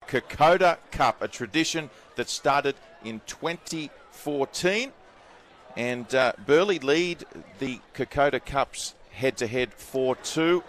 Kokoda Cup, a tradition that started in 2014. And Burleigh lead the Kokoda Cups head-to-head 4-2.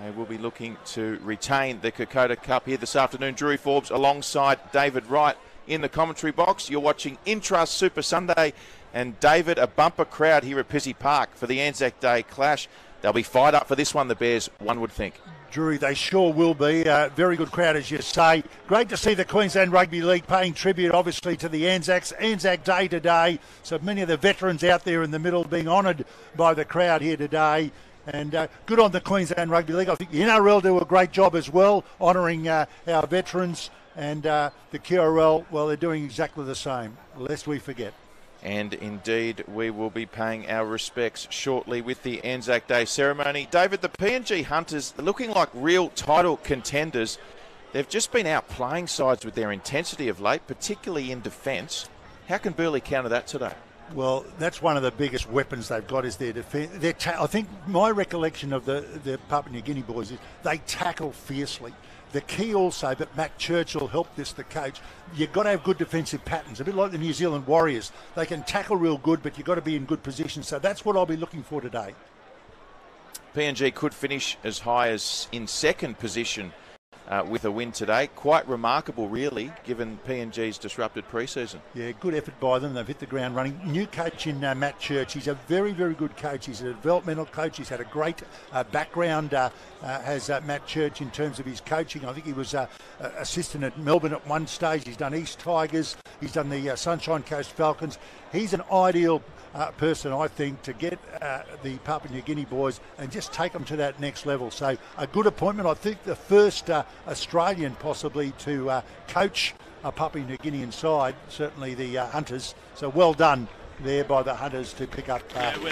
They will be looking to retain the Kokoda Cup here this afternoon. Drury Forbes alongside David Wright in the commentary box. You're watching Intrust Super Sunday. And David, a bumper crowd here at Pizzey Park for the Anzac Day clash. They'll be fired up for this one, the Bears, one would think. Drury, they sure will be. Very good crowd, as you say. Great to see the Queensland Rugby League paying tribute, obviously, to the Anzacs. Anzac Day today. So many of the veterans out there in the middle being honoured by the crowd here today. And good on the Queensland Rugby League. I think the NRL do a great job as well, honouring our veterans. And the QRL, well, they're doing exactly the same, lest we forget. And indeed, we will be paying our respects shortly with the Anzac Day ceremony. David, the PNG Hunters are looking like real title contenders. They've just been outplaying sides with their intensity of late, particularly in defence. How can Burleigh counter that today? Well, that's one of the biggest weapons they've got is their defence. I think my recollection of the Papua New Guinea boys is they tackle fiercely. The key also that Matt Churchill helped the coach, you've got to have good defensive patterns, a bit like the New Zealand Warriors. They can tackle real good, but you've got to be in good position. So that's what I'll be looking for today. PNG could finish as high as in second position with a win today. Quite remarkable, really, given PNG's disrupted pre-season. Yeah, good effort by them. They've hit the ground running. New coach in Matt Church. He's a very, very good coach. He's a developmental coach. He's had a great background, has Matt Church, in terms of his coaching. I think he was assistant at Melbourne at one stage. He's done East Tigers. He's done the Sunshine Coast Falcons. He's an ideal person, I think, to get the Papua New Guinea boys and just take them to that next level. So a good appointment. I think the first Australian possibly to coach a Papua New Guinean side, certainly the Hunters. So well done there by the Hunters to pick up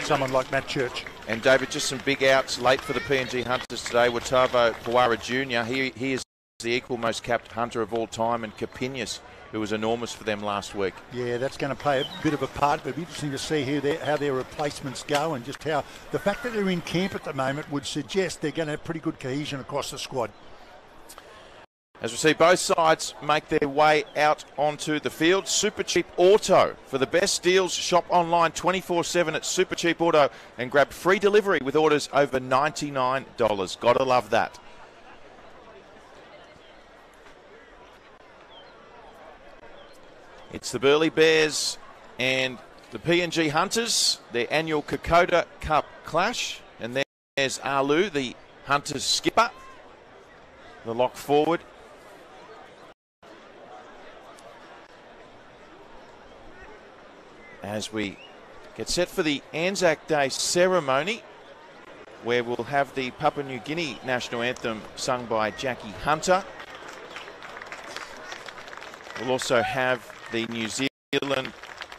someone like Matt Church. And David, just some big outs late for the PNG Hunters today. Watavo Puara Jr., he is the equal most capped hunter of all time, and Capinius, who was enormous for them last week. Yeah, that's going to play a bit of a part, but it'll be interesting to see how their replacements go, and just how the fact that they're in camp at the moment would suggest they're going to have pretty good cohesion across the squad. As we see both sides make their way out onto the field, Super Cheap Auto. For the best deals, shop online 24/7 at Super Cheap Auto and grab free delivery with orders over $99. Gotta love that. It's the Burleigh Bears and the PNG Hunters, their annual Kokoda Cup clash. And there's Alu, the Hunters skipper, the lock forward. As we get set for the Anzac Day ceremony, where we'll have the Papua New Guinea national anthem sung by Jackie Hunter. We'll also have the New Zealand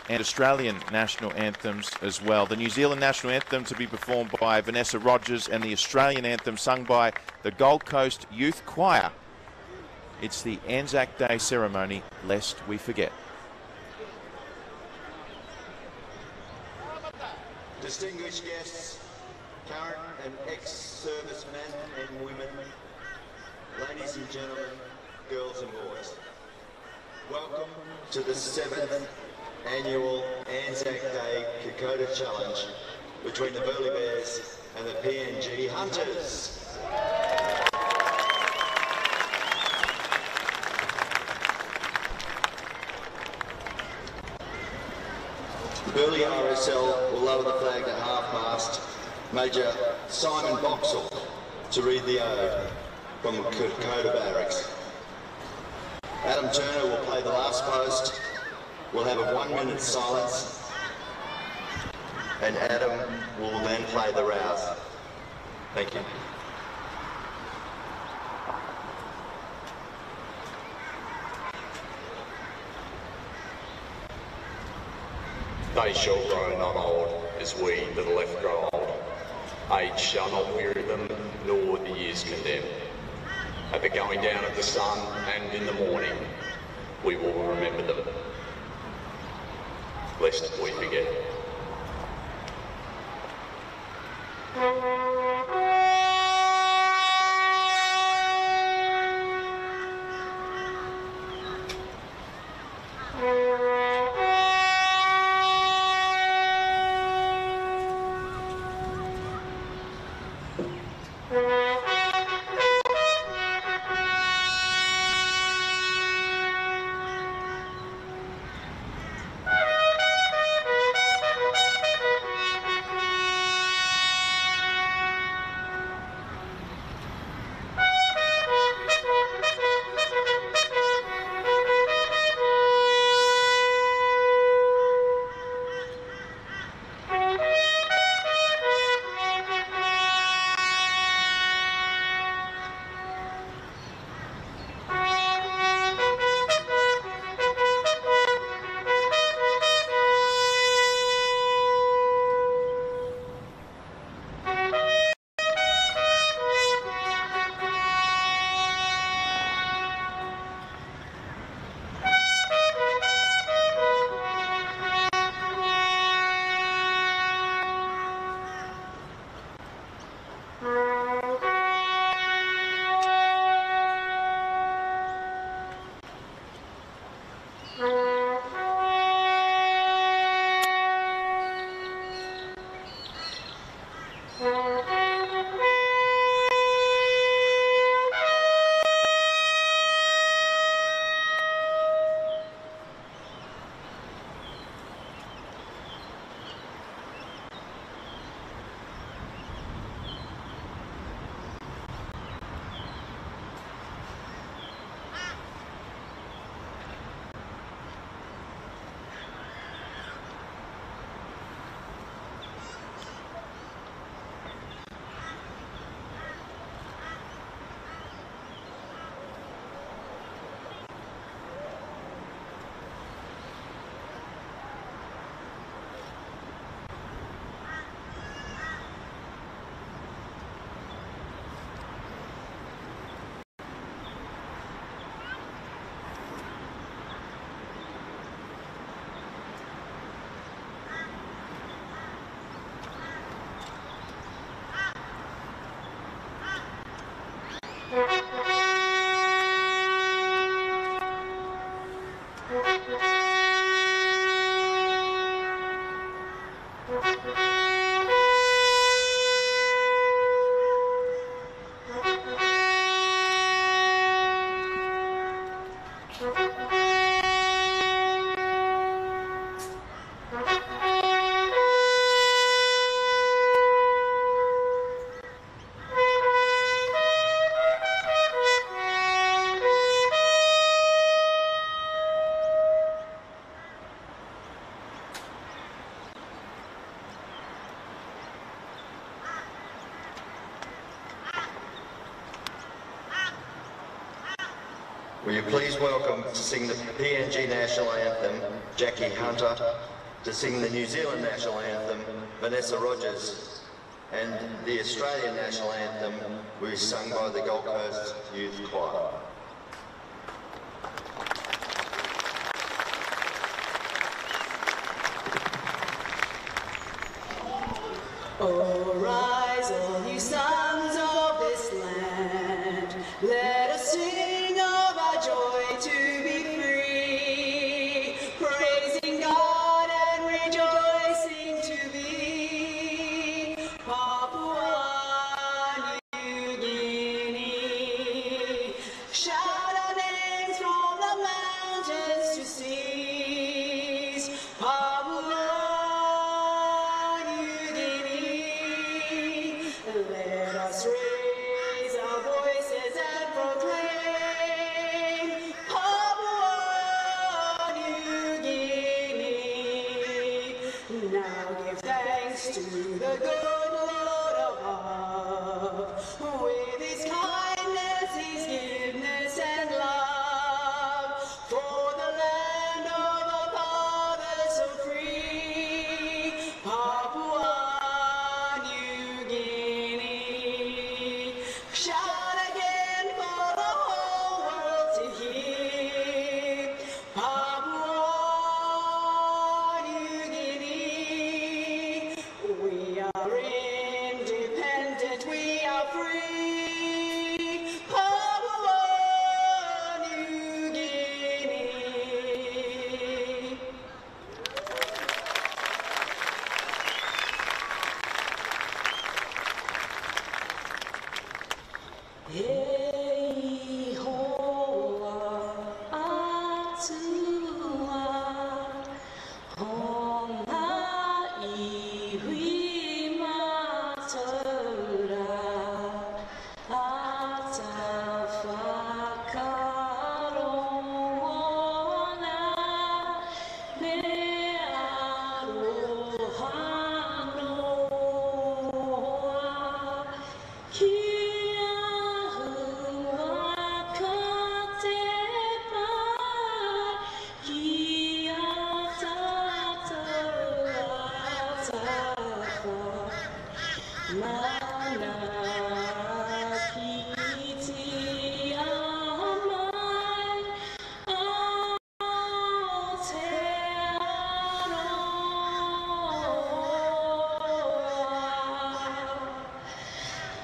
and Australian national anthems as well. The New Zealand national anthem to be performed by Vanessa Rogers, and the Australian anthem sung by the Gold Coast Youth Choir. It's the Anzac Day ceremony, lest we forget. Distinguished guests, current and ex-servicemen and women, ladies and gentlemen, girls and boys, welcome to the 7th annual Anzac Day Kokoda Challenge between the Burleigh Bears and the PNG Hunters. Burleigh RSL will lower the flag at half-mast. Major Simon Boxall to read the ode from the Kokoda Barracks. Adam Turner will play the last post. We'll have a 1-minute silence. And Adam will then play the rouse. Thank you. They shall grow not old, as we that are left grow old. Age shall not weary them, nor the years condemn. At the going down of the sun and in the morning, we will remember them, lest we forget. Will you please welcome to sing the PNG National Anthem, Jackie Hunter, to sing the New Zealand National Anthem, Vanessa Rogers, and the Australian National Anthem will be sung by the Gold Coast Youth Choir. Oh, rise, all you sons of this land, let us sing of our joy to be free, praising God and rejoicing to be Papua New Guinea. Shout our names from the mountains to seas, Papua New Guinea. Let us raise our voices and proclaim Papua New Guinea. Now give thanks to the good Lord above, with his kindness, his goodness and love, for the land of our fathers so free, Papua New Guinea. Shout again for the whole world to hear, Papua New Guinea. We are independent, we are free, Papua New Guinea. Hey hoa atua, hona iwi matura, ata whakarona, me aroha noa. Kia hua ka te pai, kia tātou atawa, mana piti amai, Aotearoa.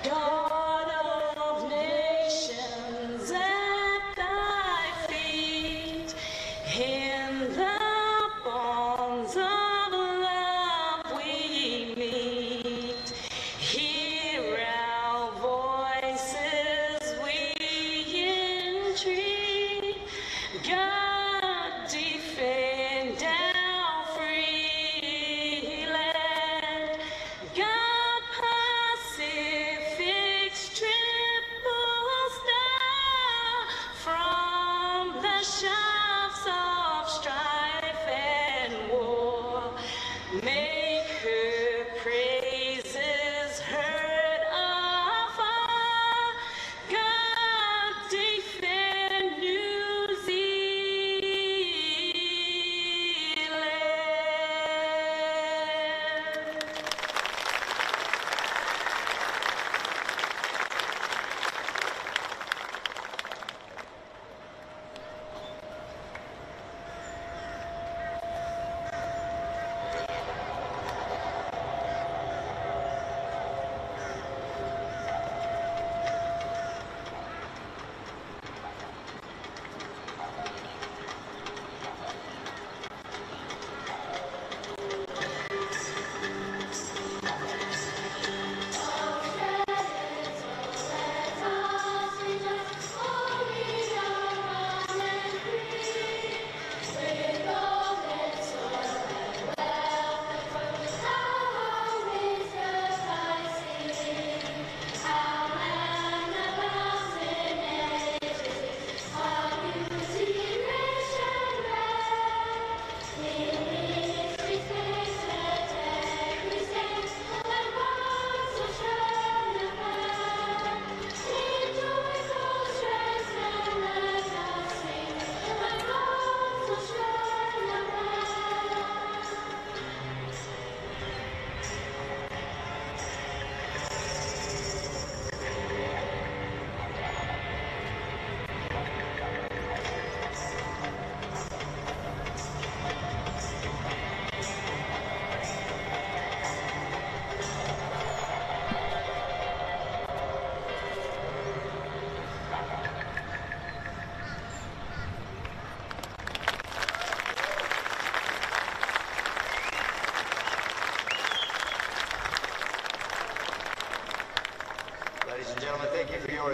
God of nations, at thy feet, in the bonds of love we meet. Hear our voices, we entreat. God, defend our free land. God, Pacific's triple star, from the shafts of strife and war, make her praises heard afar. God, defend New Zealand.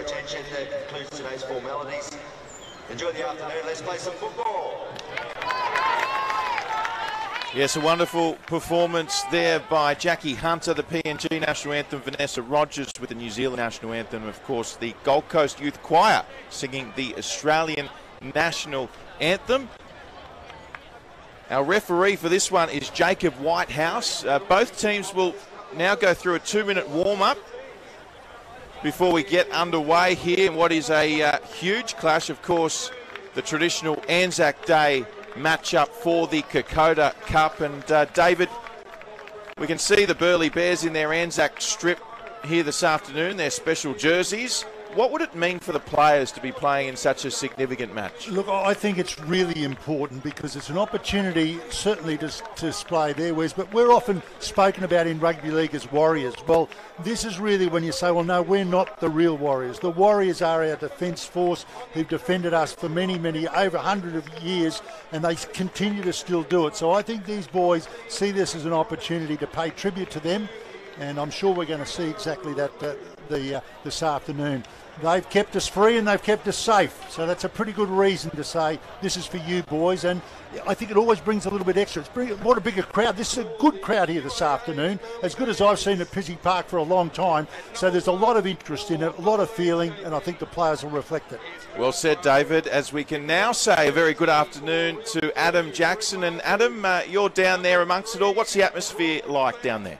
attention. That concludes today's formalities. Enjoy the afternoon. Let's play some football. Yes, a wonderful performance there by Jackie Hunter, the PNG National Anthem, Vanessa Rogers with the New Zealand National Anthem, and of course the Gold Coast Youth Choir singing the Australian National Anthem. Our referee for this one is Jacob Whitehouse. Both teams will now go through a 2-minute warm-up before we get underway here in what is a huge clash. Of course, the traditional Anzac Day matchup for the Kokoda Cup. And David, we can see the Burleigh Bears in their Anzac strip here this afternoon, their special jerseys. What would it mean for the players to be playing in such a significant match? Look, I think it's really important because it's an opportunity certainly to display their wares, but we're often spoken about in rugby league as warriors. Well, this is really when you say, well, no, we're not the real warriors. The warriors are our defence force who've defended us for many, over 100 of years, and they continue to still do it. So I think these boys see this as an opportunity to pay tribute to them, and I'm sure we're going to see exactly that this afternoon. They've kept us free and they've kept us safe. So that's a pretty good reason to say this is for you boys. And I think it always brings a little bit extra. What a bigger crowd. This is a good crowd here this afternoon, as good as I've seen at Pizzey Park for a long time. So there's a lot of interest in it, a lot of feeling, and I think the players will reflect it. Well said, David, as we can now say a very good afternoon to Adam Jackson. And Adam, you're down there amongst it all. What's the atmosphere like down there?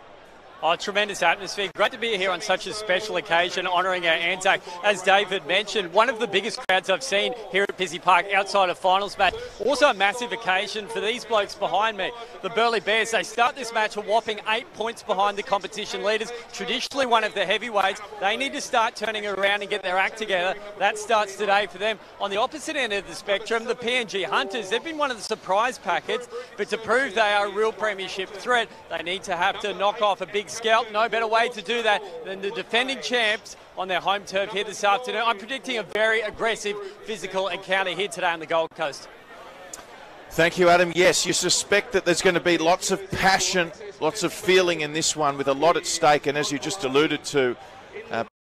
Oh, tremendous atmosphere. Great to be here on such a special occasion, honouring our Anzac. As David mentioned, one of the biggest crowds I've seen here at Pizzey Park outside of finals match. Also a massive occasion for these blokes behind me. The Burleigh Bears, they start this match a whopping 8 points behind the competition leaders. Traditionally one of the heavyweights. They need to start turning around and get their act together. That starts today for them. On the opposite end of the spectrum, the PNG Hunters, they've been one of the surprise packets, but to prove they are a real premiership threat, they need to have to knock off a big scalp. No better way to do that than the defending champs on their home turf here this afternoon. I'm predicting a very aggressive physical encounter here today on the Gold Coast. Thank you, Adam. Yes, you suspect that there's going to be lots of passion, lots of feeling in this one with a lot at stake, and as you just alluded to,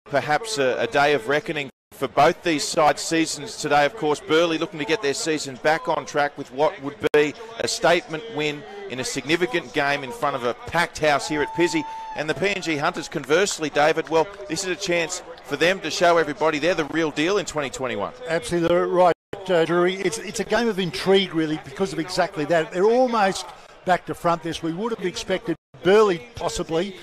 perhaps a day of reckoning for both these side seasons today. Of course, Burleigh looking to get their season back on track with what would be a statement win in a significant game in front of a packed house here at Pizzey. And the PNG Hunters, conversely, David, well, this is a chance for them to show everybody they're the real deal in 2021. Absolutely right, Drury. It's a game of intrigue, really, because of exactly that. They're almost back to front this. We would have expected Burleigh possibly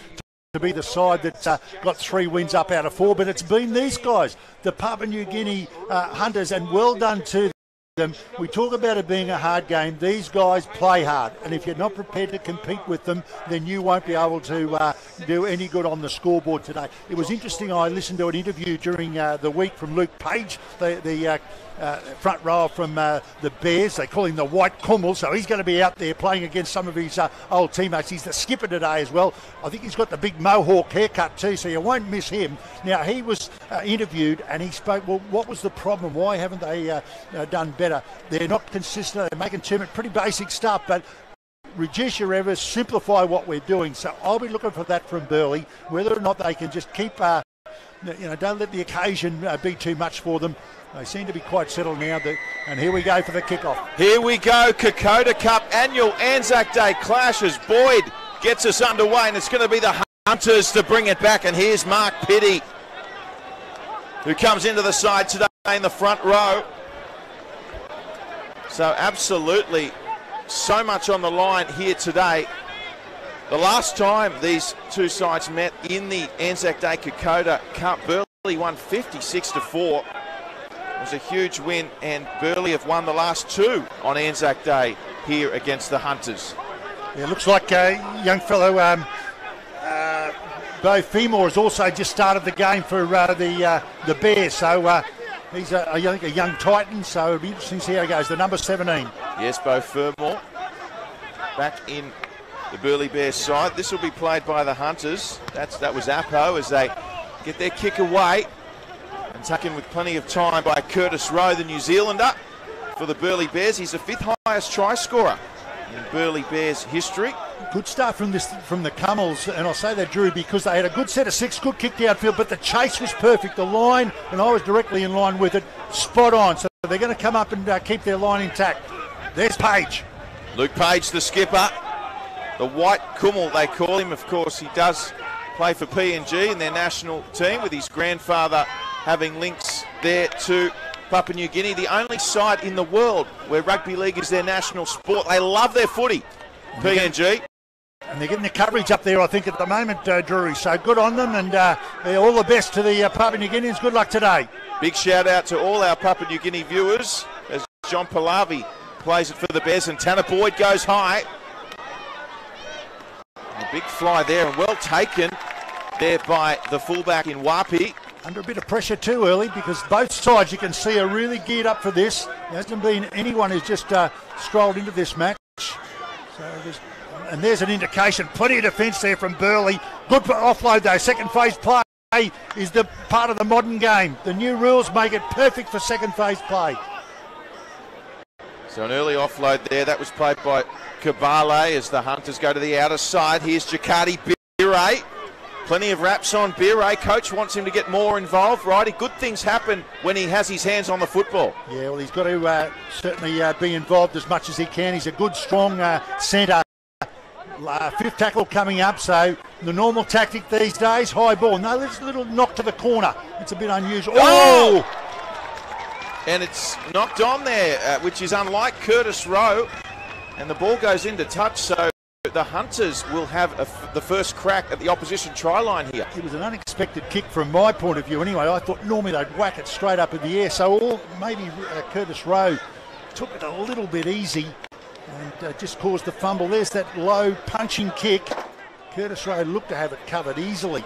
to be the side that's got 3 wins up out of 4, but it's been these guys, the Papua New Guinea Hunters, and well done to them. We talk about it being a hard game. These guys play hard, and if you're not prepared to compete with them, then you won't be able to do any good on the scoreboard today. It was interesting, I listened to an interview during the week from Luke Page, the front row from the Bears. They call him the White Kummel, so he's going to be out there playing against some of his old teammates. He's the skipper today as well. I think he's got the big mohawk haircut too, so you won't miss him. Now, he was interviewed and he spoke, well, what was the problem? Why haven't they done better? They're not consistent. They're making pretty basic stuff, but reduce your errors, simplify what we're doing. So I'll be looking for that from Burleigh, whether or not they can just keep, don't let the occasion be too much for them. They seem to be quite settled now. And here we go for the kickoff. Here we go, Kokoda Cup annual Anzac Day clash as Boyd gets us underway, and it's going to be the Hunters to bring it back. And here's Mark Pitty, who comes into the side today in the front row. So absolutely so much on the line here today. The last time these two sides met in the Anzac Day Kokoda Cup, Burleigh won 56-4. It was a huge win, and Burleigh have won the last 2 on Anzac Day here against the Hunters. Yeah, looks like a young fellow, Beau Fermor, has also just started the game for the Bears. So he's a young Titan, so it'll be interesting to see how it goes. The number 17. Yes, Beau Fermor back in the Burleigh Bears side. This will be played by the Hunters. That was Apo as they get their kick away. And taken with plenty of time by Curtis Rowe, the New Zealander, for the Burleigh Bears. He's the 5th highest try scorer in Burleigh Bears history. Good start from the Cummels, and I'll say that, Drew, because they had a good set of six, good kick downfield, but the chase was perfect. The line, and I was directly in line with it, spot on. So they're going to come up and keep their line intact. There's Page. Luke Page, the skipper. The White Kummel, they call him. Of course, he does play for PNG in their national team, with his grandfather having links there to Papua New Guinea, the only side in the world where rugby league is their national sport. They love their footy, PNG. And they're getting the coverage up there, I think, at the moment, Drury. So good on them, and all the best to the Papua New Guineans. Good luck today. Big shout out to all our Papua New Guinea viewers as John Pallavi plays it for the Bears, and Tanner Boyd goes high. A big fly there, and well taken there by the fullback in Wapi. Under a bit of pressure too early, because both sides, you can see, are really geared up for this. There hasn't been anyone who's just strolled into this match. And there's an indication. Plenty of defence there from Burleigh. Good offload though. Second phase play is the part of the modern game. The new rules make it perfect for second phase play. So an early offload there. That was played by Kabale as the Hunters go to the outer side. Here's Jakati Bire. Plenty of raps on Bire. Coach wants him to get more involved, righty. Good things happen when he has his hands on the football. Yeah, well, he's got to certainly be involved as much as he can. He's a good, strong centre. Fifth tackle coming up, so the normal tactic these days, high ball. No, there's a little knock to the corner. It's a bit unusual. Oh! And it's knocked on there, which is unlike Curtis Rowe. And the ball goes into touch, so the Hunters will have the first crack at the opposition try line here. It was an unexpected kick from my point of view anyway. I thought normally they'd whack it straight up in the air, so maybe Curtis Rowe took it a little bit easy and just caused the fumble. There's that low punching kick. Curtis Rowe looked to have it covered easily.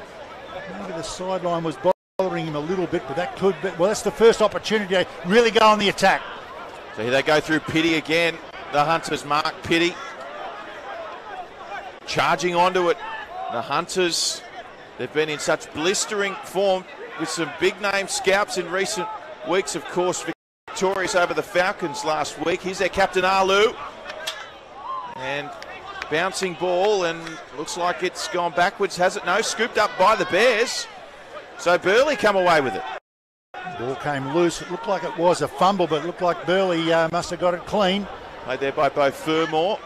Maybe the sideline was bothering him a little bit, but that could be. Well, that's the first opportunity to really go on the attack. So here they go through Pitty again. The Hunters mark Pitty. Charging onto it. The Hunters, they've been in such blistering form with some big name scalps in recent weeks. Of course, victorious over the Falcons last week. Here's their captain, Alu. And bouncing ball, and looks like it's gone backwards, has it? No, scooped up by the Bears. So Burleigh come away with it. Ball came loose. It looked like it was a fumble, but it looked like Burleigh must have got it clean. Played there by Beau Fermor.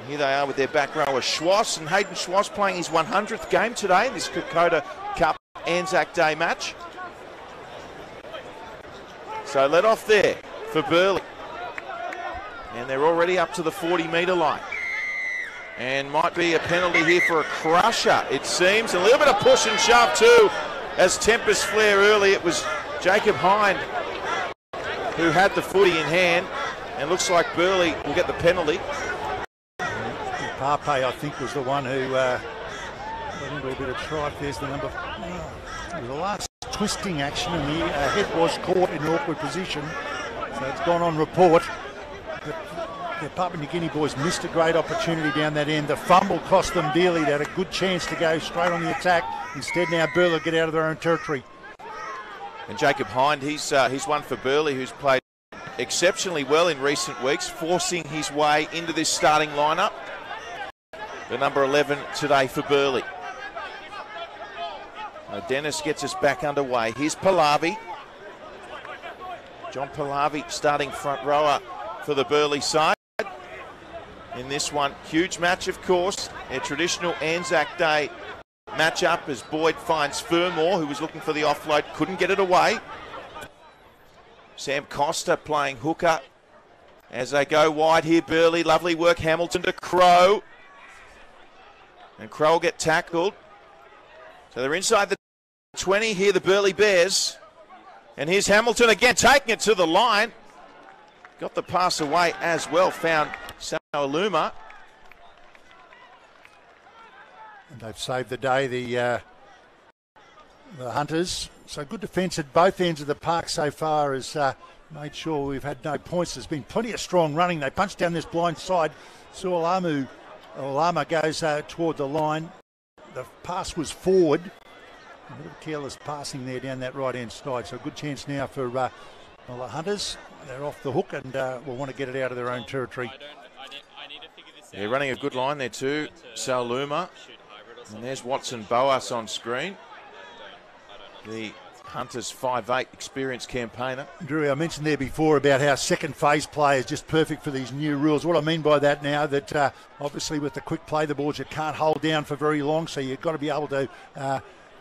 Here they are with their back rower Schwass, and Hayden Schwass playing his 100th game today in this Kokoda Cup Anzac Day match. So let off there for Burleigh. And they're already up to the 40-metre line. And might be a penalty here for a crusher, it seems. A little bit of push and shove too, as tempers flare early. It was Jacob Hind who had the footy in hand, and looks like Burleigh will get the penalty. Pape, I think, was the one who got into a bit of strife. There's the number. It was the last twisting action, and the head was caught in an awkward position. So it's gone on report. But the Papua New Guinea boys missed a great opportunity down that end. The fumble cost them dearly. They had a good chance to go straight on the attack. Instead, now Burleigh get out of their own territory. And Jacob Hind, he's one for Burleigh, who's played exceptionally well in recent weeks, forcing his way into this starting lineup. The number 11 today for Burleigh. Dennis gets us back underway. Here's Pallavi. John Pallavi starting front rower for the Burleigh side. In this one, huge match, of course. A traditional Anzac Day match-up as Boyd finds Fermor, who was looking for the offload, couldn't get it away. Sam Costa playing hooker as they go wide here. Burleigh, lovely work. Hamilton to Crow. And Crow will get tackled. So they're inside the 20 here, the Burleigh Bears. And here's Hamilton again, taking it to the line. Got the pass away as well, found Saluma. And they've saved the day, the Hunters. So good defence at both ends of the park so far has made sure we've had no points. There's been plenty of strong running. They punched down this blind side. Olama goes toward the line. The pass was forward. A bit of careless passing there down that right-hand side. So a good chance now for the Hunters. They're off the hook and will want to get it out of their own territory. I need to figure this They're running a good line there too, Saluma. And there's Watson Boas on screen. The Hunters 5'8" experienced campaigner. Drew, I mentioned there before about how second phase play is just perfect for these new rules. What I mean by that now, that obviously with the quick play, the balls you can't hold down for very long, so you've got to be able to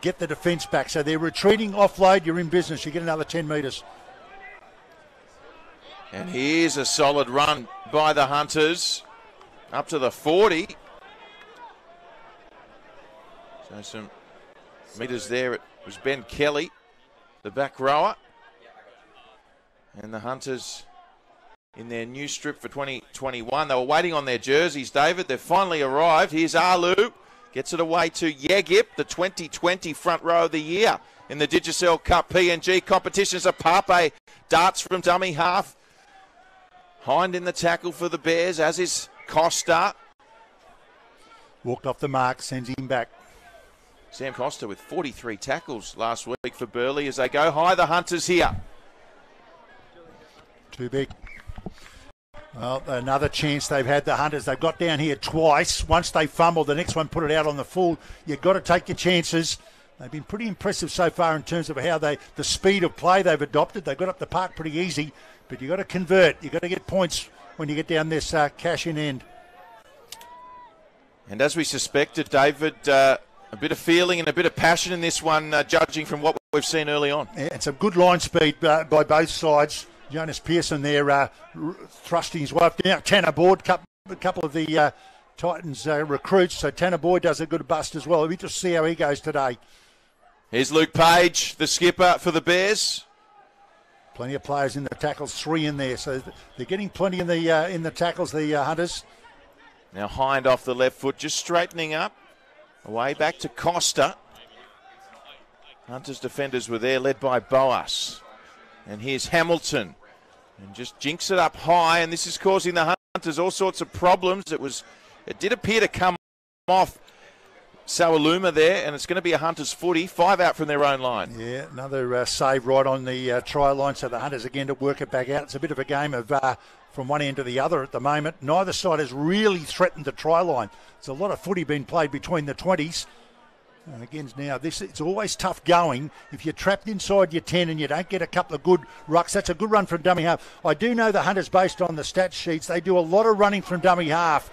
get the defence back. So they're retreating, offload, you're in business, you get another 10 metres. And here's a solid run by the Hunters up to the 40. So some metres there. It was Ben Kelly, the back rower. And the Hunters in their new strip for 2021. They were waiting on their jerseys, David. They've finally arrived. Here's Alu. Gets it away to Yegip, the 2020 front row of the year in the Digicel Cup PNG competitions. A Pape darts from dummy half. Hind in the tackle for the Bears, as is Costa. Walked off the mark, sends him back. Sam Costa with 43 tackles last week for Burleigh as they go high. The Hunters here. Too big. Well, another chance they've had, the Hunters. They've got down here twice. Once they fumbled, the next one put it out on the full. You've got to take your chances. They've been pretty impressive so far in terms of how the speed of play they've adopted. They got up the park pretty easy, but you've got to convert. You've got to get points when you get down this cash-in end. And as we suspected, David, a bit of feeling and a bit of passion in this one, judging from what we've seen early on. Yeah, and some good line speed by both sides. Jonas Pearson there thrusting his way up. Now Tanner Boyd, a couple of the Titans recruits. So Tanner Boyd does a good bust as well. We just see how he goes today. Here's Luke Page, the skipper for the Bears. Plenty of players in the tackles, 3 in there. So they're getting plenty in the tackles, the Hunters. Now Hind off the left foot, just straightening up. Away back to Costa. Hunters defenders were there, led by Boas. And here's Hamilton. And just jinks it up high, and this is causing the Hunters all sorts of problems. It did appear to come off Sawaluma there, and it's going to be a Hunters footy, 5 out from their own line. Yeah, another save right on the try line, so the Hunters again to work it back out. It's a bit of a game of from one end to the other at the moment. Neither side has really threatened the try line. There's a lot of footy being played between the 20s. And again, now it's always tough going. If you're trapped inside your 10 and you don't get a couple of good rucks, that's a good run from dummy half. I do know the Hunters, based on the stat sheets, they do a lot of running from dummy half,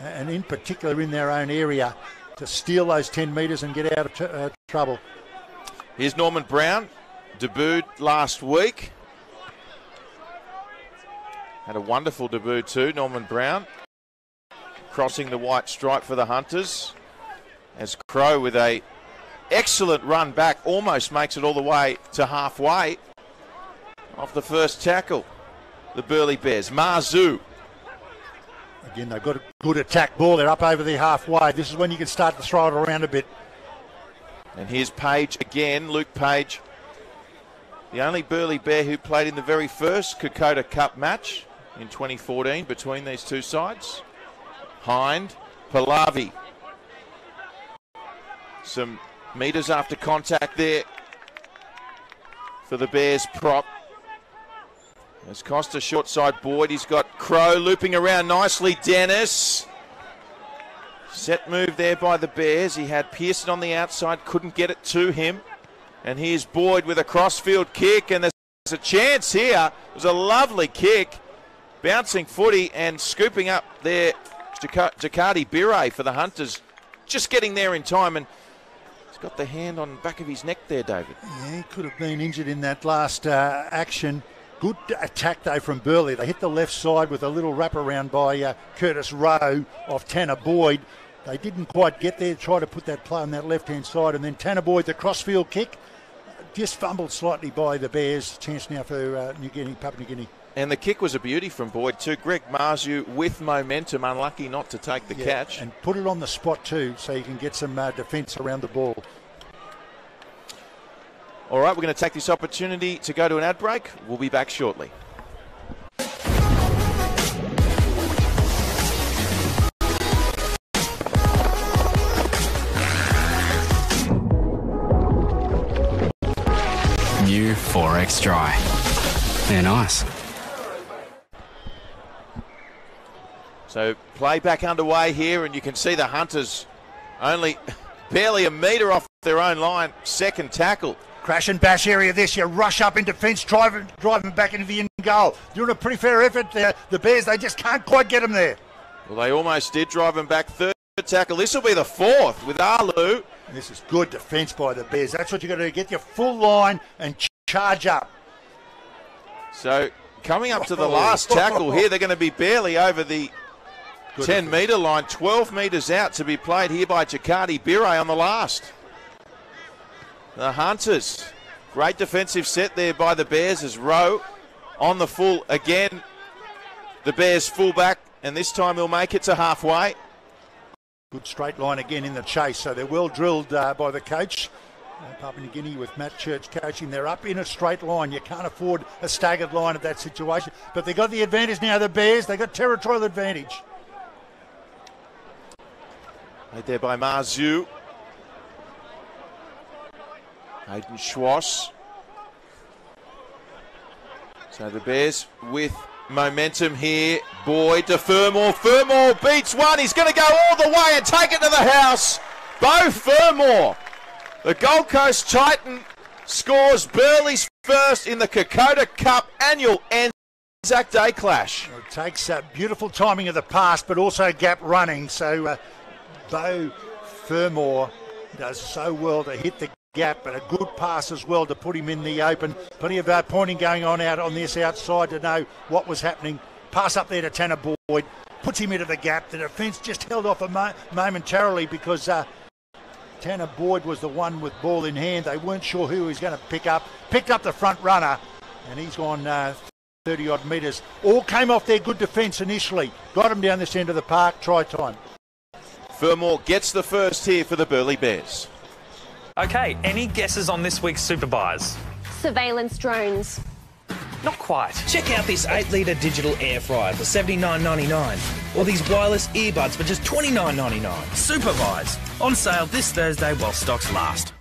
and in particular in their own area, to steal those 10 metres and get out of trouble. Here's Norman Brown, debuted last week. Had a wonderful debut too, Norman Brown. Crossing the white stripe for the Hunters. As Crow with a excellent run back, almost makes it all the way to halfway off the first tackle. The Burleigh Bears. Marzu. Again, they've got a good attack ball. They're up over the halfway. This is when you can start to throw it around a bit. And here's Page again, Luke Page. The only Burleigh Bear who played in the very first Kokoda Cup match in 2014 between these two sides. Hind, Pallavi. Some metres after contact there for the Bears prop. As Costa short side Boyd, he's got Crow looping around nicely. Dennis. Set move there by the Bears. He had Pearson on the outside, couldn't get it to him. And here's Boyd with a crossfield kick, and there's a chance here. It was a lovely kick. Bouncing footy and scooping up there. Jakardi Bire for the Hunters. Just getting there in time, and he's got the hand on the back of his neck there, David. Yeah, he could have been injured in that last action. Good attack, though, from Burleigh. They hit the left side with a little wraparound by Curtis Rowe off Tanner Boyd. They didn't quite get there, try to put that play on that left-hand side. And then Tanner Boyd, the crossfield kick, just fumbled slightly by the Bears. Chance now for Papua New Guinea. And the kick was a beauty from Boyd too. Greg Marzu with momentum, unlucky not to take the catch. And put it on the spot too, so you can get some defence around the ball. All right, we're going to take this opportunity to go to an ad break. We'll be back shortly. New 4X Dry. They're nice. So play back underway here, and you can see the Hunters only barely a metre off their own line. Second tackle. Crash and bash area this. You rush up in defence, drive them back into the in goal. Doing a pretty fair effort there. The Bears, they just can't quite get them there. Well, they almost did drive them back. Third tackle. This will be the fourth with Alu. This is good defence by the Bears. That's what you've got to do. Get your full line and charge up. So coming up to the last tackle here, they're going to be barely over the 10-metre line. 12 metres out to be played here by Jakati Bire on the last. The Hunters, great defensive set there by the Bears as Rowe on the full again. The Bears full-back, and this time he'll make it to halfway. Good straight line again in the chase, so they're well drilled by the coach. Papua New Guinea with Matt Church coaching. They're up in a straight line. You can't afford a staggered line at that situation. But they've got the advantage now, the Bears. They've got territorial advantage. Right there by Marzu. Hayden Schwass. So the Bears with momentum here. Boyd to Fermor. Fermor beats one. He's going to go all the way and take it to the house. Beau Fermor, the Gold Coast Titan, scores Burleigh's first in the Kokoda Cup annual Anzac Day clash. It takes beautiful timing of the pass, but also gap running. So Beau Fermor does so well to hit the gap, but a good pass as well to put him in the open. Plenty of pointing going on out on this outside to know what was happening. Pass up there to Tanner Boyd, puts him into the gap. The defence just held off momentarily because Tanner Boyd was the one with ball in hand. They weren't sure who he was going to pick up. Picked up the front runner, and he's gone 30-odd metres. All came off their good defence initially. Got him down this end of the park. Try time. Fermor gets the first here for the Burleigh Bears. Okay, any guesses on this week's super buys? Surveillance drones. Not quite. Check out this 8-litre digital air fryer for $79.99, or these wireless earbuds for just $29.99. Super buys on sale this Thursday while stocks last.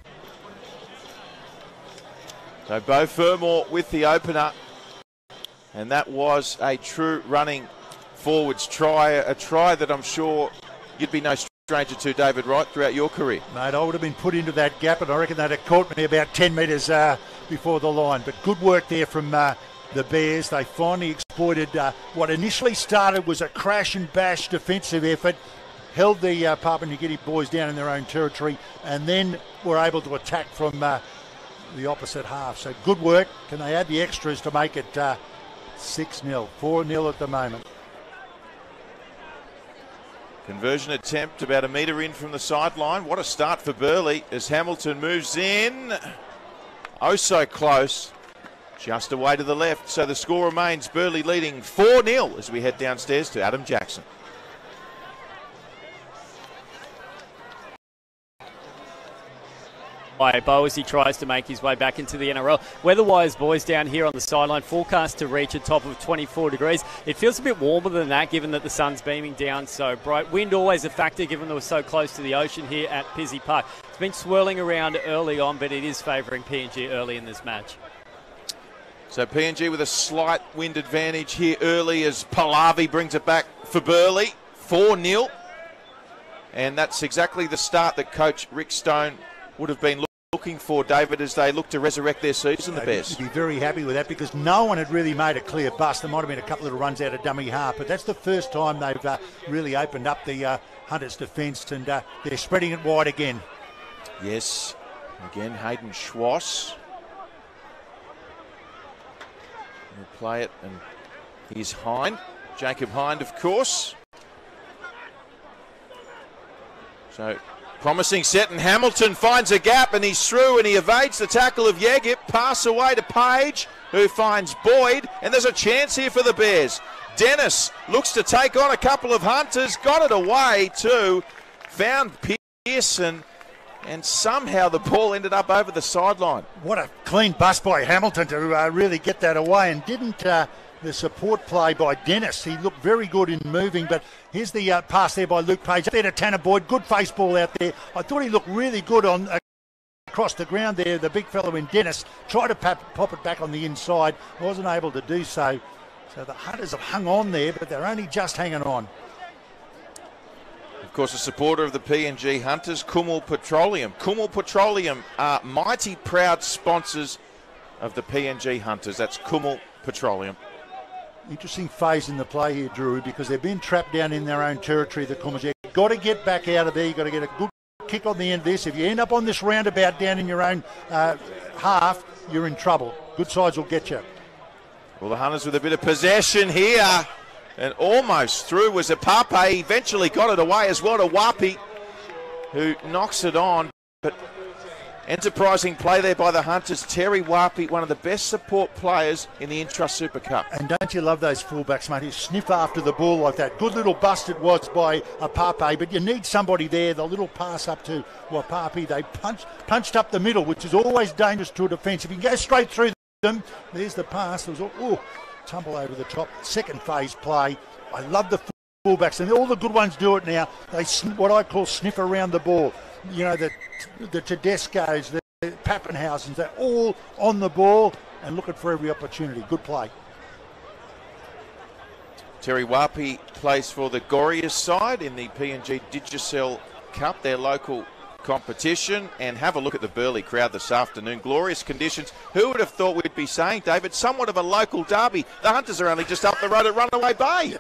So Beau Fermor with the opener, and that was a true running forwards try, a try that I'm sure you'd be no stranger to, David Wright, throughout your career. Mate, I would have been put into that gap, and I reckon they'd have caught me about 10 metres before the line. But good work there from the Bears. They finally exploited what initially started was a crash and bash defensive effort, held the Papua New Guinea boys down in their own territory, and then were able to attack from the opposite half. So good work. Can they add the extras to make it 6-0, 4-0 at the moment? Conversion attempt about a metre in from the sideline. What a start for Burleigh as Hamilton moves in. Oh, so close. Just away to the left. So the score remains Burleigh leading 4-0 as we head downstairs to Adam Jackson. By Beau as he tries to make his way back into the NRL. Weather-wise, boys, down here on the sideline, forecast to reach a top of 24 degrees. It feels a bit warmer than that, given that the sun's beaming down so bright. Wind always a factor, given that we're so close to the ocean here at Pizzey Park. It's been swirling around early on, but it is favouring PNG early in this match. So PNG with a slight wind advantage here early as Pallavi brings it back for Burleigh. 4-0. And that's exactly the start that coach Rick Stone would have been looking for, David, as they look to resurrect their season, the Bears. You'd be very happy with that because no one had really made a clear bust. There might have been a couple of runs out of dummy half, but that's the first time they've really opened up the Hunters' defence, and they're spreading it wide again. Yes. Again, Hayden Schwass will play it, and here's Hind. Jacob Hind, of course. So promising set, and Hamilton finds a gap, and he's through, and he evades the tackle of Yagip. Pass away to Page, who finds Boyd, and there's a chance here for the Bears. Dennis looks to take on a couple of Hunters, got it away too, found Pearson, and somehow the ball ended up over the sideline. What a clean bust by Hamilton to really get that away, and didn't the support play by Dennis. He looked very good in moving, but here's the pass there by Luke Page. Up there to Tanner Boyd. Good face ball out there. I thought he looked really good on across the ground there. The big fellow in Dennis tried to pop it back on the inside. Wasn't able to do so. So the Hunters have hung on there, but they're only just hanging on. Of course, a supporter of the PNG Hunters, Kumul Petroleum. Kumul Petroleum are mighty proud sponsors of the PNG Hunters. That's Kumul Petroleum. Interesting phase in the play here, Drew, because they've been trapped down in their own territory, the Kumul. You've got to get back out of there. You've got to get a good kick on the end of this. If you end up on this roundabout down in your own half, you're in trouble. Good sides will get you. Well, the Hunters with a bit of possession here. And almost through was a Pape. Eventually got it away as well to Wapi, who knocks it on. But enterprising play there by the Hunters. Terry Wapi, one of the best support players in the Intrust Super Cup. And don't you love those fullbacks, mate, who sniff after the ball like that? Good little bust it was by a Pape, but you need somebody there. The little pass up to Wapapi, they punched up the middle, which is always dangerous to a defence. If you can go straight through them, there's the pass. There was tumble over the top. Second phase play. I love the fullbacks, and all the good ones do it now. They what I call sniff around the ball. You know, the Tedescos, the Pappenhausens, they're all on the ball and looking for every opportunity. Good play. Terry Wapi plays for the Gorrias side in the PNG Digicel Cup, their local competition. And have a look at the Burleigh crowd this afternoon. Glorious conditions. Who would have thought we'd be saying, David, somewhat of a local derby. The Hunters are only just up the road at Runaway Bay.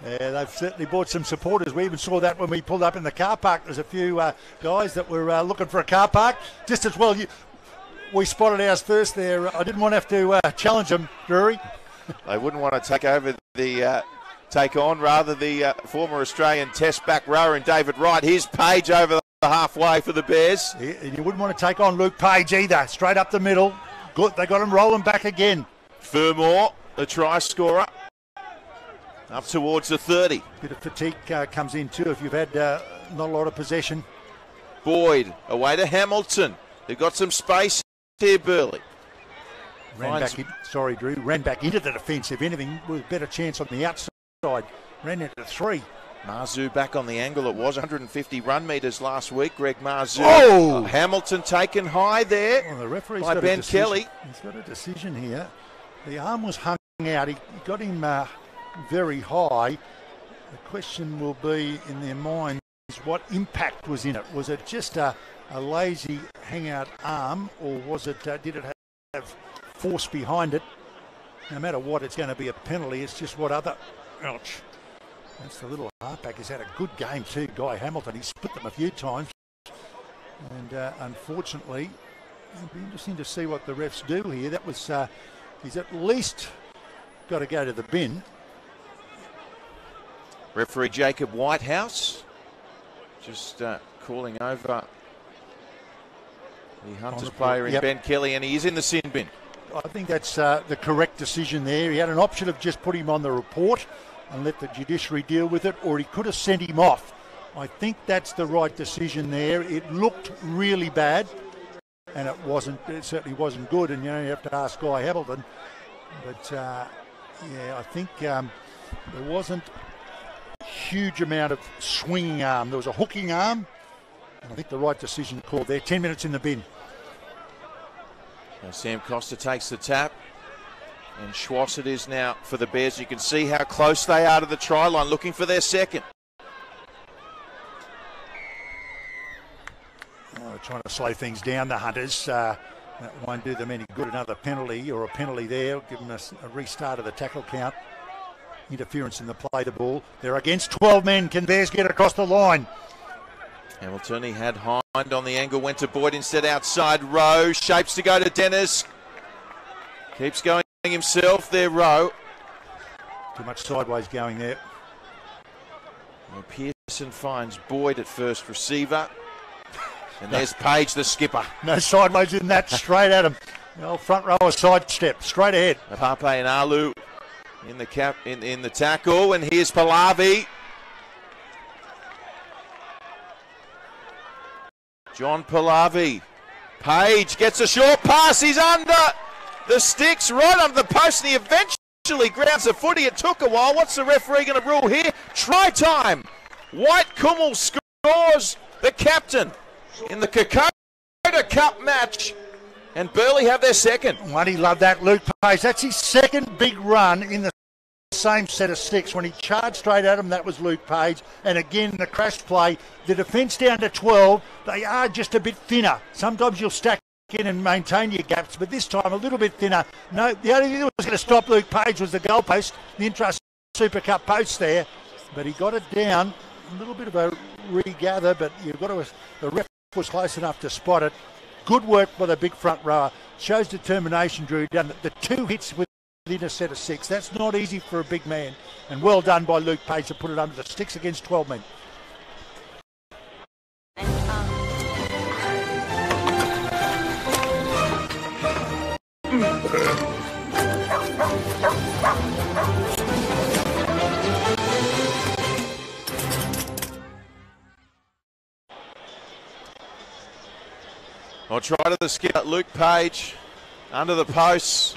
Yeah, they've certainly brought some supporters. We even saw that when we pulled up in the car park. There's a few guys that were looking for a car park. Just as well, we spotted ours first there. I didn't want to have to challenge them, Drury. They wouldn't want to take over the... take on rather the former Australian Test back rower and David Wright. Here's Page over the halfway for the Bears. Yeah, and you wouldn't want to take on Luke Page either. Straight up the middle. Good. They got him rolling back again. Fermor, the try scorer, up towards the 30. Bit of fatigue comes in too if you've had not a lot of possession. Boyd away to Hamilton. They've got some space here, Burleigh. Ran back into the defence. If anything, with a better chance on the outside. Ran into 3. Marzu back on the angle. It was 150 run metres last week. Greg Marzu. Oh! Hamilton taken high there the referee's by got Ben Kelly. He's got a decision here. The arm was hung out. He got him very high. The question will be in their minds, what impact was in it? Was it just a lazy hang-out arm, or was it? Did it have force behind it? No matter what, it's going to be a penalty. It's just what other... Ouch. That's the little halfback. He's had a good game too, Guy Hamilton. He's split them a few times. And unfortunately, it'll be interesting to see what the refs do here. That was... he's at least got to go to the bin. Referee Jacob Whitehouse just calling over the Hunters player in Ben Kelly, and he is in the sin bin. I think that's the correct decision there. He had an option of just put him on the report and let the judiciary deal with it, or he could have sent him off. I think that's the right decision there. It looked really bad, and it wasn't. It certainly wasn't good, and you have to ask Guy Hamilton. But I think there wasn't a huge amount of swinging arm. There was a hooking arm, and I think the right decision called there. 10 minutes in the bin. Now Sam Costa takes the tap, and Schwass it is now for the Bears. You can see how close they are to the try line, looking for their second. They're trying to slow things down, the Hunters. That won't do them any good. Another penalty, or a penalty there, give them a restart of the tackle count. Interference in the play the ball. They're against 12 men. Can Bears get across the line? Hamilton, he had Hind on the angle, went to Boyd instead outside. Rowe shapes to go to Dennis. Keeps going himself there, Rowe. Too much sideways going there. Well, Pearson finds Boyd at first receiver. And there's Page, the skipper. No sideways in that, straight at him. The old front rower sidestep, straight ahead. Pape and Alu in the tackle, and here's Pallavi. John Pallavi. Page gets a short pass. He's under the sticks, right under the post, and he eventually grounds the footy. It took a while. What's the referee going to rule here? Try time. White Kumul scores, the captain, in the Kokoda Cup match. And Burleigh have their second. Won't he love that, Luke Page? That's his second big run in the same set of sticks. When he charged straight at him, that was Luke Page. And again, the crash play, the defence down to 12, they are just a bit thinner. Sometimes you'll stack in and maintain your gaps, but this time a little bit thinner. No, the only thing that was going to stop Luke Page was the goalpost, the Intrust Super Cup post there, but he got it down. A little bit of a regather, but you've got to. The ref was close enough to spot it. Good work by the big front rower. Shows determination, Drew. Done the 2 hits within a set of 6. That's not easy for a big man, and well done by Luke Page to put it under the sticks against 12 men. I'll try to the skip. Luke Page under the posts.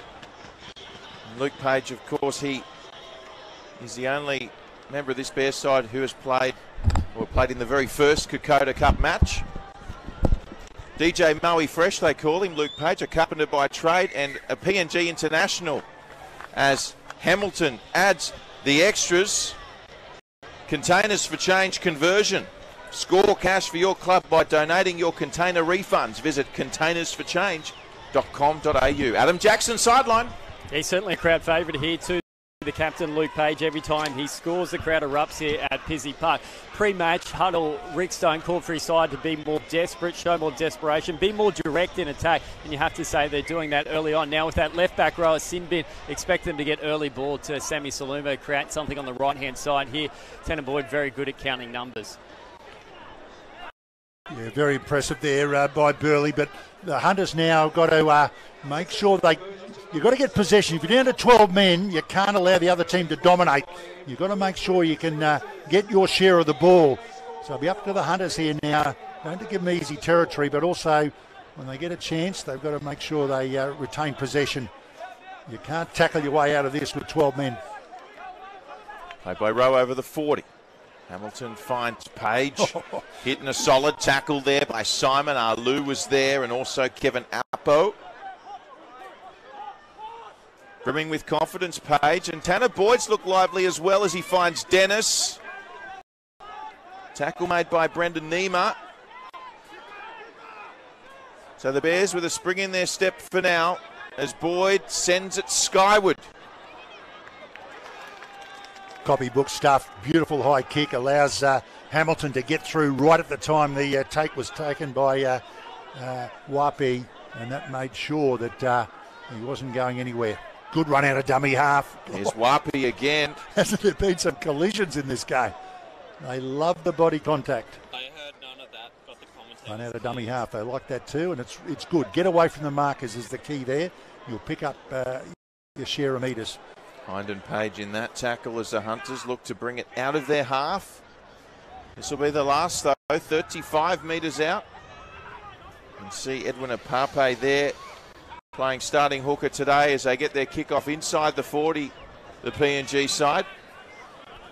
Luke Page, of course, he is the only member of this Bears side who has played in the very first Kokoda Cup match. DJ Moe Fresh, they call him, Luke Page, a carpenter by trade and a PNG international, as Hamilton adds the extras. Containers for change conversion. Score cash for your club by donating your container refunds. Visit containersforchange.com.au. Adam Jackson, sideline. He's certainly a crowd favourite here too. The captain, Luke Page, every time he scores, the crowd erupts here at Pizzey Park. Pre-match huddle, Rick Stone called for his side to be more desperate, show more desperation, be more direct in attack, and you have to say they're doing that early on. Now with that left-back rower, Sinbin, expect them to get early ball to Sammy Saluma, create something on the right-hand side here. Tanner Boyd very good at counting numbers. Yeah, very impressive there by Burleigh, but the Hunters now got to make sure you've got to get possession. If you're down to 12 men, you can't allow the other team to dominate. You've got to make sure you can get your share of the ball. So it'll be up to the Hunters here now. Don't to give them easy territory, but also when they get a chance, they've got to make sure they retain possession. You can't tackle your way out of this with 12 men. Played by Rowe over the 40. Hamilton finds Page, hitting a solid tackle there by Simon. Arlu was there, and also Kevin Appo. Brimming with confidence, Page. And Tanner Boyd's looked lively as well as he finds Dennis. Tackle made by Brendan Niemer. So the Bears with a spring in their step for now as Boyd sends it skyward. Copybook stuff, beautiful high kick, allows Hamilton to get through right at the time the take was taken by Wapi, and that made sure that he wasn't going anywhere. Good run out of dummy half. Here's Wapi again. Hasn't there been some collisions in this game? They love the body contact. I heard none of that, got the commentators. Run out of dummy half, they like that too, and it's good. Get away from the markers is the key there. You'll pick up your share of metres. Hind and Page in that tackle as the Hunters look to bring it out of their half. This will be the last though, 35 metres out. You can see Edwin Apape there playing starting hooker today as they get their kickoff inside the 40, the PNG side.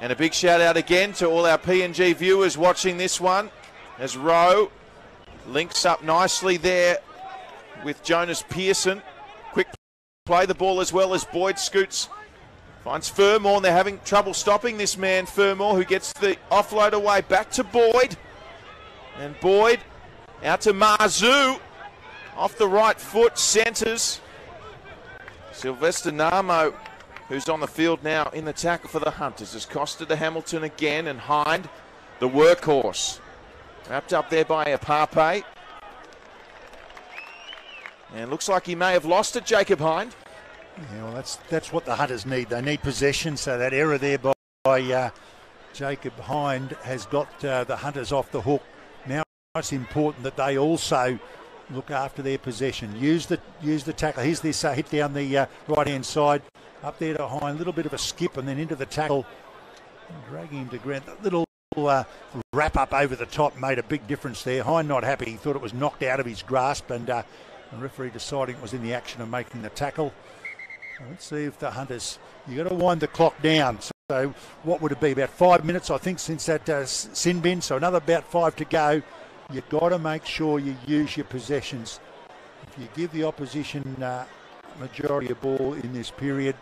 And a big shout out again to all our PNG viewers watching this one as Rowe links up nicely there with Jonas Pearson. Quick play the ball as well as Boyd scoots. Finds Fermor, and they're having trouble stopping this man, Fermor, who gets the offload away back to Boyd. And Boyd out to Marzu. Off the right foot, centres. Sylvester Namo, who's on the field now in the tackle for the Hunters, has costed to Hamilton again, and Hind, the workhorse. Wrapped up there by Apape. And looks like he may have lost it, Jacob Hind. Yeah, well, that's what the Hunters need. They need possession, so that error there by Jacob Hind has got the Hunters off the hook. Now it's important that they also look after their possession. Use the tackle. Here's this hit down the right-hand side. Up there to Hind, a little bit of a skip and then into the tackle. Dragging him to ground. That little wrap-up over the top made a big difference there. Hind not happy. He thought it was knocked out of his grasp, and the referee deciding it was in the action of making the tackle. Let's see if the Hunters, you've got to wind the clock down. So what would it be, about 5 minutes, I think, since that sin bin, so another about 5 to go. You've got to make sure you use your possessions. If you give the opposition majority of ball in this period,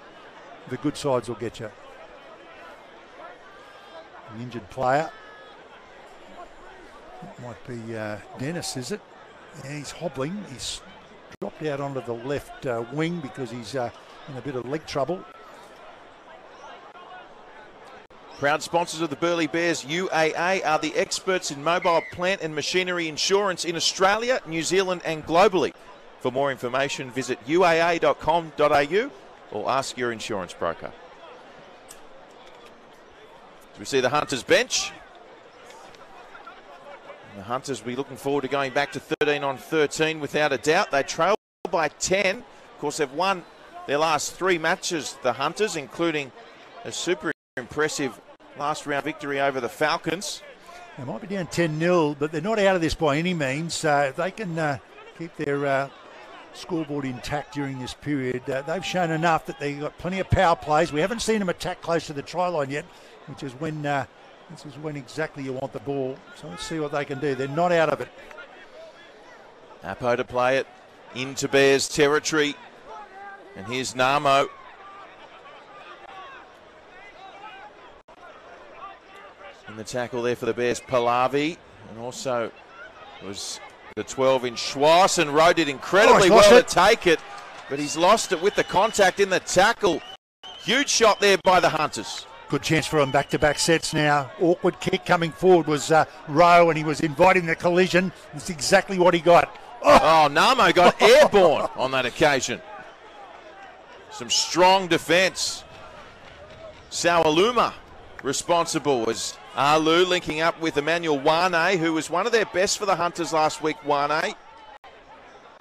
the good sides will get you. The injured player. It might be Dennis, is it? Yeah, he's hobbling. He's dropped out onto the left wing because he's in a bit of leg trouble. Proud sponsors of the Burleigh Bears, UAA, are the experts in mobile plant and machinery insurance in Australia, New Zealand and globally. For more information, visit uaa.com.au or ask your insurance broker. We see the Hunters bench. The Hunters will be looking forward to going back to 13 on 13 without a doubt. They trail by 10. Of course, they've won their last 3 matches, the Hunters, including a super impressive last round victory over the Falcons. They might be down 10-0, but they're not out of this by any means. If they can keep their scoreboard intact during this period, they've shown enough that they've got plenty of power plays. We haven't seen them attack close to the try line yet, which is when this is when exactly you want the ball. So let's see what they can do. They're not out of it. Apo to play it into Bears territory. And here's Namo. In the tackle there for the Bears, Pallavi. And also was the 12 in Schwass, and Rowe did incredibly well to take it. But he's lost it with the contact in the tackle. Huge shot there by the Hunters. Good chance for them back-to-back sets now. Awkward kick coming forward was Rowe, and he was inviting the collision. That's exactly what he got. Oh, Namo got airborne on that occasion. Some strong defence. Sawaluma responsible as Alu linking up with Emmanuel Wane, who was one of their best for the Hunters last week. Wane.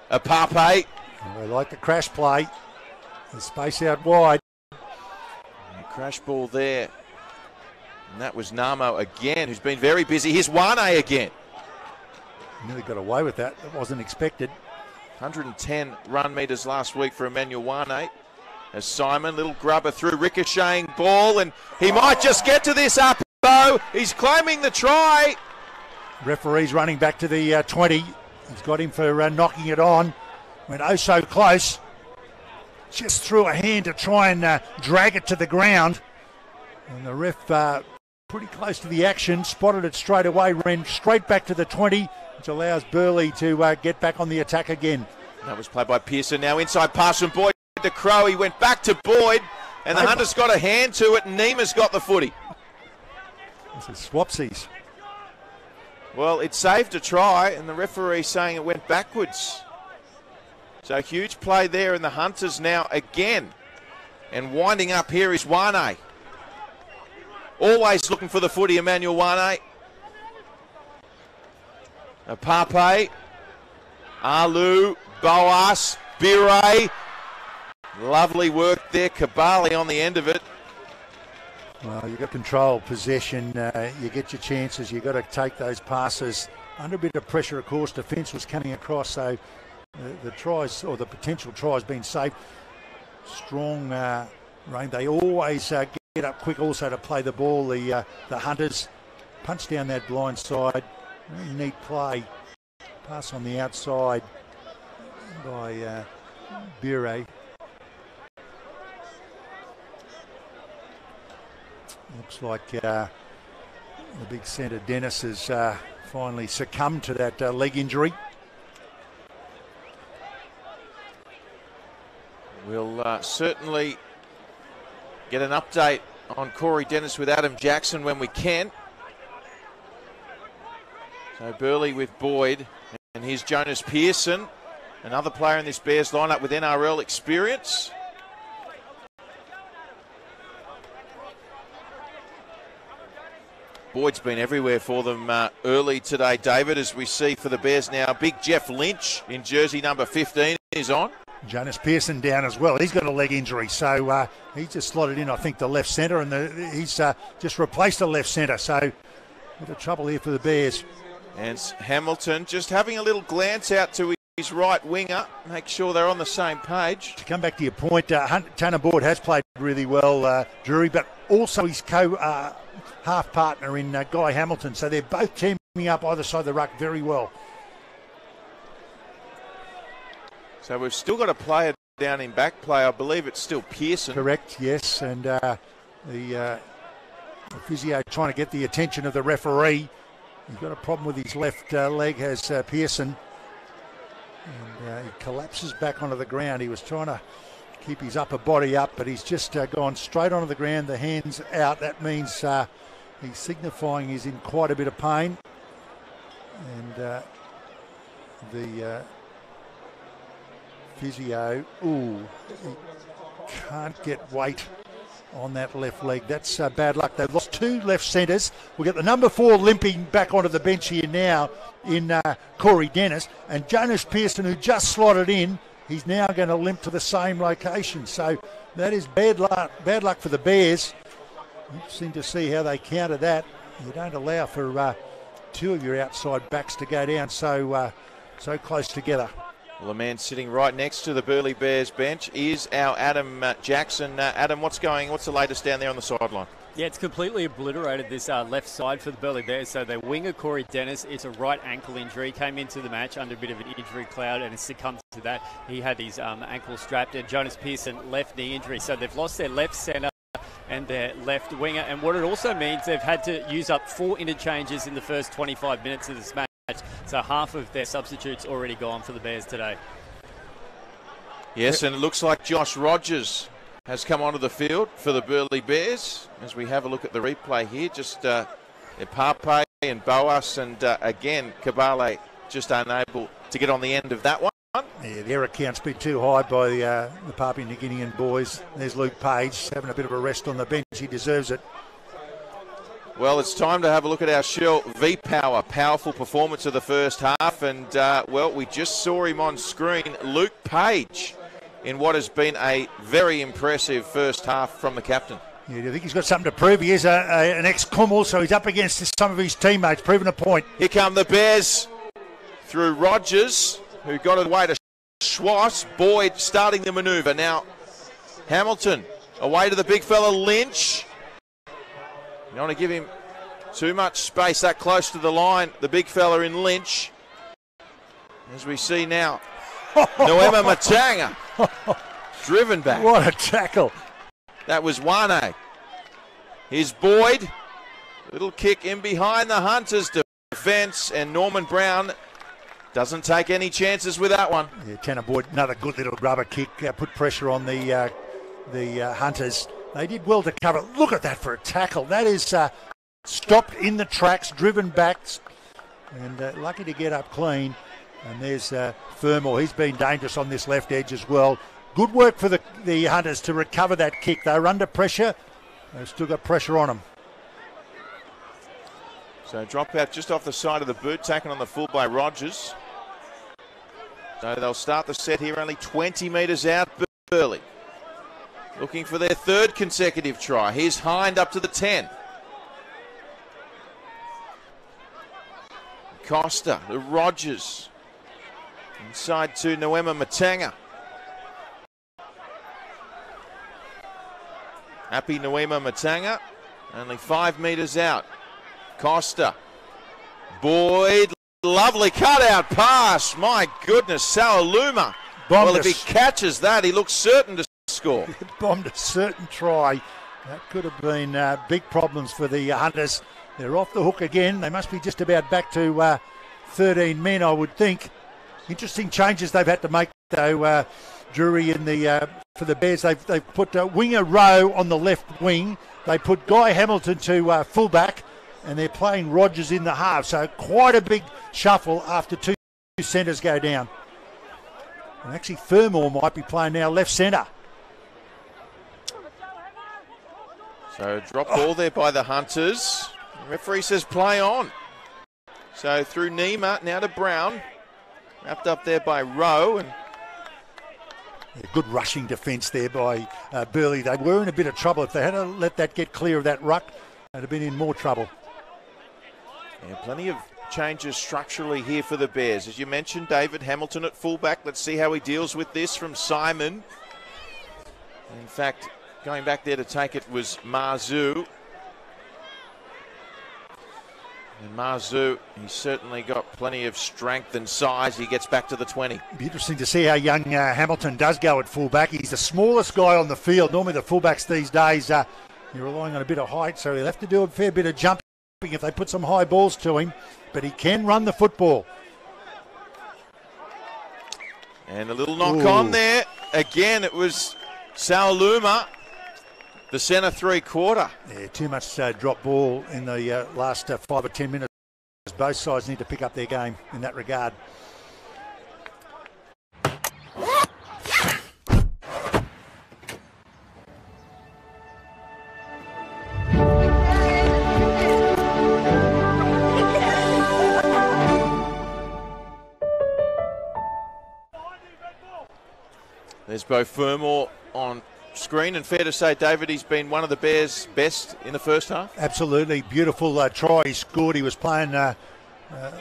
Apape. They like the crash play. The space out wide. Crash ball there. And that was Namo again, who's been very busy. Here's Wane again. Nearly got away with that. That wasn't expected. 110 run meters last week for Emmanuel Wane. As Simon, little grubber through, ricocheting ball, and he might just get to this up. He's claiming the try. Referee's running back to the 20. He's got him for knocking it on. Went oh so close. Just threw a hand to try and drag it to the ground. And the ref pretty close to the action, spotted it straight away, ran straight back to the 20, which allows Burleigh to get back on the attack again. That was played by Pearson. Now inside pass from Boyd to Crow. He went back to Boyd, and the Hunters got a hand to it, and Nima's got the footy. This is swapsies. Well, it saved a try, and the referee saying it went backwards. So huge play there, and the Hunters now again. And winding up here is Wane. Always looking for the footy, Emmanuel Wane. Apape, Alu, Boas, Bire. Lovely work there, Kabali on the end of it. Well, you've got control, possession, you get your chances, you've got to take those passes. Under a bit of pressure, of course, defence was coming across, so the tries, or the potential tries being saved. Strong rain. They always get up quick also to play the ball. The Hunters punch down that blind side. Very neat play. Pass on the outside by Bire. Looks like the big centre Dennis has finally succumbed to that leg injury. We'll certainly get an update on Corey Dennis with Adam Jackson when we can. So Burleigh with Boyd, and here's Jonas Pearson, another player in this Bears lineup with NRL experience. Boyd's been everywhere for them early today, David, as we see for the Bears now. Big Jeff Lynch in jersey number 15 is on. Jonas Pearson down as well. He's got a leg injury, so he's just slotted in, I think, the left centre, and he's just replaced the left centre. So a bit of trouble here for the Bears. And Hamilton just having a little glance out to his right winger, make sure they're on the same page. To come back to your point, Tanner Boyd has played really well, Drury, but also his half partner in Guy Hamilton. So they're both teaming up either side of the ruck very well. So we've still got a player down in back play. I believe it's still Pearson. Correct, yes. And the The physio trying to get the attention of the referee. He's got a problem with his left leg, has Pearson. And he collapses back onto the ground. He was trying to keep his upper body up, but he's just gone straight onto the ground, the hands out. That means he's signifying he's in quite a bit of pain. And the physio, he can't get weight on that left leg. That's bad luck. They've lost 2 left centres. We'll get the number 4 limping back onto the bench here now in Corey Dennis. And Jonas Pearson, who just slotted in, he's now going to limp to the same location. So that is bad luck for the Bears. Interesting to see how they counter that. You don't allow for 2 of your outside backs to go down so close together. Well, the man sitting right next to the Burleigh Bears bench is our Adam Jackson. Adam, what's the latest down there on the sideline? Yeah, it's completely obliterated this left side for the Burleigh Bears. So their winger, Corey Dennis, it's a right ankle injury. Came into the match under a bit of an injury cloud and has succumbed to that. He had his ankle strapped, and Jonas Pearson, left knee injury. So they've lost their left centre and their left winger. And what it also means, they've had to use up 4 interchanges in the first 25 minutes of this match. So half of their substitutes already gone for the Bears today. Yes, and it looks like Josh Rogers has come onto the field for the Burleigh Bears. As we have a look at the replay here, just Pape and Boas, and again, Kabale just unable to get on the end of that one. Yeah, the error count's been too high by the Papua New Guinean boys. There's Luke Page having a bit of a rest on the bench. He deserves it. Well, it's time to have a look at our Shell V-Power. Powerful performance of the first half. And, well, we just saw him on screen, Luke Page, in what has been a very impressive first half from the captain. Yeah, I think he's got something to prove. He is an ex-Kummel, so he's up against some of his teammates, proving a point. Here come the Bears through Rogers, who got away to Schwass. Boyd starting the manoeuvre. Now, Hamilton away to the big fella, Lynch. You don't want to give him too much space that close to the line, the big fella in Lynch. As we see now, Noema Matanga driven back. What a tackle. That was Wane. Here's Boyd. Little kick in behind the Hunters defence, and Norman Brown doesn't take any chances with that one. Yeah, Tanner Boyd, another good little rubber kick, put pressure on the Hunters. They did well to cover. Look at that for a tackle. That is stopped in the tracks, driven back, and lucky to get up clean. And there's Fermor. He's been dangerous on this left edge as well. Good work for the Hunters to recover that kick. They were under pressure. They've still got pressure on them. So drop out just off the side of the boot, taken on the full by Rogers. So they'll start the set here only 20 metres out, Burleigh. Looking for their 3rd consecutive try. Here's Hind up to the 10. Costa to Rogers. Inside to Noema Matanga. Happy Noema Matanga. Only 5 metres out. Costa. Boyd. Lovely cutout pass. My goodness, Saluluma. Well, if he catches that, he looks certain to score. Bombed a certain try. That could have been big problems for the Hunters. They're off the hook again. They must be just about back to 13 men, I would think. Interesting changes they've had to make, though, Drury in for the Bears. They've put winger Rowe on the left wing. They put Guy Hamilton to fullback, and they're playing Rogers in the half. So quite a big shuffle after 2 centres go down. And actually, Fermor might be playing now left centre. So drop ball there by the Hunters. The referee says play on. So through Nima, now to Brown. Wrapped up there by Rowe. And good rushing defence there by Burleigh. They were in a bit of trouble. If they had to let that get clear of that ruck, they'd have been in more trouble. Yeah, plenty of changes structurally here for the Bears. As you mentioned, David Hamilton at fullback. Let's see how he deals with this from Simon. In fact, going back there to take it was Marzu. And Marzu, he's certainly got plenty of strength and size. He gets back to the 20. Be interesting to see how young Hamilton does go at fullback. He's the smallest guy on the field. Normally the fullbacks these days You're relying on a bit of height, so he'll have to do a fair bit of jumping if they put some high balls to him, but he can run the football. And a little knock on there. Again, it was Sauluma, the centre 3/4. Yeah, too much drop ball in the last 5 or 10 minutes. Both sides need to pick up their game in that regard. There's Beau Fermor on screen, and fair to say, David, he's been one of the Bears' best in the first half. Absolutely. Beautiful try he scored. He was playing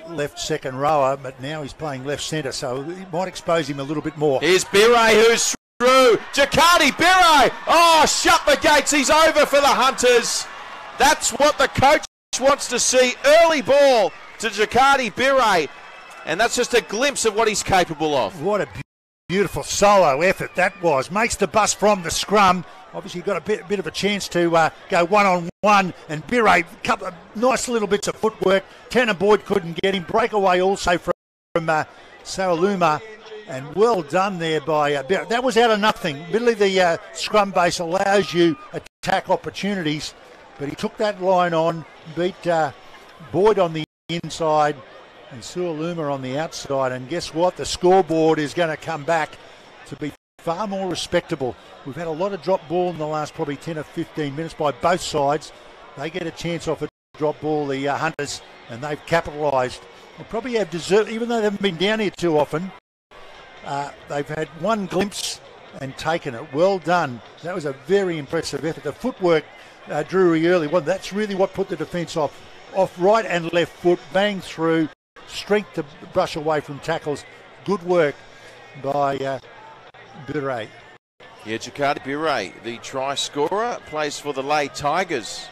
left second rower, but now he's playing left centre, so it might expose him a little bit more. Here's Birray, who's through. Jakati Birray. Oh, shut the gates. He's over for the Hunters. That's what the coach wants to see. Early ball to Jakati Birray, and that's just a glimpse of what he's capable of. What a beautiful solo effort that was. Makes the bust from the scrum. Obviously got a bit of a chance to go one-on-one, and Birray, a couple of nice little bits of footwork. Tanner Boyd couldn't get him. Breakaway also from Sauluma, and well done there by Birray. That was out of nothing. Middle of the scrum base allows you attack opportunities, but he took that line on, beat Boyd on the inside, and Sauluma on the outside, and guess what? The scoreboard is going to come back to be far more respectable. We've had a lot of drop ball in the last probably 10 or 15 minutes by both sides. They get a chance off a drop ball, the Hunters, and they've capitalised. They probably have deserved, even though they haven't been down here too often, they've had one glimpse and taken it. Well done. That was a very impressive effort. The footwork, Drury early, well, that's really what put the defence off right and left foot, bang through. Strength to brush away from tackles. Good work by Birray. Yeah, Jakati Birray, the try scorer, plays for the Leigh Tigers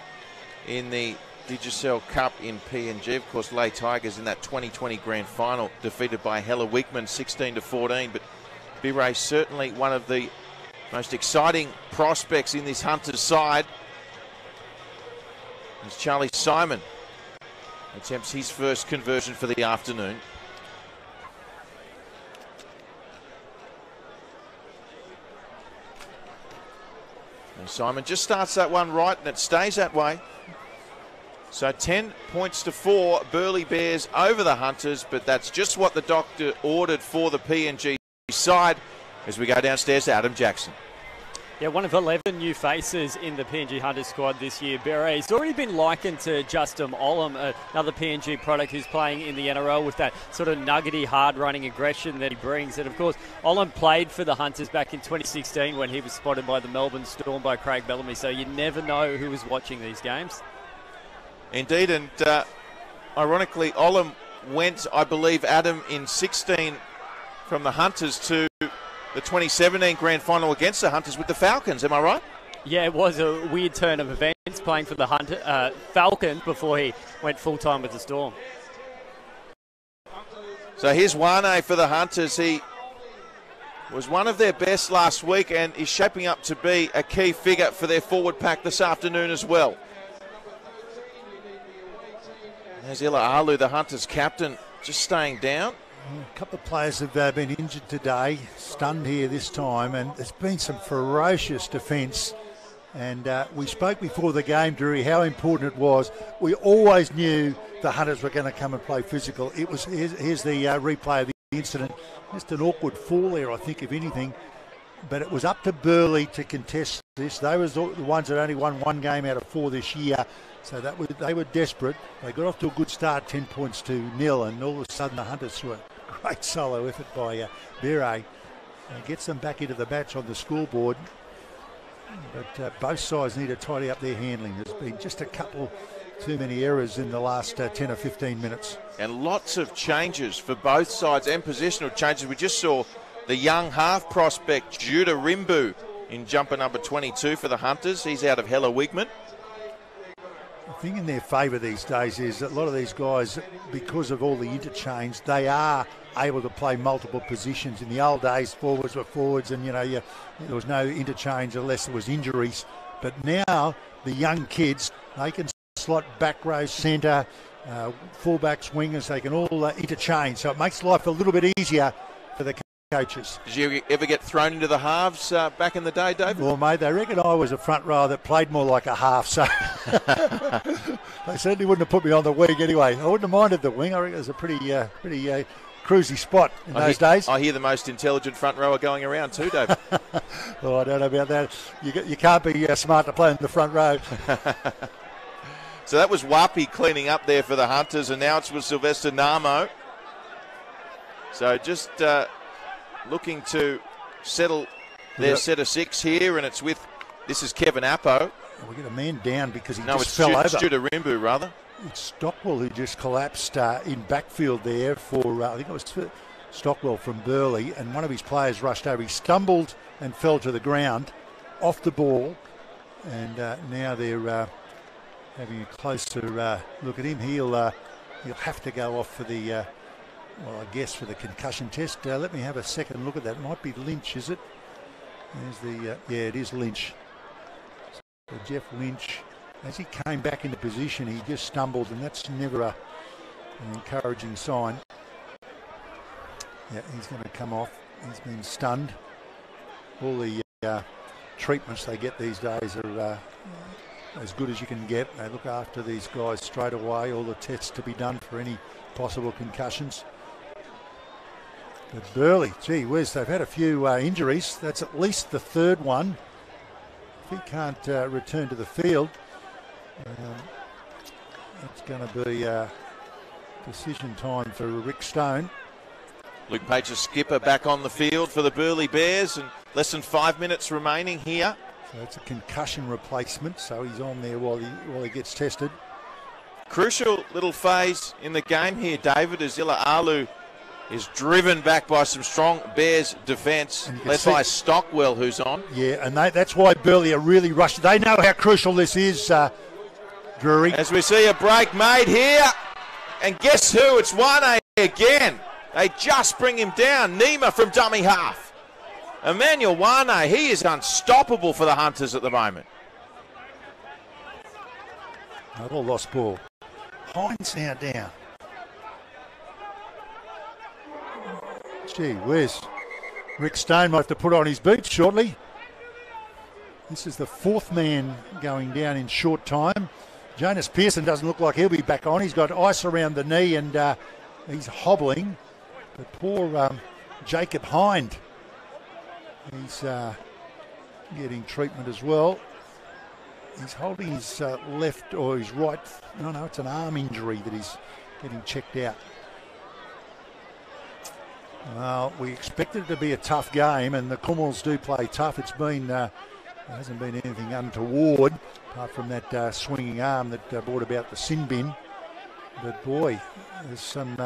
in the Digicel Cup in PNG. Of course, Leigh Tigers in that 2020 grand final, defeated by Hella Wickman 16-14. But Birray certainly one of the most exciting prospects in this Hunters side. As Charlie Simon attempts his first conversion for the afternoon. And Simon just starts that one right, and it stays that way. So 10 points to 4, Burleigh Bears over the Hunters, but that's just what the doctor ordered for the PNG side as we go downstairs to Adam Jackson. Yeah, one of 11 new faces in the PNG Hunters squad this year. Birray's already been likened to Justin Olam, another PNG product who's playing in the NRL with that sort of nuggety, hard-running aggression that he brings. And, of course, Olam played for the Hunters back in 2016 when he was spotted by the Melbourne Storm by Craig Bellamy. So you never know who is watching these games. Indeed, and ironically, Olam went, I believe, Adam, in 16 from the Hunters to the 2017 grand final against the Hunters with the Falcons. Am I right? Yeah, it was a weird turn of events, playing for the Falcons before he went full-time with the Storm. So here's Wane for the Hunters. He was one of their best last week and is shaping up to be a key figure for their forward pack this afternoon as well. There's Ila Alu, the Hunters captain, just staying down. A couple of players have been injured today, stunned here this time, and there's been some ferocious defence. And we spoke before the game, Drury, how important it was. We always knew the Hunters were going to come and play physical. It was here's the replay of the incident. Just an awkward fall there, I think, if anything. But it was up to Burleigh to contest this. They were the ones that only won one game out of 4 this year. So they were desperate. They got off to a good start, 10 points to 0, and all of a sudden the Hunters threw a great solo effort by Birray. Gets them back into the match on the scoreboard. But both sides need to tidy up their handling. There's been just a couple too many errors in the last 10 or 15 minutes. And lots of changes for both sides and positional changes. We just saw the young half prospect Judah Rimbu in jumper number 22 for the Hunters. He's out of Hella Wigman. The thing in their favour these days is that a lot of these guys, because of all the interchange, they are able to play multiple positions. In the old days, forwards were forwards, and there was no interchange unless there was injuries. But now the young kids, they can slot back row, centre, fullbacks, wingers, they can all interchange. So it makes life a little bit easier for the coaches. Did you ever get thrown into the halves back in the day, David? Well, mate, they reckon I was a front rower that played more like a half, so they certainly wouldn't have put me on the wing anyway. I wouldn't have minded the wing. I reckon it was a pretty cruisy spot in those days. I hear the most intelligent front rower going around too, David. Well, I don't know about that. You can't be smart to play in the front row. So that was Wapi cleaning up there for the Hunters, and now it's with Sylvester Namo. So just looking to settle their set of 6 here, and this is Kevin Appo. We get a man down because he fell over. It's Judarimbu, rather. It's Stockwell who just collapsed in backfield there for, I think it was Stockwell from Burleigh, and one of his players rushed over. He stumbled and fell to the ground off the ball, and now they're having a closer look at him. He'll have to go off for the, I guess for the concussion test. Let me have a second look at that. It might be Lynch, is it? There's the, yeah, it is Lynch. So Jeff Lynch, as he came back into position, he just stumbled, and that's never an encouraging sign. Yeah, he's going to come off. He's been stunned. All the treatments they get these days are as good as you can get. They look after these guys straight away. All the tests to be done for any possible concussions. But Burleigh, gee whiz, they've had a few injuries. That's at least the third one. If he can't return to the field, it's going to be decision time for Rick Stone. Luke Page's skipper back on the field for the Burleigh Bears, and less than 5 minutes remaining here. So it's a concussion replacement, so he's on there while he gets tested. Crucial little phase in the game here, David, as Illa Alu is driven back by some strong Bears defence, led by Stockwell, who's on. Yeah, and that's why Burleigh are really rushing. They know how crucial this is, Drury. As we see a break made here, and guess who? It's Wane again. They just bring him down. Nima from dummy half. Emmanuel Wane, he is unstoppable for the Hunters at the moment. Another lost ball. Hines now down. Gee whiz. Rick Stone might have to put on his boots shortly. This is the 4th man going down in short time. Jonas Pearson doesn't look like he'll be back on. He's got ice around the knee, and he's hobbling. But poor Jacob Hind, he's getting treatment as well. He's holding his left or his right. No, it's an arm injury that he's getting checked out. Well, we expected it to be a tough game, and the Kumals do play tough. It's been, there hasn't been anything untoward, apart from that swinging arm that brought about the sin bin. But boy, there's some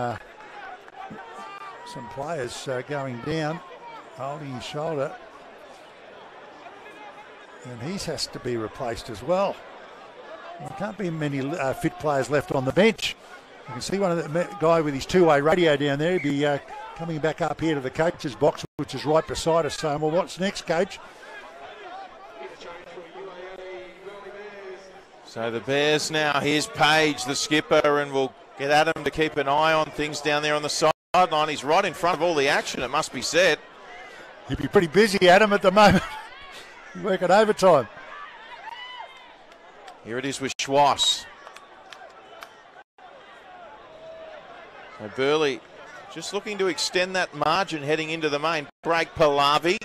players going down, holding his shoulder. And he has to be replaced as well. There can't be many fit players left on the bench. You can see one of the guy with his 2-way radio down there. He'd be coming back up here to the coach's box, which is right beside us, saying, well, what's next, coach? So the Bears now, here's Page, the skipper, and we'll get Adam to keep an eye on things down there on the sideline. He's right in front of all the action, it must be said. He'd be pretty busy, Adam, at the moment. Working overtime. Here it is with Schwass. So Burleigh just looking to extend that margin heading into the main break. Pallavi.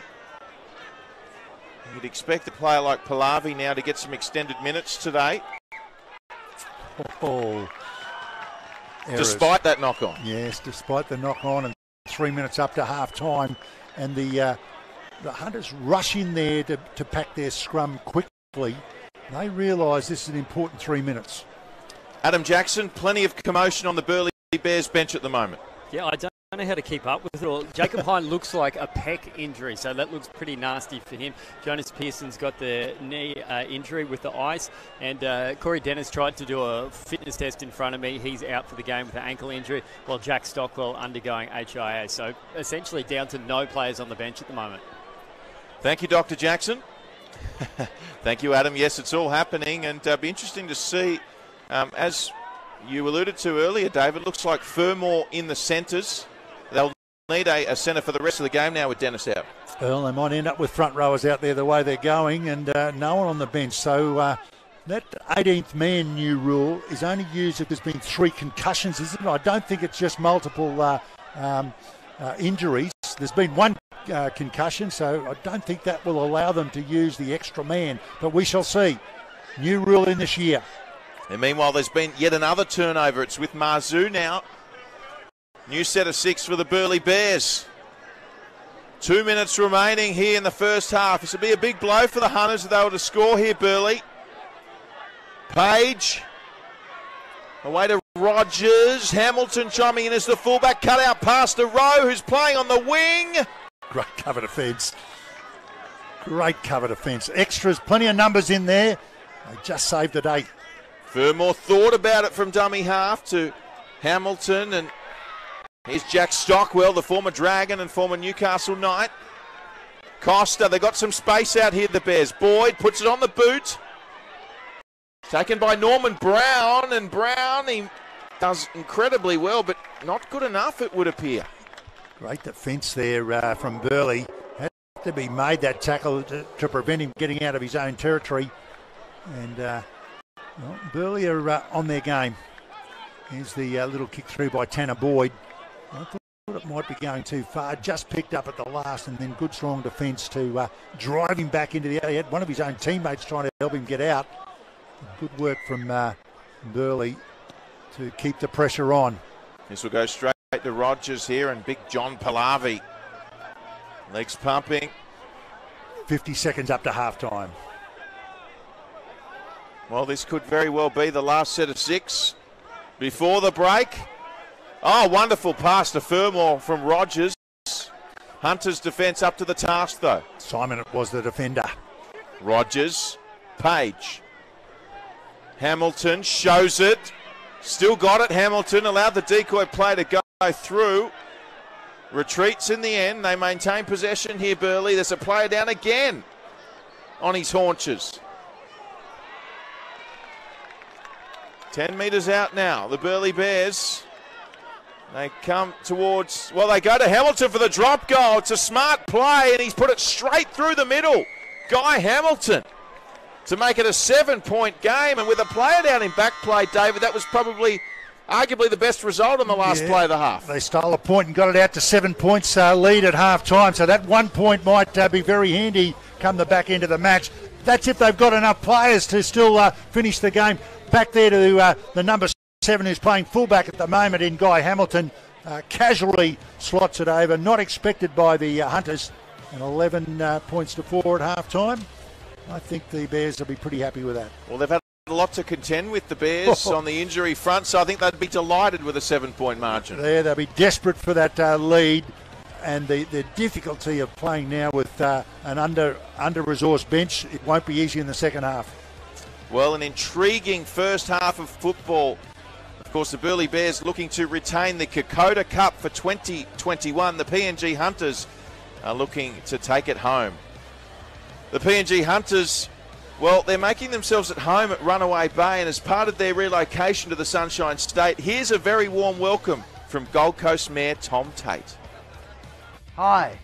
You'd expect a player like Pallavi now to get some extended minutes today. Oh, despite that knock-on. Yes, despite the knock-on, and 3 minutes up to half-time. And the Hunters rush in there to pack their scrum quickly. They realise this is an important 3 minutes. Adam Jackson, plenty of commotion on the Burleigh Bears bench at the moment. Yeah, I don't know how to keep up with it all. Jacob Hind looks like a pec injury, so that looks pretty nasty for him. Jonas Pearson's got the knee injury with the ice, and Corey Dennis tried to do a fitness test in front of me. He's out for the game with an ankle injury, while Jack Stockwell undergoing HIA. So essentially down to no players on the bench at the moment. Thank you, Dr. Jackson. Thank you, Adam. Yes, it's all happening, and be interesting to see, as you alluded to earlier, David, looks like Fermor in the centres. They'll need a centre for the rest of the game now with Dennis out. Well, they might end up with front rowers out there the way they're going, and no one on the bench. So that 18th man new rule is only used if there's been 3 concussions, isn't it? I don't think it's just multiple injuries. There's been 1 concussion, so I don't think that will allow them to use the extra man. But we shall see. New rule in this year. And meanwhile, there's been yet another turnover. It's with Marzu now. New set of 6 for the Burleigh Bears. 2 minutes remaining here in the first half. This will be a big blow for the Hunters if they were to score here, Burleigh. Page. Away to Rogers. Hamilton chiming in as the fullback. Cut out past to Rowe, who's playing on the wing. Great cover defence. Great cover defence. Extras, plenty of numbers in there. They just saved the day. Fermor thought about it from dummy half to Hamilton, and here's Jack Stockwell, the former Dragon and former Newcastle Knight. Costa, they got some space out here, the Bears. Boyd puts it on the boot. Taken by Norman Brown, and Brown, he does incredibly well, but not good enough, it would appear. Great defence there from Burleigh. Had to be made that tackle to prevent him getting out of his own territory. And well, Burleigh are on their game. Here's the little kick through by Tanner Boyd. I thought it might be going too far. Just picked up at the last, and then good strong defence to drive him back into the area. He had one of his own teammates trying to help him get out. Good work from Burleigh to keep the pressure on. This will go straight to Rogers here, and big John Pallavi. Legs pumping. 50 seconds up to half-time. Well, this could very well be the last set of 6 before the break. Oh, wonderful pass to Fermor from Rogers. Hunter's defence up to the task, though. Simon was the defender. Rogers, Page. Hamilton shows it. Still got it, Hamilton. Allowed the decoy play to go through. Retreats in the end. They maintain possession here, Burleigh. There's a player down again on his haunches. 10 metres out now. The Burleigh Bears. They come towards, well, they go to Hamilton for the drop goal. It's a smart play, and he's put it straight through the middle. Guy Hamilton to make it a 7-point game. And with a player down in back play, David, that was probably arguably the best result in the last play of the half. They stole a point and got it out to 7 points lead at half-time. So that 1 point might be very handy come the back end of the match. That's if they've got enough players to still finish the game. Back there to the number 7 who's playing fullback at the moment in Guy Hamilton. Casually slots it over, not expected by the Hunters. And 11 points to 4 at half-time. I think the Bears will be pretty happy with that. Well, they've had a lot to contend with, the Bears, on the injury front, so I think they'd be delighted with a 7-point margin. They'll be desperate for that lead, and the difficulty of playing now with an under-resourced bench, it won't be easy in the second half. Well, an intriguing first half of football. Of course, the Burleigh Bears looking to retain the Kokoda Cup for 2021. The PNG Hunters are looking to take it home. The PNG Hunters, well, they're making themselves at home at Runaway Bay, and as part of their relocation to the Sunshine State, here's a very warm welcome from Gold Coast Mayor Tom Tate. Hi,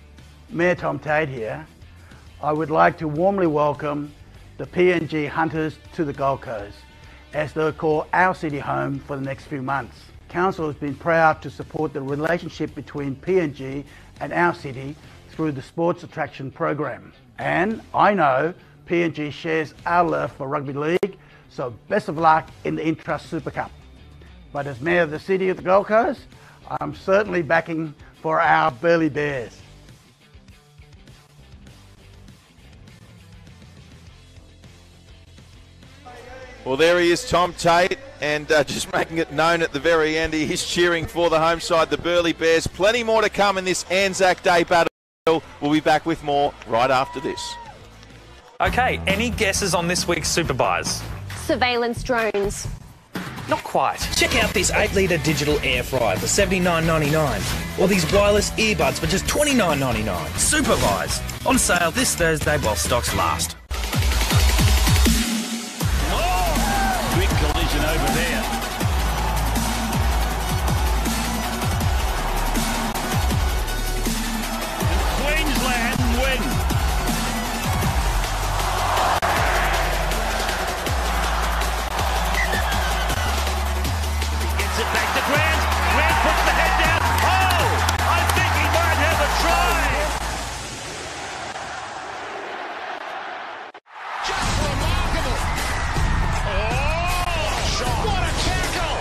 Mayor Tom Tate here. I would like to warmly welcome the PNG Hunters to the Gold Coast, as they'll call our city home for the next few months. Council has been proud to support the relationship between PNG and our city through the Sports Attraction Program. And I know PNG shares our love for rugby league, so best of luck in the Intrust Super Cup. But as Mayor of the City of the Gold Coast, I'm certainly backing for our Burleigh Bears. Well, there he is, Tom Tate, and just making it known at the very end, he is cheering for the home side, the Burleigh Bears. Plenty more to come in this Anzac Day battle. We'll be back with more right after this. Okay, any guesses on this week's Super Buys? Surveillance drones. Not quite. Check out this 8-litre digital air fryer for $79.99, or these wireless earbuds for just $29.99. Supervise. On sale this Thursday while stocks last. it back to Grant. Grant puts the head down. Oh, I think he might have a try. Just remarkable. Oh, shot. What a tackle.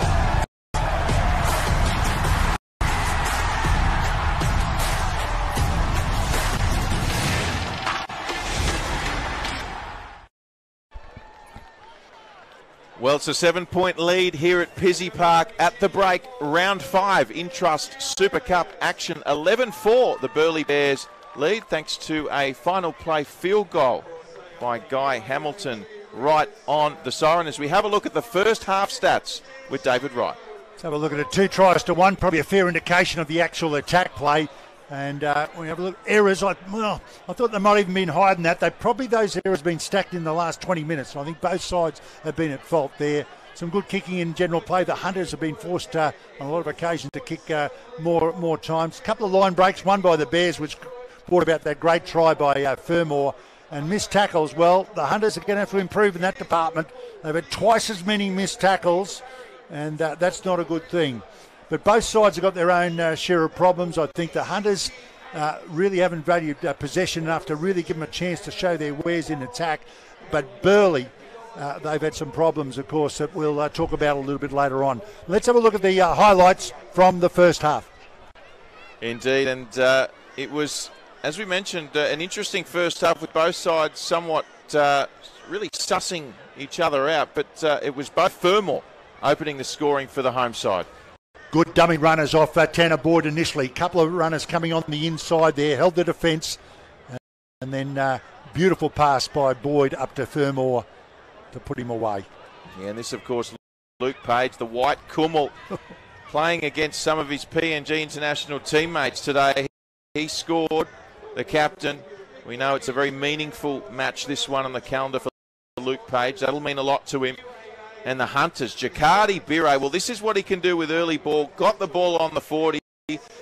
Well, it's a 7-point lead here at Pizzey Park at the break. Round 5 Intrust Super Cup action. 11-4 the Burleigh Bears lead thanks to a final play field goal by Guy Hamilton right on the siren. As we have a look at the first half stats with David Wright. Let's have a look at it. 2 tries to 1, probably a fair indication of the actual attack play. And when we have a look at errors, I thought they might even been higher than that. Those errors have been stacked in the last 20 minutes. So I think both sides have been at fault there. Some good kicking in general play. The Hunters have been forced on a lot of occasions to kick more times. A couple of line breaks, one by the Bears, which brought about that great try by Fermor. And missed tackles, well, the Hunters are going to have to improve in that department. They've had twice as many missed tackles, and that's not a good thing. But both sides have got their own share of problems. I think the Hunters really haven't valued possession enough to really give them a chance to show their wares in attack. But Burleigh, they've had some problems, of course, that we'll talk about a little bit later on. Let's have a look at the highlights from the first half. Indeed, and it was, as we mentioned, an interesting first half with both sides somewhat really sussing each other out. But it was Beau Fermor opening the scoring for the home side. Good dummy runners off Tanner Boyd initially. Couple of runners coming on the inside there, held the defence. And then beautiful pass by Boyd up to Fermor to put him away. Yeah, and this, of course, Luke Page, the white Kummel, playing against some of his PNG international teammates today. He scored, the captain. We know it's a very meaningful match, this one on the calendar for Luke Page. That'll mean a lot to him. And the Hunters, Jakardi Bire, well, this is what he can do with early ball. Got the ball on the 40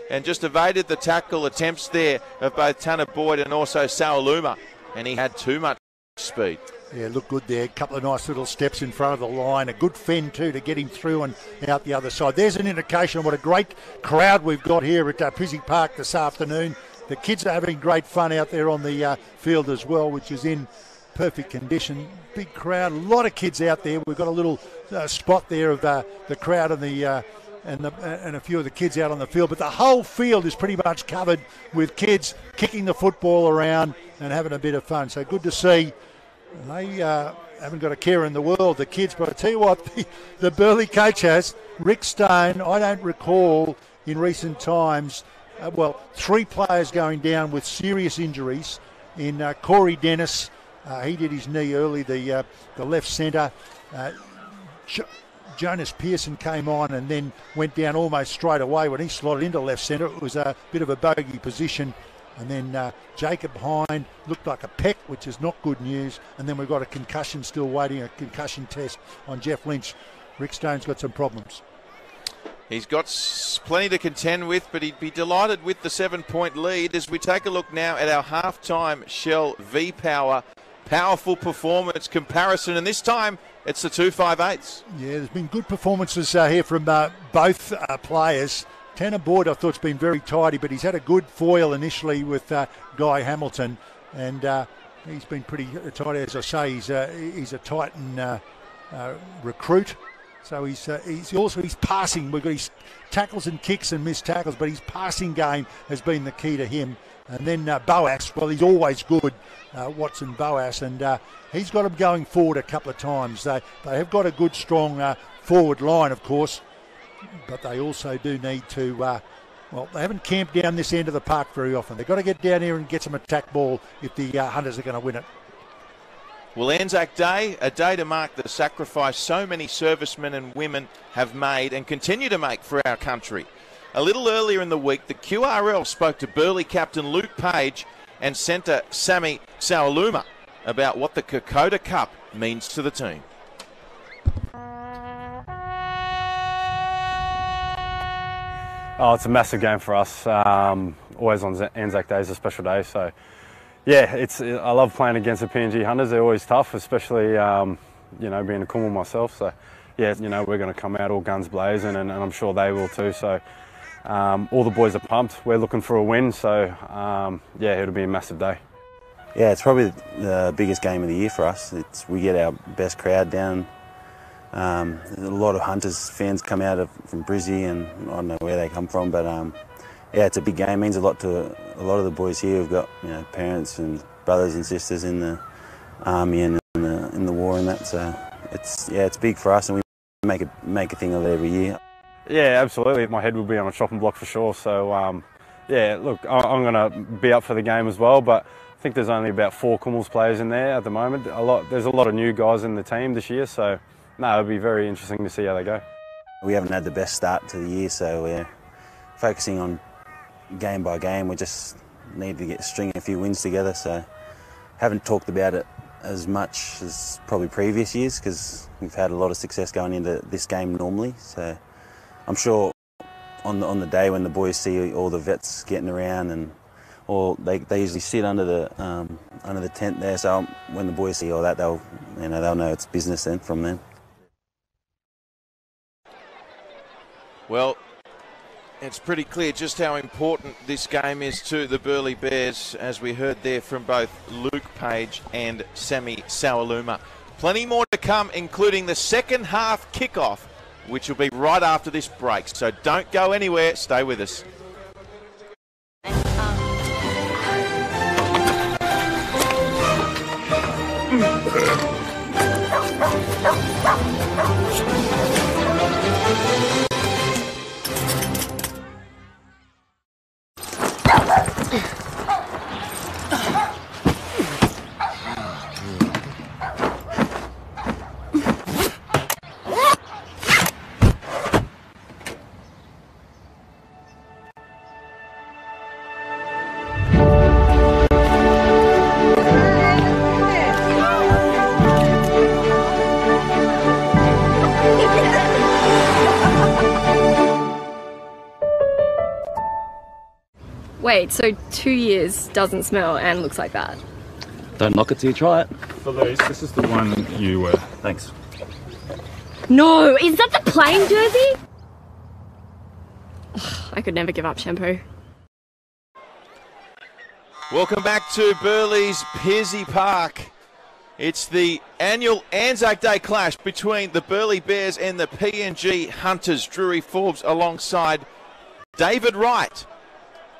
and just evaded the tackle attempts there of both Tanner Boyd and also Sawaluma. And he had too much speed. Yeah, looked good there. A couple of nice little steps in front of the line. A good fend, too, to get him through and out the other side. There's an indication of what a great crowd we've got here at Pizzey Park this afternoon. The kids are having great fun out there on the field as well, which is in perfect condition. Big crowd, a lot of kids out there. We've got a little spot there of the crowd and and a few of the kids out on the field, but the whole field is pretty much covered with kids kicking the football around and having a bit of fun. So good to see. They haven't got a care in the world, the kids, but I tell you what, the Burleigh coach has, Rick Stone. I don't recall in recent times, 3 players going down with serious injuries. In Corey Dennis, he did his knee early, the left centre. Jonas Pearson came on and then went down almost straight away when he slotted into left centre. It was a bit of a bogey position. And then Jacob Hind looked like a peck, which is not good news. And then we've got a concussion still waiting, a concussion test on Jeff Lynch. Rick Stone's got some problems. He's got plenty to contend with, but he'd be delighted with the 7-point lead. As we take a look now at our half-time Shell V-Power powerful performance comparison, and this time it's the 2.58s. Yeah, there's been good performances here from both players. Tanner Boyd, I thought, has been very tidy, but he's had a good foil initially with Guy Hamilton, and he's been pretty tidy. As I say, he's a Titan recruit. So he's also his passing. We've got his tackles and kicks and missed tackles, but his passing game has been the key to him. And then Boas, well, he's always good, Watson Boas, and he's got him going forward a couple of times. They have got a good, strong forward line, of course, but they also do need to, they haven't camped down this end of the park very often. They've got to get down here and get some attack ball if the Hunters are going to win it. Well, Anzac Day, a day to mark the sacrifice so many servicemen and women have made and continue to make for our country. A little earlier in the week, the QRL spoke to Burleigh captain Luke Page and centre Sammy Sawaluma about what the Kokoda Cup means to the team. Oh, it's a massive game for us. Always on Anzac Day is a special day. So, yeah, I love playing against the PNG Hunters. They're always tough, especially being a Kummel myself. So, yeah, you know, we're going to come out all guns blazing, and I'm sure they will too. So all the boys are pumped. We're looking for a win, so yeah, it'll be a massive day. Yeah, it's probably the biggest game of the year for us. We get our best crowd down. A lot of Hunters fans come out from Brizzy, and I don't know where they come from, but yeah, it's a big game. It means a lot to a lot of the boys here. We've got, you know, parents and brothers and sisters in the army and in the war and that. So it's big for us, and we make a thing of it every year. Yeah, absolutely. My head will be on a chopping block for sure. So yeah, look, I'm going to be up for the game as well, but I think there's only about 4 Cummels players in there at the moment. There's a lot of new guys in the team this year, so no, it'll be very interesting to see how they go. We haven't had the best start to the year, so we're focusing on game by game. We just need to string a few wins together, so haven't talked about it as much as probably previous years because we've had a lot of success going into this game normally. So I'm sure on the day when the boys see all the vets getting around, and they usually sit under the tent there. So when the boys see all that, they'll know it's business then from then. Well, it's pretty clear just how important this game is to the Burleigh Bears, as we heard there from both Luke Page and Sammy Sawaluma. Plenty more to come, including the second half kickoff, which will be right after this break. So don't go anywhere. Stay with us. Wait, so 2 years doesn't smell and looks like that? Don't knock it till you try it. Felice, this is the one you wear. Thanks. No, is that the playing jersey? I could never give up shampoo. Welcome back to Burleigh's Pizzey Park. It's the annual Anzac Day clash between the Burleigh Bears and the PNG Hunters. Drury Forbes alongside David Wright.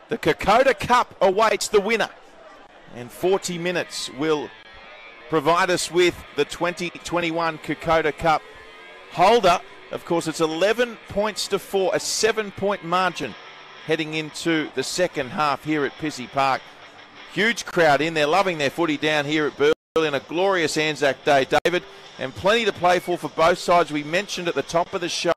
The Kokoda Cup awaits the winner, and 40 minutes will provide us with the 2021 Kokoda Cup holder. Of course, it's 11 points to 4, a 7-point margin heading into the second half here at Pizzey Park. Huge crowd in there, loving their footy down here at Burleigh in a glorious Anzac Day, David, and plenty to play for both sides. We mentioned at the top of the show,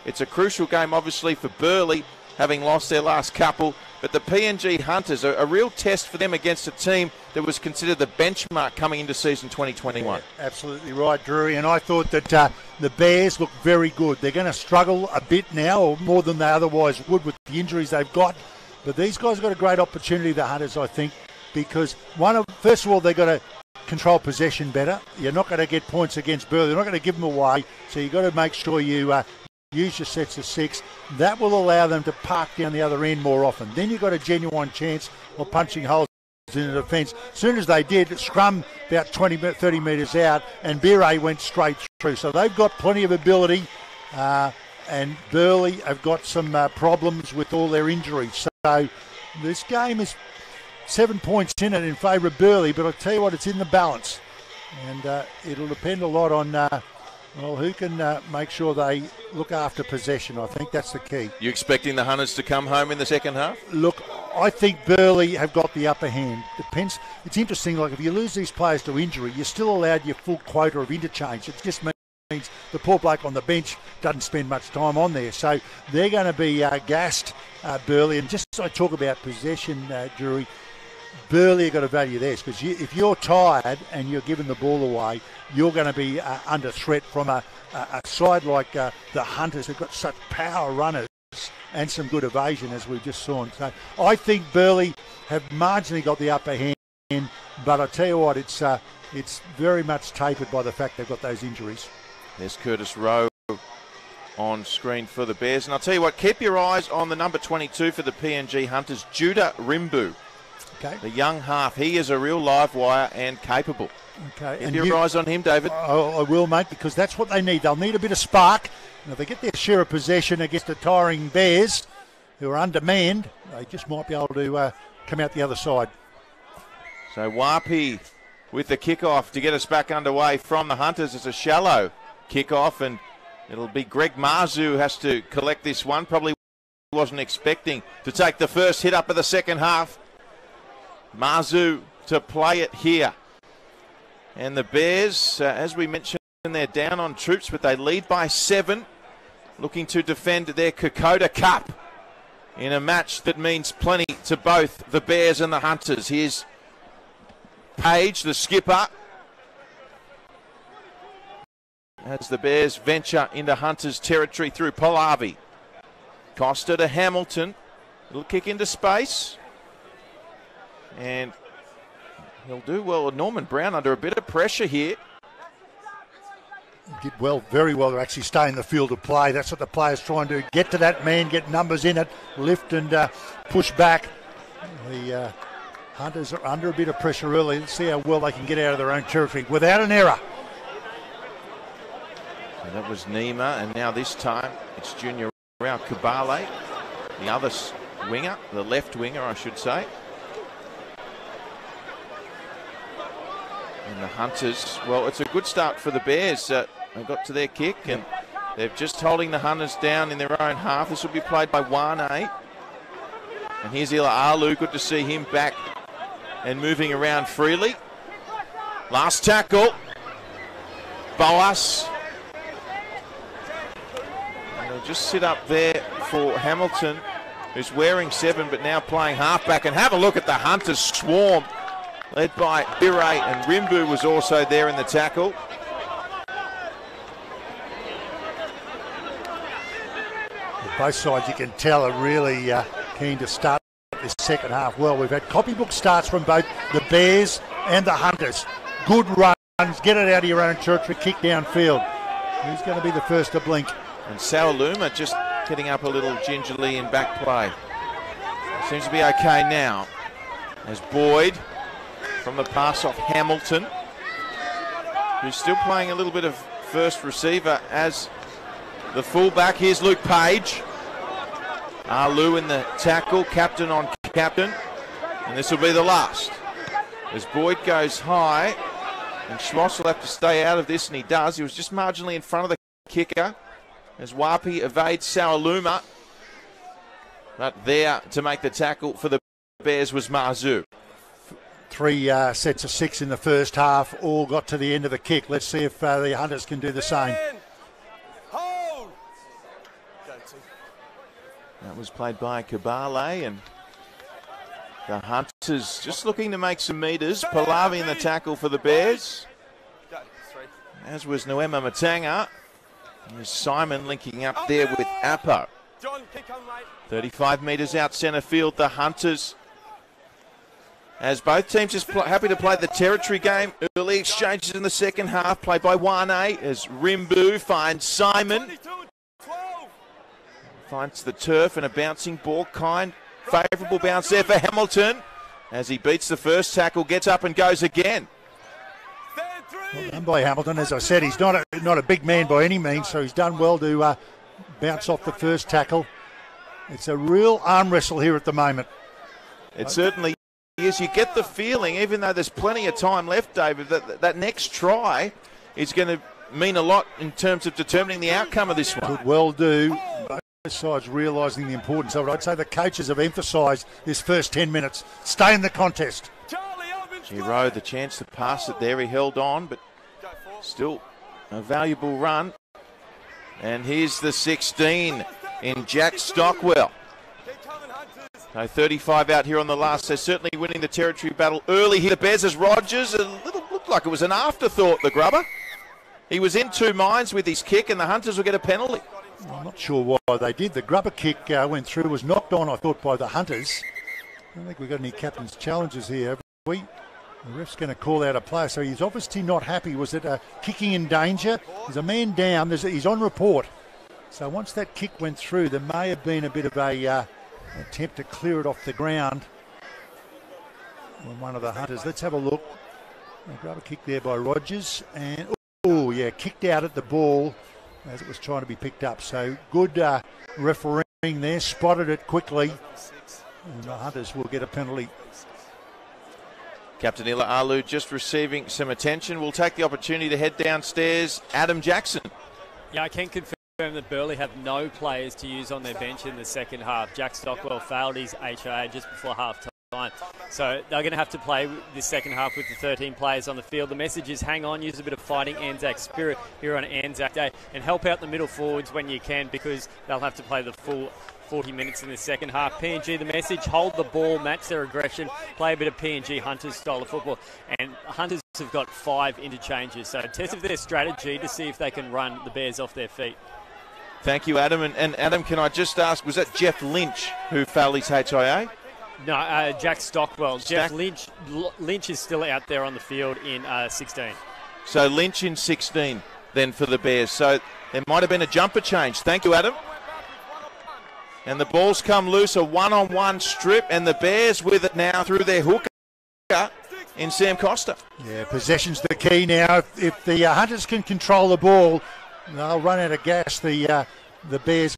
it's a crucial game, obviously, for Burleigh, having lost their last couple. But the PNG Hunters are a real test for them against a team that was considered the benchmark coming into season 2021. Yeah, absolutely right, Drury. And I thought that the Bears look very good. They're going to struggle a bit now, or more than they otherwise would with the injuries they've got. But these guys have got a great opportunity, the Hunters, I think, because first of all, they've got to control possession better. You're not going to get points against Burleigh. You're not going to give them away. So you've got to make sure you use your sets of 6. That will allow them to park down the other end more often. Then you've got a genuine chance of punching holes in the defence. As soon as they did, scrum about 30 metres out, and Bire went straight through. So they've got plenty of ability, and Burleigh have got some problems with all their injuries. So this game is 7 points in it in favour of Burleigh, but I'll tell you what, it's in the balance. And it'll depend a lot on who can make sure they look after possession. I think that's the key. You expecting the Hunters to come home in the second half? Look, I think Burleigh have got the upper hand. Depends. It's interesting, like if you lose these players to injury, you're still allowed your full quota of interchange. It just means the poor bloke on the bench doesn't spend much time on there. So they're going to be gassed, Burleigh. And just as I talk about possession, Drury, Burleigh have got to value this, because if you're tired and you're giving the ball away, you're going to be under threat from a side like the Hunters, who've got such power runners and some good evasion, as we just saw. So I think Burleigh have marginally got the upper hand, but I tell you what, it's very much tapered by the fact they've got those injuries. There's Curtis Rowe on screen for the Bears. And I'll tell you what, keep your eyes on the number 22 for the PNG Hunters, Judah Rimbu. Okay. The young half. He is a real live wire and capable. Okay. Keep your eyes on him, David. I will, mate, because that's what they need. They'll need a bit of spark. And if they get their share of possession against the tiring Bears, who are undermanned, they just might be able to come out the other side. So Wapi with the kickoff to get us back underway from the Hunters. It's a shallow kickoff, and it'll be Greg Marzu who has to collect this one. Probably wasn't expecting to take the first hit up of the second half. Marzu to play it here. And the Bears, as we mentioned, they're down on troops, but they lead by 7, looking to defend their Kokoda Cup in a match that means plenty to both the Bears and the Hunters. Here's Page, the skipper, as the Bears venture into Hunters territory through Pahlavi. Costa to Hamilton. Little kick into space. And he'll do well. Norman Brown under a bit of pressure here. Did well, very well to actually stay in the field of play. That's what the players try and do. Get to that man, get numbers in it, lift and push back. The Hunters are under a bit of pressure early. Let's see how well they can get out of their own territory without an error. So that was Nima, and now this time it's Junior Rao Kabale, the other winger, the left winger, I should say. And the Hunters, well, it's a good start for the Bears. They got to their kick, and they're just holding the Hunters down in their own half. This will be played by Wane. And here's Ila Alu. Good to see him back and moving around freely. Last tackle. Boas. And they'll just sit up there for Hamilton, who's wearing 7 but now playing halfback. And have a look at the Hunters swarm, led by Bire, and Rimbu was also there in the tackle. Both sides, you can tell, are really keen to start this second half well. We've had copybook starts from both the Bears and the Hunters. Good runs, get it out of your own territory, kick downfield. Who's going to be the first to blink? And Sawaluma just getting up a little gingerly in back play. Seems to be okay now. As Boyd from the pass off Hamilton, who's still playing a little bit of first receiver as the fullback. Here's Luke Page. Alu in the tackle, captain on captain. And this will be the last. As Boyd goes high, and Schmoss will have to stay out of this, and he does. He was just marginally in front of the kicker as Wapi evades Sawaluma. But there to make the tackle for the Bears was Marzu. 3 sets of 6 in the first half, all got to the end of the kick. Let's see if the Hunters can do the same. That was played by Kabale, and the Hunters just looking to make some metres. Pahlavi in the tackle for the Bears, as was Noema Matanga. Here's Simon linking up there with Appo. 35 metres out centre field, the Hunters, as both teams just happy to play the territory game. Early exchanges in the second half, played by Wane, as Rimbu finds Simon. Finds the turf and a bouncing ball. Kind, favourable bounce there for Hamilton, as he beats the first tackle, gets up and goes again. Well done by Hamilton. As I said, he's not a big man by any means, so he's done well to bounce off the first tackle. It's a real arm wrestle here at the moment. It certainly is. You get the feeling, even though there's plenty of time left, David, that next try is going to mean a lot in terms of determining the outcome of this one. Could well do. Both sides realising the importance of it. I'd say the coaches have emphasised this first 10 minutes. Stay in the contest. Giro, the chance to pass it there. He held on, but still a valuable run. And here's the 16 in Jack Stockwell. So 35 out here on the last. They're certainly winning the territory battle early here. The Bears as Rogers, looked like it was an afterthought, the grubber. He was in 2 minds with his kick, and the Hunters will get a penalty. I'm not sure why they did. The grubber kick went through, was knocked on, I thought, by the Hunters. I don't think we've got any captain's challenges here, have we? The ref's going to call out a player, so he's obviously not happy. Was it a kicking in danger? There's a man down. He's on report. So once that kick went through, there may have been a bit of a attempt to clear it off the ground on one of the Hunters. Let's have a look. A grab a kick there by Rogers. And, oh, yeah, kicked out at the ball as it was trying to be picked up. So good refereeing there. Spotted it quickly. And the Hunters will get a penalty. Captain Ila Alu just receiving some attention. We'll take the opportunity to head downstairs. Adam Jackson. Yeah, I can confirm that Burleigh have no players to use on their bench in the second half. Jack Stockwell failed his HIA just before half time. So they're going to have to play this second half with the 13 players on the field. The message is hang on, use a bit of fighting Anzac spirit here on Anzac Day, and help out the middle forwards when you can, because they'll have to play the full 40 minutes in the second half. PNG, the message, hold the ball, match their aggression, play a bit of PNG Hunters style of football. And Hunters have got 5 interchanges, so test of their strategy to see if they can run the Bears off their feet. Thank you, Adam. And Adam, can I just ask, was that Jeff Lynch who failed his HIA? No, Jack Stockwell. Jeff Lynch is still out there on the field in 16. So Lynch in 16 then for the Bears. So there might have been a jumper change. Thank you, Adam. And the ball's come loose, a one-on-one strip, and the Bears with it now through their hooker in Sam Costa. Yeah, possession's the key now. If the Hunters can control the ball, they'll run out of gas, the Bears.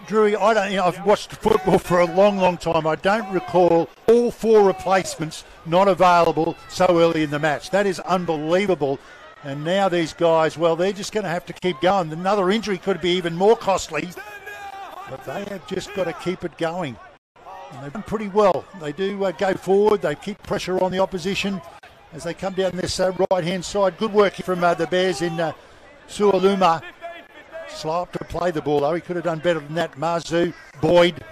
Drewy, I've watched football for a long, long time. I don't recall all 4 replacements not available so early in the match. That is unbelievable. And now these guys, well, they're just going to have to keep going. Another injury could be even more costly. But they have just got to keep it going. And they've done pretty well. They do go forward. They keep pressure on the opposition as they come down this right-hand side. Good work from the Bears in Sualuma. Slow up to play the ball, though. He could have done better than that. Marzu, Boyd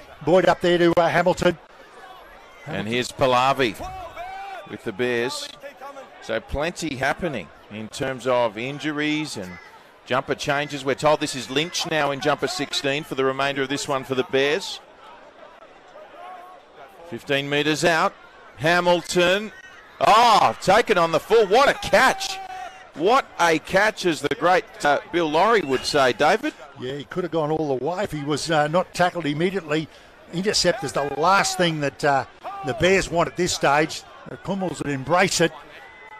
up there to Hamilton. And here's Pallavi with the Bears. So plenty happening in terms of injuries and jumper changes. We're told this is Lynch now in jumper 16 for the remainder of this one for the Bears. 15 metres out. Hamilton. Oh, taken on the full. What a catch. What a catch, as the great Bill Laurie would say, David. Yeah, he could have gone all the way if he was not tackled immediately. Intercept is the last thing that the Bears want at this stage. The Kummels would embrace it.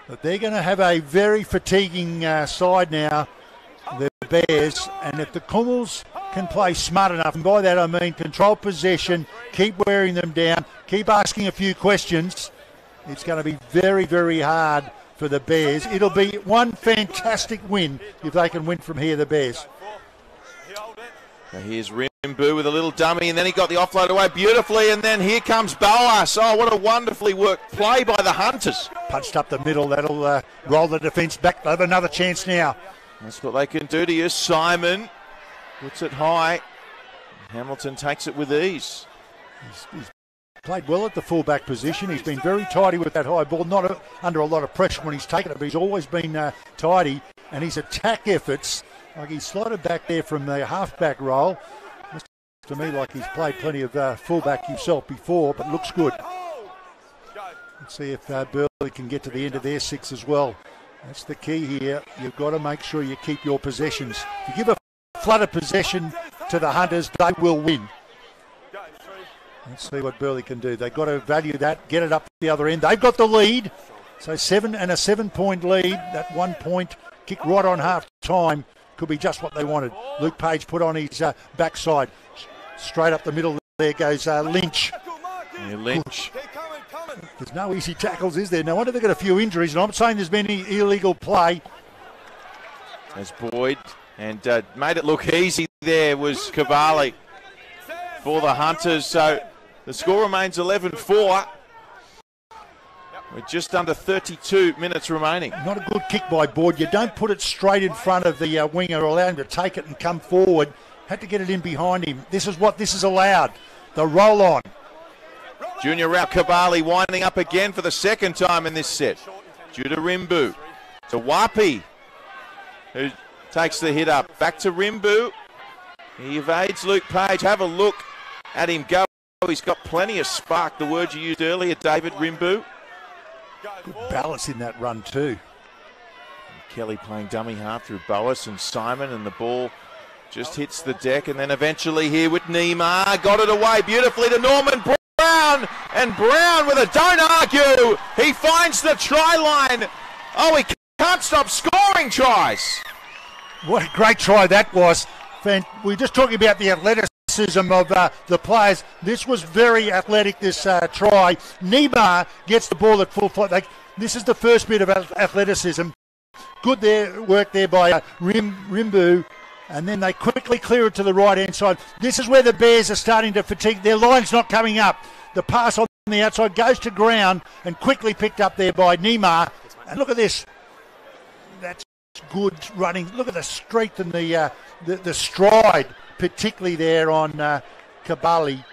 But they're going to have a very fatiguing side now, the Bears. And if the Kummels can play smart enough, and by that I mean control possession, keep wearing them down, keep asking a few questions, it's going to be very, very hard for the Bears. It'll be one fantastic win if they can win from here, the Bears. Now here's Rimbu with a little dummy, and then he got the offload away beautifully, and then here comes Boas. Oh, what a wonderfully worked play by the Hunters. Punched up the middle. That'll roll the defence back. They'll have another chance now. That's what they can do to you. Simon puts it high. Hamilton takes it with ease. He's played well at the fullback position. He's been very tidy with that high ball, not under a lot of pressure when he's taken it, but he's always been tidy. And his attack efforts, like he slotted back there from the halfback role. Looks to me like he's played plenty of fullback himself before, but looks good. Let's see if Burleigh can get to the end of their 6 as well. That's the key here. You've got to make sure you keep your possessions. If you give a flood of possession to the Hunters, they will win. Let's see what Burleigh can do. They've got to value that, get it up the other end. They've got the lead. So 7-point lead. That 1 point kick right on half time could be just what they wanted. Luke Page put on his backside. Straight up the middle there goes Lynch. Yeah, Lynch. There's no easy tackles, is there? No wonder they've got a few injuries. And I'm not saying there's been any illegal play. As Boyd, and made it look easy there was Cavalli for the Hunters. So the score remains 11-4. With just under 32 minutes remaining. Not a good kick by Boyd. You don't put it straight in front of the winger, allow him to take it and come forward. Had to get it in behind him. This is what this is allowed. The roll on. Junior Rao Cavalli winding up again for the second time in this set. Due to Rimbu. To Wapi, who takes the hit up. Back to Rimbu. He evades Luke Page. Have a look at him go. He's got plenty of spark, the word you used earlier, David. Rimbu. Good balance in that run too. Kelly playing dummy half through Boas and Simon, and the ball just hits the deck, and then eventually here with Neymar, got it away beautifully to Norman Brown, and Brown with a don't argue, he finds the try line. Oh, he can't stop scoring tries. What a great try that was. We're just talking about the athleticism of the players. This was very athletic, this try. Neymar gets the ball at full flight. This is the first bit of athleticism. Good work there by Rimbu. And then they quickly clear it to the right-hand side. This is where the Bears are starting to fatigue. Their line's not coming up. The pass on the outside goes to ground and quickly picked up there by Neymar. And look at this. That's good running. Look at the strength and the stride, particularly there on Kabali.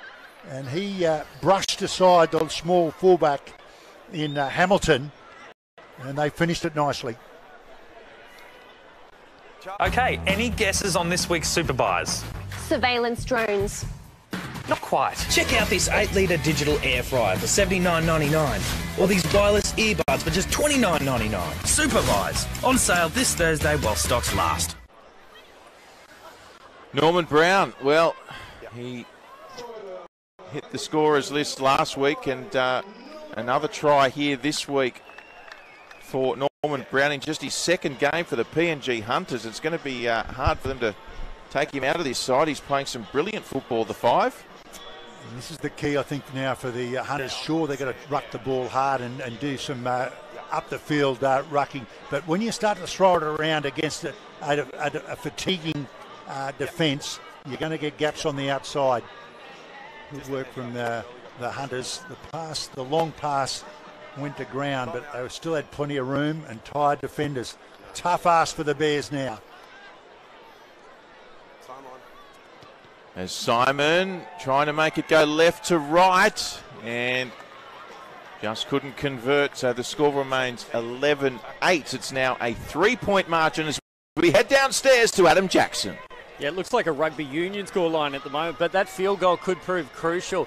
And he brushed aside the small fullback in Hamilton. And they finished it nicely. Okay, any guesses on this week's super buys? Surveillance drones. Not quite. Check out this 8-litre digital air fryer for $79.99. Or these wireless earbuds for just $29.99. Super buys. On sale this Thursday while stocks last. Norman Brown, well, he hit the scorers list last week, and another try here this week for Norman Brown in just his second game for the PNG Hunters. It's going to be hard for them to take him out of this side. He's playing some brilliant football, the 5. And this is the key, I think, now for the Hunters. Sure, they've got to ruck the ball hard and do some up the field rucking. But when you start to throw it around against a fatiguing defence, you're going to get gaps on the outside. Good work from the Hunters. The long pass went to ground, but they still had plenty of room and tired defenders. Tough ask for the Bears now. As Simon trying to make it go left to right, and just couldn't convert, so the score remains 11-8. It's now a 3-point margin as we head downstairs to Adam Jackson. Yeah, it looks like a rugby union scoreline at the moment, but that field goal could prove crucial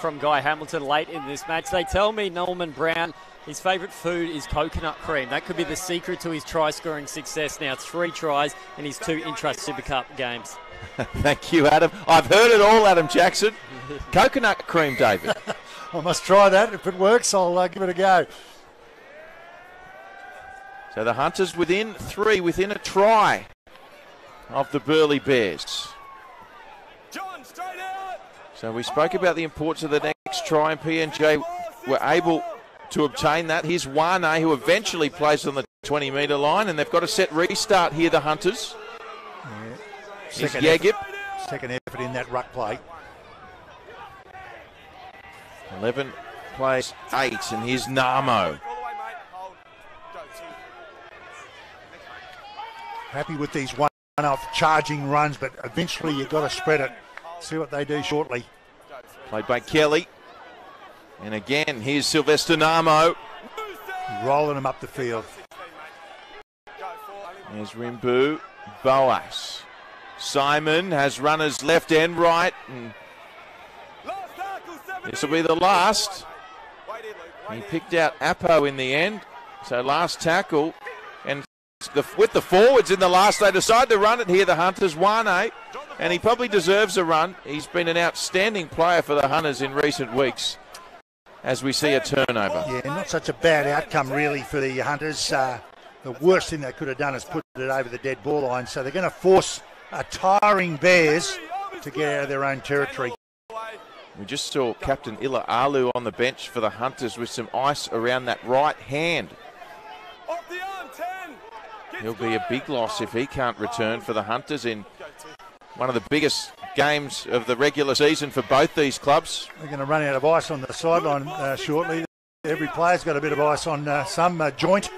from Guy Hamilton late in this match. They tell me Norman Brown, his favourite food is coconut cream. That could be the secret to his try-scoring success now. 3 tries in his 2 Intrust Super Cup games. Thank you, Adam. I've heard it all, Adam Jackson. Coconut cream, David. I must try that. If it works, I'll give it a go. So the Hunters within 3, within a try of the Burleigh Bears. So we spoke about the importance of the next try, and PNG were able to obtain that. Here's Wane, who eventually plays on the 20-metre line, and they've got a set restart here, the Hunters. Yeah. Second effort in that ruck play. 11 plays 8, and here's Namo. Happy with these one-off charging runs, but eventually you've got to spread it. See what they do shortly. Played by Kelly. And again, here's Sylvester Namo. Rolling them up the field. There's Rimbu. Boas. Simon has runners left and right. And this will be the last. He picked out Apo in the end. So last tackle. And with the forwards in the last, they decide to run it here, the Hunters. Wane. And he probably deserves a run. He's been an outstanding player for the Hunters in recent weeks as we see a turnover. Yeah, not such a bad outcome really for the Hunters. The worst thing they could have done is put it over the dead ball line. So they're going to force a tiring Bears to get out of their own territory. We just saw Captain Ila Alu on the bench for the Hunters with some ice around that right hand. He'll be a big loss if he can't return for the Hunters in one of the biggest games of the regular season for both these clubs. They're going to run out of ice on the sideline shortly. Every player's got a bit of ice on some joint.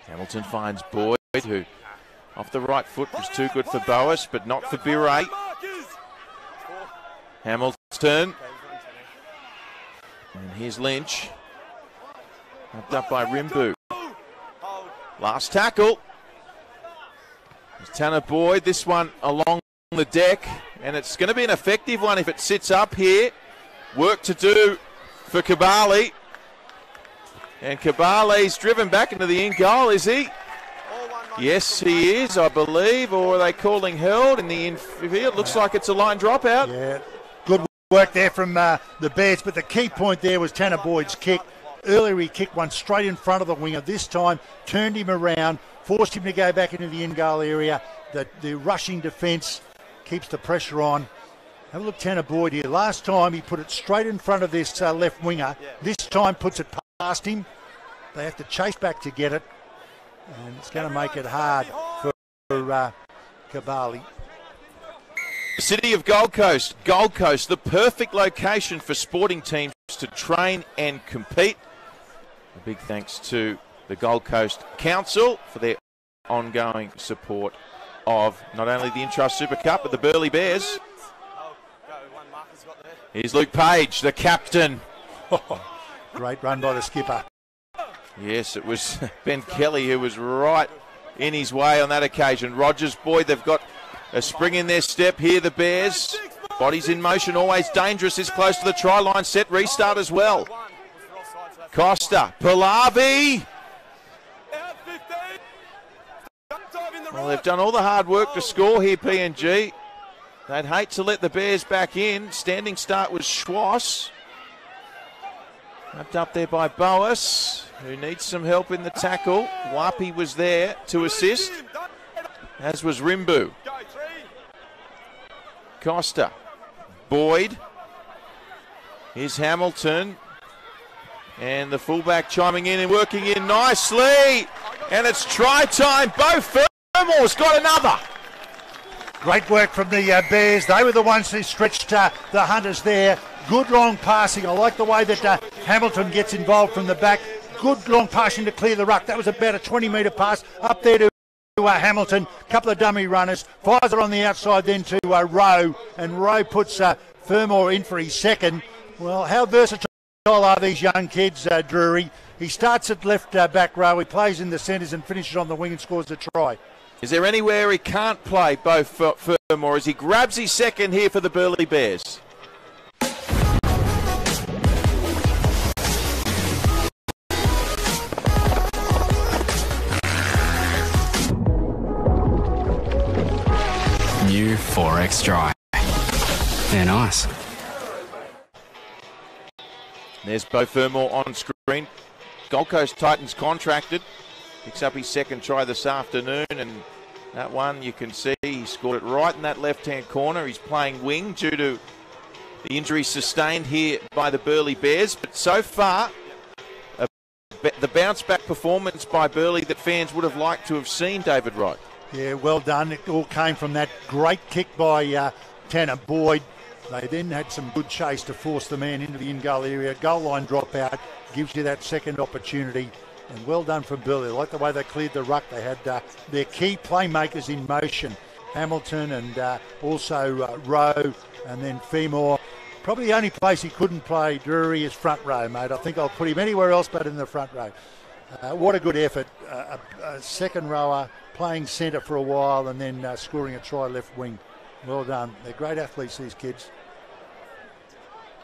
Hamilton finds Boyd, who off the right foot was too good for Boas, but not for Bire. Hamilton. And here's Lynch. Knocked up by Rimbu. Last tackle. Tanner Boyd, this one along the deck, and it's going to be an effective one if it sits up here. Work to do for Kabali. And Kabale's driven back into the in goal, is he? Yes, he is, I believe. Or are they calling held in the infield? Looks like it's a line dropout. Yeah, good work there from the Bears. But the key point there was Tanner Boyd's kick. Earlier he kicked one straight in front of the winger. This time turned him around, forced him to go back into the in goal area. The rushing defence keeps the pressure on. Have a look, Tanner Boyd here. Last time he put it straight in front of this left winger. This time puts it past him. They have to chase back to get it. And it's going to make it hard for Kabale. City of Gold Coast, the perfect location for sporting teams to train and compete. A big thanks to the Gold Coast Council for their ongoing support of not only the Intrust Super Cup, but the Burleigh Bears. Here's Luke Page, the captain. Great run by the skipper. Yes, it was Ben Kelly who was right in his way on that occasion. Rogers, Boyd, they've got a spring in their step here, the Bears. Bodies in motion, always dangerous, is close to the try line, set restart as well. Costa, Palavi. Well, they've done all the hard work to score here, PNG. They'd hate to let the Bears back in. Standing start was Schwass. Wrapped up there by Boas, who needs some help in the tackle. Wapi was there to assist, as was Rimbu. Costa, Boyd. Here's Hamilton. And the fullback chiming in and working in nicely. And it's try time. Beau Fermor's got another. Great work from the Bears. They were the ones who stretched the Hunters there. Good long passing. I like the way that Hamilton gets involved from the back. Good long passing to clear the ruck. That was about a 20-metre pass up there to Hamilton. Couple of dummy runners. Fires it on the outside then to Rowe. And Rowe puts Fermor in for his second. Well, how versatile are these young kids, Drury? He starts at left back row. He plays in the centres and finishes on the wing and scores a try. Is there anywhere he can't play, Beau Fermor, as he grabs his second here for the Burleigh Bears? New 4X Dry. They're nice. There's Beau Fermor on screen. Gold Coast Titans contracted. Picks up his second try this afternoon, and that one you can see he scored it right in that left-hand corner. He's playing wing due to the injury sustained here by the Burleigh Bears. But so far, the bounce-back performance by Burleigh that fans would have liked to have seen, David Wright. Yeah, well done. It all came from that great kick by Tanner Boyd. They then had some good chase to force the man into the in-goal area. Goal line dropout gives you that second opportunity. And well done from Burleigh. I like the way they cleared the ruck. They had their key playmakers in motion. Hamilton and also Rowe and then Fermor. Probably the only place he couldn't play, Drury, is front row, mate. I think I'll put him anywhere else but in the front row. What a good effort. A second rower playing centre for a while and then scoring a try left wing. Well done. They're great athletes, these kids.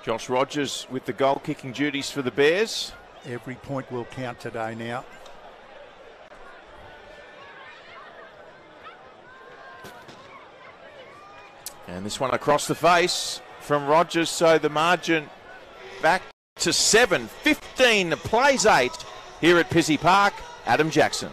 Josh Rogers with the goal-kicking duties for the Bears. Every point will count today now. And this one across the face from Rogers, so the margin back to 7. 15 plays 8 here at Pizzey Park. Adam Jackson.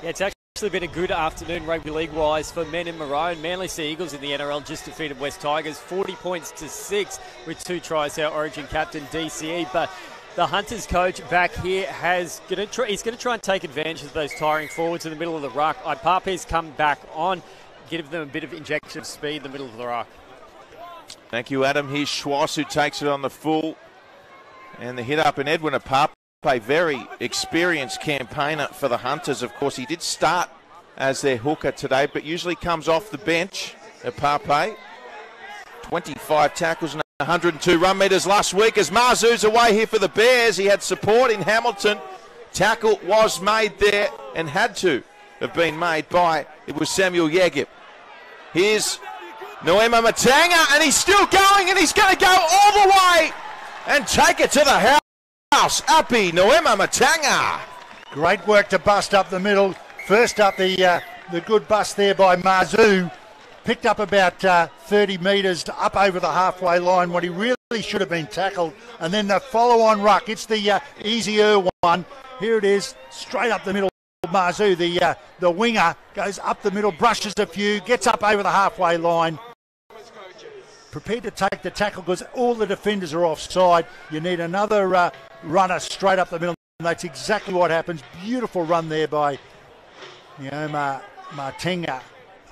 Yeah, it's actually been a good afternoon rugby league-wise for men in maroon. Manly Sea Eagles in the NRL just defeated West Tigers 40 points to 6 with 2 tries. Our Origin captain DCE, but the Hunters coach back here he's going to try and take advantage of those tiring forwards in the middle of the ruck. Ipape's come back on, give them a bit of injection of speed in the middle of the ruck. Thank you, Adam. Here's Schwass who takes it on the full. And the hit up, and Edwin Ipape, a very experienced campaigner for the Hunters. Of course, he did start as their hooker today, but usually comes off the bench. Ipape, 25 tackles and 102 run metres last week as Marzu's away here for the Bears. He had support in Hamilton. Tackle was made there and had to have been made by, it was Samuel Yagip. Here's Noema Matanga, and he's still going, and he's going to go all the way and take it to the house, Api Noema Matanga. Great work to bust up the middle. First up, the good bust there by Mazu. Picked up about 30 metres up over the halfway line when he really should have been tackled. And then the follow-on ruck. It's the easier one. Here it is, straight up the middle. Mazu, the winger, goes up the middle, brushes a few, gets up over the halfway line. Prepared to take the tackle because all the defenders are offside. You need another runner straight up the middle. And that's exactly what happens. Beautiful run there by Martenga.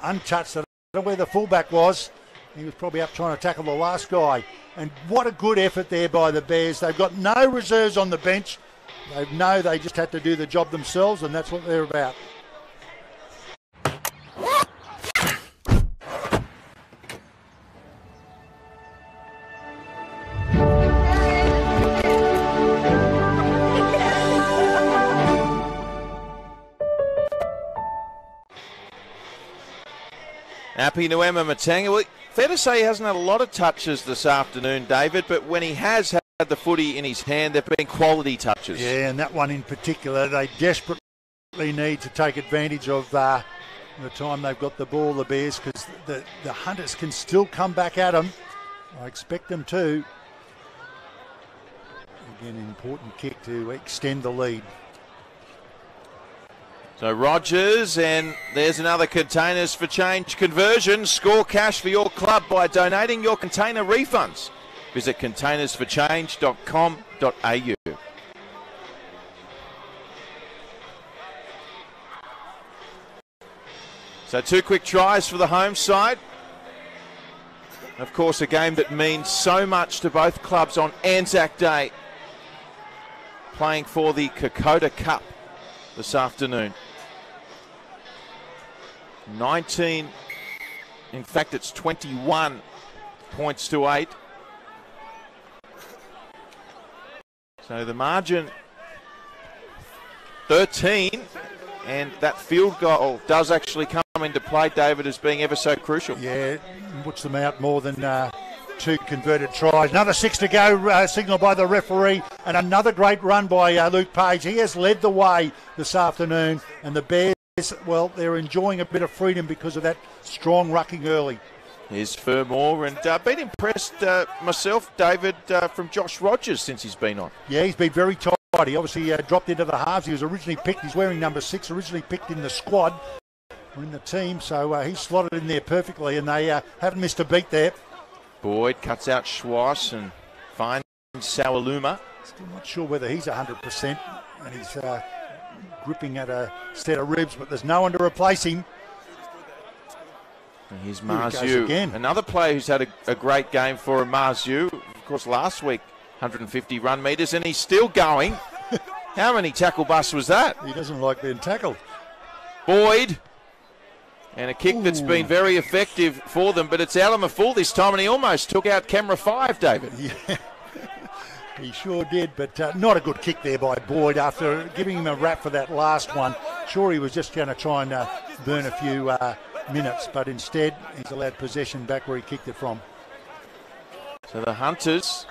Untouched. I don't know where the fullback was. He was probably up trying to tackle the last guy. And what a good effort there by the Bears. They've got no reserves on the bench. They know they just had to do the job themselves, and that's what they're about. Api Noema Matanga. Well, fair to say he hasn't had a lot of touches this afternoon, David, but when he has had the footy in his hand, they've been quality touches. Yeah, and that one in particular, they desperately need to take advantage of the time they've got the ball, the Bears, because the Hunters can still come back at them. I expect them to. Again, an important kick to extend the lead. So Rogers, and there's another Containers for Change conversion. Score cash for your club by donating your container refunds. Visit containersforchange.com.au. So 2 quick tries for the home side. Of course, a game that means so much to both clubs on Anzac Day. Playing for the Kokoda Cup this afternoon. 19, in fact it's 21 points to 8. So the margin 13, and that field goal does actually come into play, David, as being ever so crucial. Yeah, puts them out more than 2 converted tries. Another 6 to go, signalled by the referee, and another great run by Luke Page. He has led the way this afternoon, and the Bears, well, they're enjoying a bit of freedom because of that strong rucking early. Here's Fermor, and been impressed myself, David, from Josh Rogers since he's been on. Yeah, he's been very tight. He obviously dropped into the halves. He was originally picked, he's wearing number 6, originally picked in the squad or in the team, so he's slotted in there perfectly, and they haven't missed a beat there. Boyd cuts out Schwartz and finds Sawaluma. Still not sure whether he's 100%, and he's gripping at a set of ribs, but there's no one to replace him. And here's Marzu, another player who's had a great game for him. Marzu, of course, last week, 150 run metres, and he's still going. How many tackle busts was that? He doesn't like being tackled. Boyd, and a kick that's been very effective for them, but it's Alama full this time, and he almost took out camera 5, David. Yeah, he sure did, but not a good kick there by Boyd after giving him a rap for that last one. Sure, he was just going to try and burn a few minutes, but instead he's allowed possession back where he kicked it from. So the Hunters,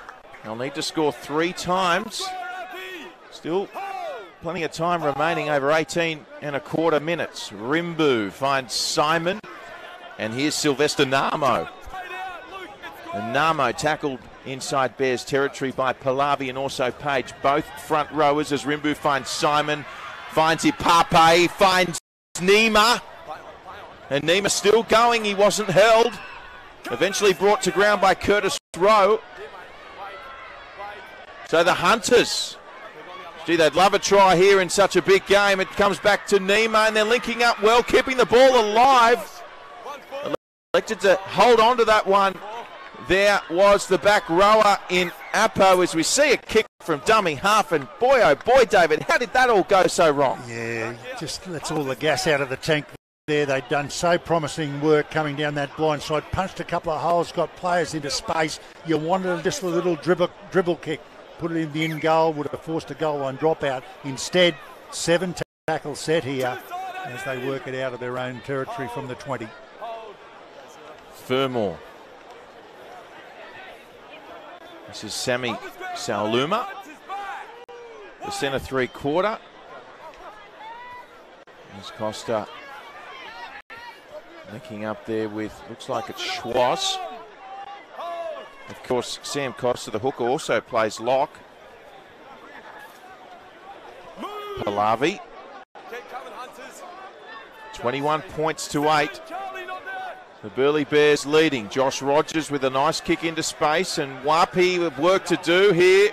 they'll need to score 3 times. Still plenty of time remaining, over 18 and a quarter minutes. Rimbu finds Simon, and here's Sylvester Namo. And Namo tackled inside Bears territory by Pallavi and also Page, both front rowers, as Rimbu finds Simon, finds Ipape, finds Nima. And Nima still going, he wasn't held. Eventually brought to ground by Curtis Rowe. So the Hunters, gee, they'd love a try here in such a big game. It comes back to Nima, and they're linking up well, keeping the ball alive. Elected to hold on to that one. There was the back rower in Apo, as we see a kick from dummy half, and boy, oh boy, David, how did that all go so wrong? Yeah, just lets all the gas out of the tank there. They'd done so promising work coming down that blind side, punched a couple of holes, got players into space. You wanted just a little dribble kick, put it in the in goal, would have forced a goal line dropout. Instead, 7 tackles set here as they work it out of their own territory from the 20. Fermor. This is Sammy Sauluma. the centre 3/4. There's Costa linking up there with, looks like it's Schwartz. Of course, Sam Costa, the hooker, also plays lock. Pallavi. 21 points to 8. The Burleigh Bears leading. Josh Rogers with a nice kick into space, and Wapi with work to do here.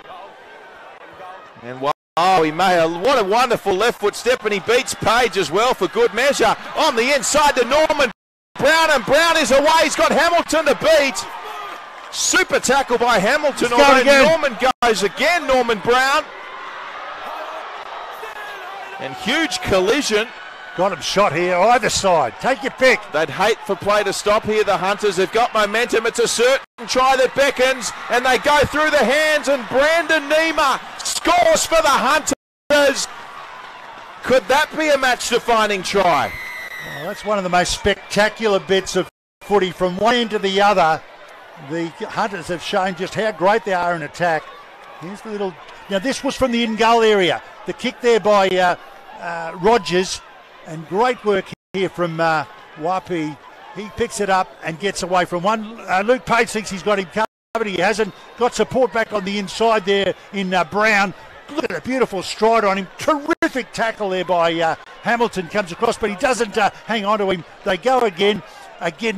And oh, he made what a wonderful left foot step, and he beats Page as well for good measure. On the inside to Norman Brown, and Brown is away. He's got Hamilton to beat. Super tackle by Hamilton. Norman goes again, Norman Brown. And huge collision. Got him shot here, either side. Take your pick. They'd hate for play to stop here, the Hunters. They've got momentum. It's a certain try that beckons, and they go through the hands, and Brandon Niemer scores for the Hunters. Could that be a match-defining try? Well, that's one of the most spectacular bits of footy from one end to the other. The Hunters have shown just how great they are in attack. Here's the little... Now, this was from the in-goal area. The kick there by Rogers, and great work here from Wapi. He picks it up and gets away from one. Luke Page thinks he's got him covered. He hasn't. Got support back on the inside there in Brown. Look at the beautiful stride on him. Terrific tackle there by Hamilton. Comes across, but he doesn't hang on to him. They go again.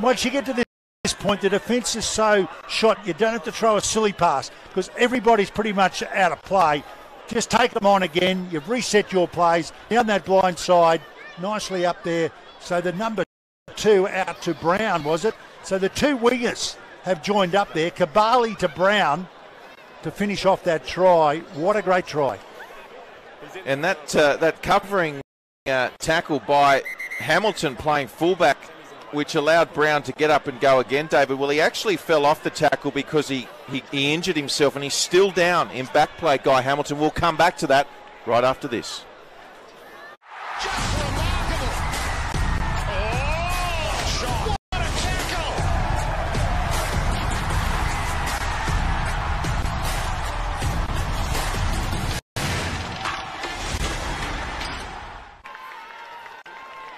Once you get to this point, the defence is so shot, you don't have to throw a silly pass because everybody's pretty much out of play. Just take them on again. You've reset your plays down that blind side. Nicely up there. So the number 2 out to Brown, was it? So the two wingers have joined up there. Kabali to Brown to finish off that try. What a great try. And that covering tackle by Hamilton playing fullback, which allowed Brown to get up and go again, David. Well, he actually fell off the tackle because he injured himself, and he's still down in back play, Guy Hamilton. We'll come back to that right after this.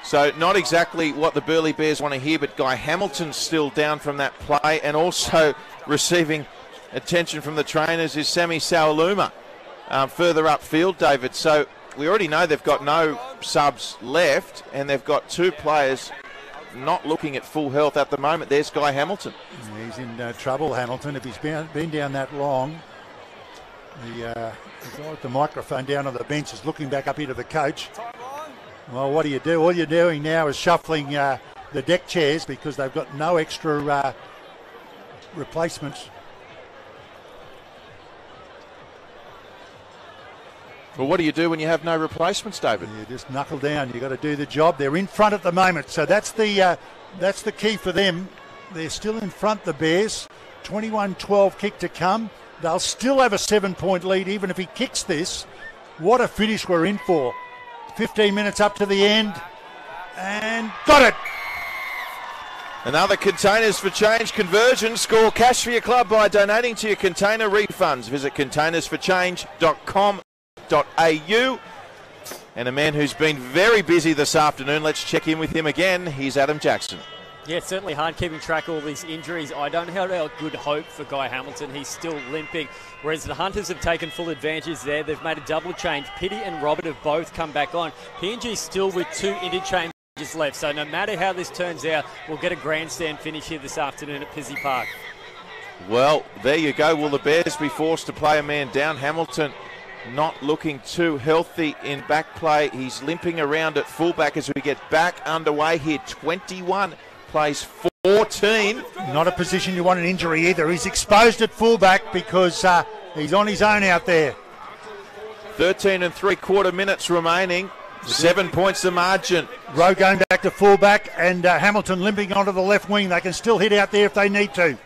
So not exactly what the Burleigh Bears want to hear, but Guy Hamilton's still down from that play, and also receiving attention from the trainers is Sammy Sauluma further upfield, David. So we already know they've got no subs left, and they've got two players not looking at full health at the moment. There's Guy Hamilton. He's in trouble, Hamilton. If he's been down that long, the guy with the microphone down on the bench is looking back up here to the coach. Well, what do you do? All you're doing now is shuffling the deck chairs because they've got no extra replacements. Well, what do you do when you have no replacements, David? You just knuckle down. You've got to do the job. They're in front at the moment, so that's the key for them. They're still in front, the Bears. 21-12 kick to come. They'll still have a 7-point lead even if he kicks this. What a finish we're in for. 15 minutes up to the end, and got it. Another Containers for Change conversion. Score cash for your club by donating to your container refunds. Visit containersforchange.com.au. And a man who's been very busy this afternoon, let's check in with him again. Here's Adam Jackson. Yeah, it's certainly hard keeping track of all these injuries. I don't have a good hope for Guy Hamilton. He's still limping, whereas the Hunters have taken full advantage there. They've made a double change. Pitty and Robert have both come back on. PNG still with 2 interchanges left, so no matter how this turns out, we'll get a grandstand finish here this afternoon at Pizzey Park. Well, there you go. Will the Bears be forced to play a man down? Hamilton not looking too healthy in back play. He's limping around at fullback as we get back underway here. 21. Plays 14. Not a position you want an injury either. He's exposed at fullback because he's on his own out there. 13 3/4 minutes remaining. 7 points the margin. Rowe going back to fullback and Hamilton limping onto the left wing. They can still hit out there if they need to.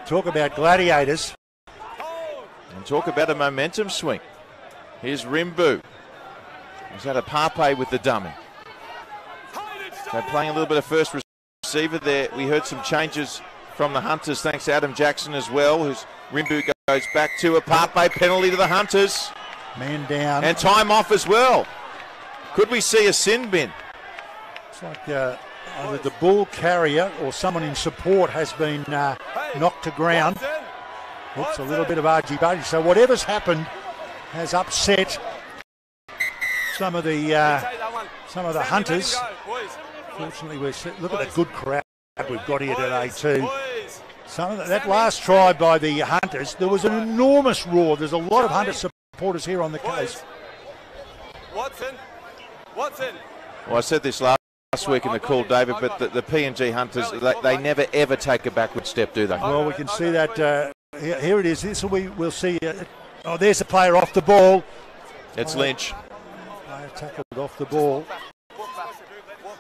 Talk about gladiators. And talk about a momentum swing. Here's Rimbu. He's had a Pape with the dummy. So playing a little bit of first receiver there. We heard some changes from the Hunters thanks to Adam Jackson as well, who's Rimbu goes back to a Pape penalty to the Hunters. Man down. And time off as well. Could we see a sin bin? It's like either the ball carrier or someone in support has been knocked to ground. Looks a little bit of argy-bargy. So whatever's happened has upset some of the Hunters. Fortunately, look at the good crowd we've got here today too. Some of that last try by the Hunters, there was an enormous roar. There's a lot of Hunter supporters here on the coast. Watson. Well, I said this last week in the call, David, but the PNG Hunters, they never ever take a backward step, do they? Well, we can see that. Here it is. We'll see. Oh, there's a player off the ball. It's Lynch. Player tackled off the ball.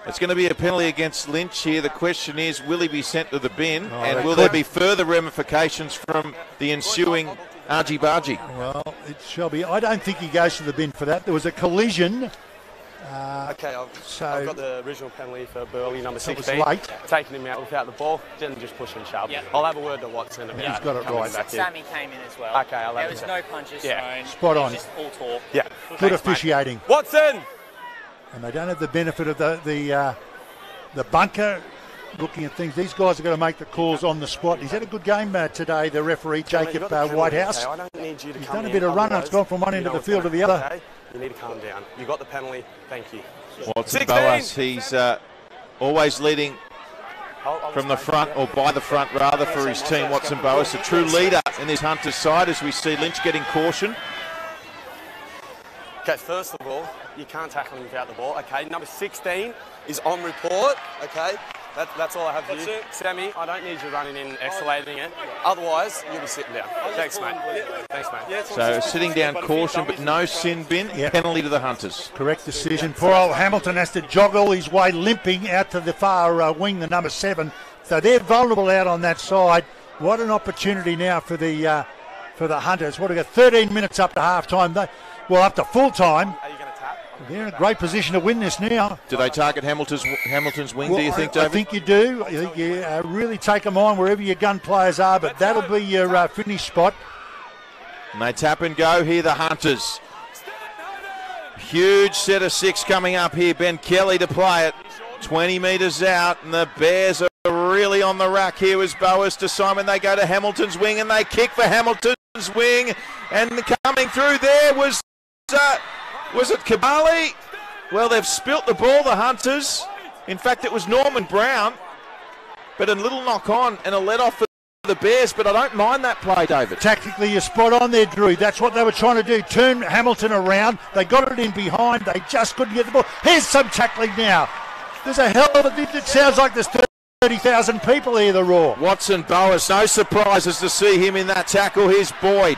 It's going to be a penalty against Lynch here. The question is, will he be sent to the bin? And will there be further ramifications from the ensuing argy-bargy? Well, it shall be. I don't think he goes to the bin for that. There was a collision. Okay, I've got the original penalty for Burleigh, number 16. Late. Taking him out without the ball, didn't just push and shove. Yep. I'll have a word to Watson about He's got it right. Sammy came in as well. Okay, I'll have There was no punches thrown. Spot on. Just all talk. Yeah. Good officiating. Watson! And they don't have the benefit of the bunker looking at things. These guys are going to make the calls on the spot. He's had a good game today, the referee, Jacob Whitehouse. Okay, I don't need you to He's come done a bit of run. It's gone from one end of the field to the other. Okay? You need to calm down. You got the penalty. Thank you. Watson Boas, he's always leading from the front, or by the front rather, for his team. Watson Boas, a true leader in this Hunters side, as we see Lynch getting caution. Okay, first of all, you can't tackle him without the ball. Okay, number 16 is on report. Okay, that's all I have for you. Sammy, I don't need you running in, escalating it. Otherwise, you'll be sitting down. Thanks, mate. Thanks, mate. So sitting down, caution, but no sin bin. Penalty to the Hunters. Correct decision. Poor old Hamilton has to joggle his way limping out to the far wing, the number 7. So they're vulnerable out on that side. What an opportunity now for the Hunters. What, we got 13 minutes up to half time. Up to full time. Are you going to tap? They're in a great position to win this now. Do they target Hamilton's wing, do you think, David? I think you do. I think you really take them on wherever your gun players are, but that'll be your finish spot. And they tap and go here, the Hunters. Huge set of 6 coming up here. Ben Kelly to play it. 20 metres out, and the Bears are really on the rack here as Boas to Simon. They go to Hamilton's wing, and they kick for Hamilton's wing. And coming through there was it Kabali? Well, they've spilt the ball, the Hunters. In fact, it was Norman Brown. But a little knock on and a let off for the Bears, but I don't mind that play, David. Tactically, you're spot on there, Drew. That's what they were trying to do, turn Hamilton around. They got it in behind. They just couldn't get the ball. Here's some tackling now. There's a hell of a... It sounds like there's 30,000 people here, the Roar. Watson Boas, no surprises to see him in that tackle. Here's Boyd.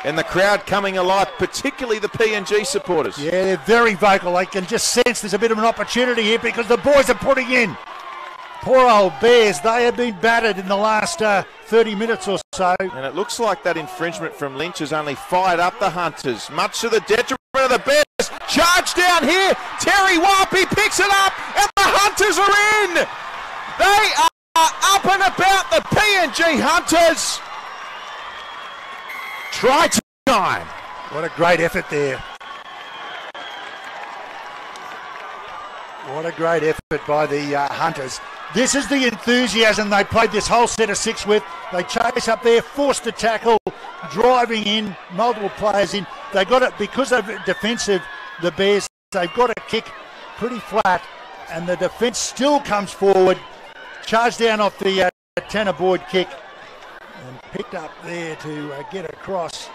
And the crowd coming alive, particularly the PNG supporters. Yeah, they're very vocal. They can just sense there's a bit of an opportunity here because the boys are putting in. Poor old Bears, they have been battered in the last 30 minutes or so. And it looks like that infringement from Lynch has only fired up the Hunters, much to the detriment of the Bears. Charge down here, Terry Wapi picks it up, and the Hunters are in. They are up and about, the PNG Hunters. Try time. What a great effort there. What a great effort by the Hunters. This is the enthusiasm they played this whole set of 6 with. They chase up there, forced to tackle, driving in, multiple players in. They got it because of defensive, the Bears. They've got to kick pretty flat, and the defence still comes forward. Charged down off the Tanner Boyd kick and picked up there to get across.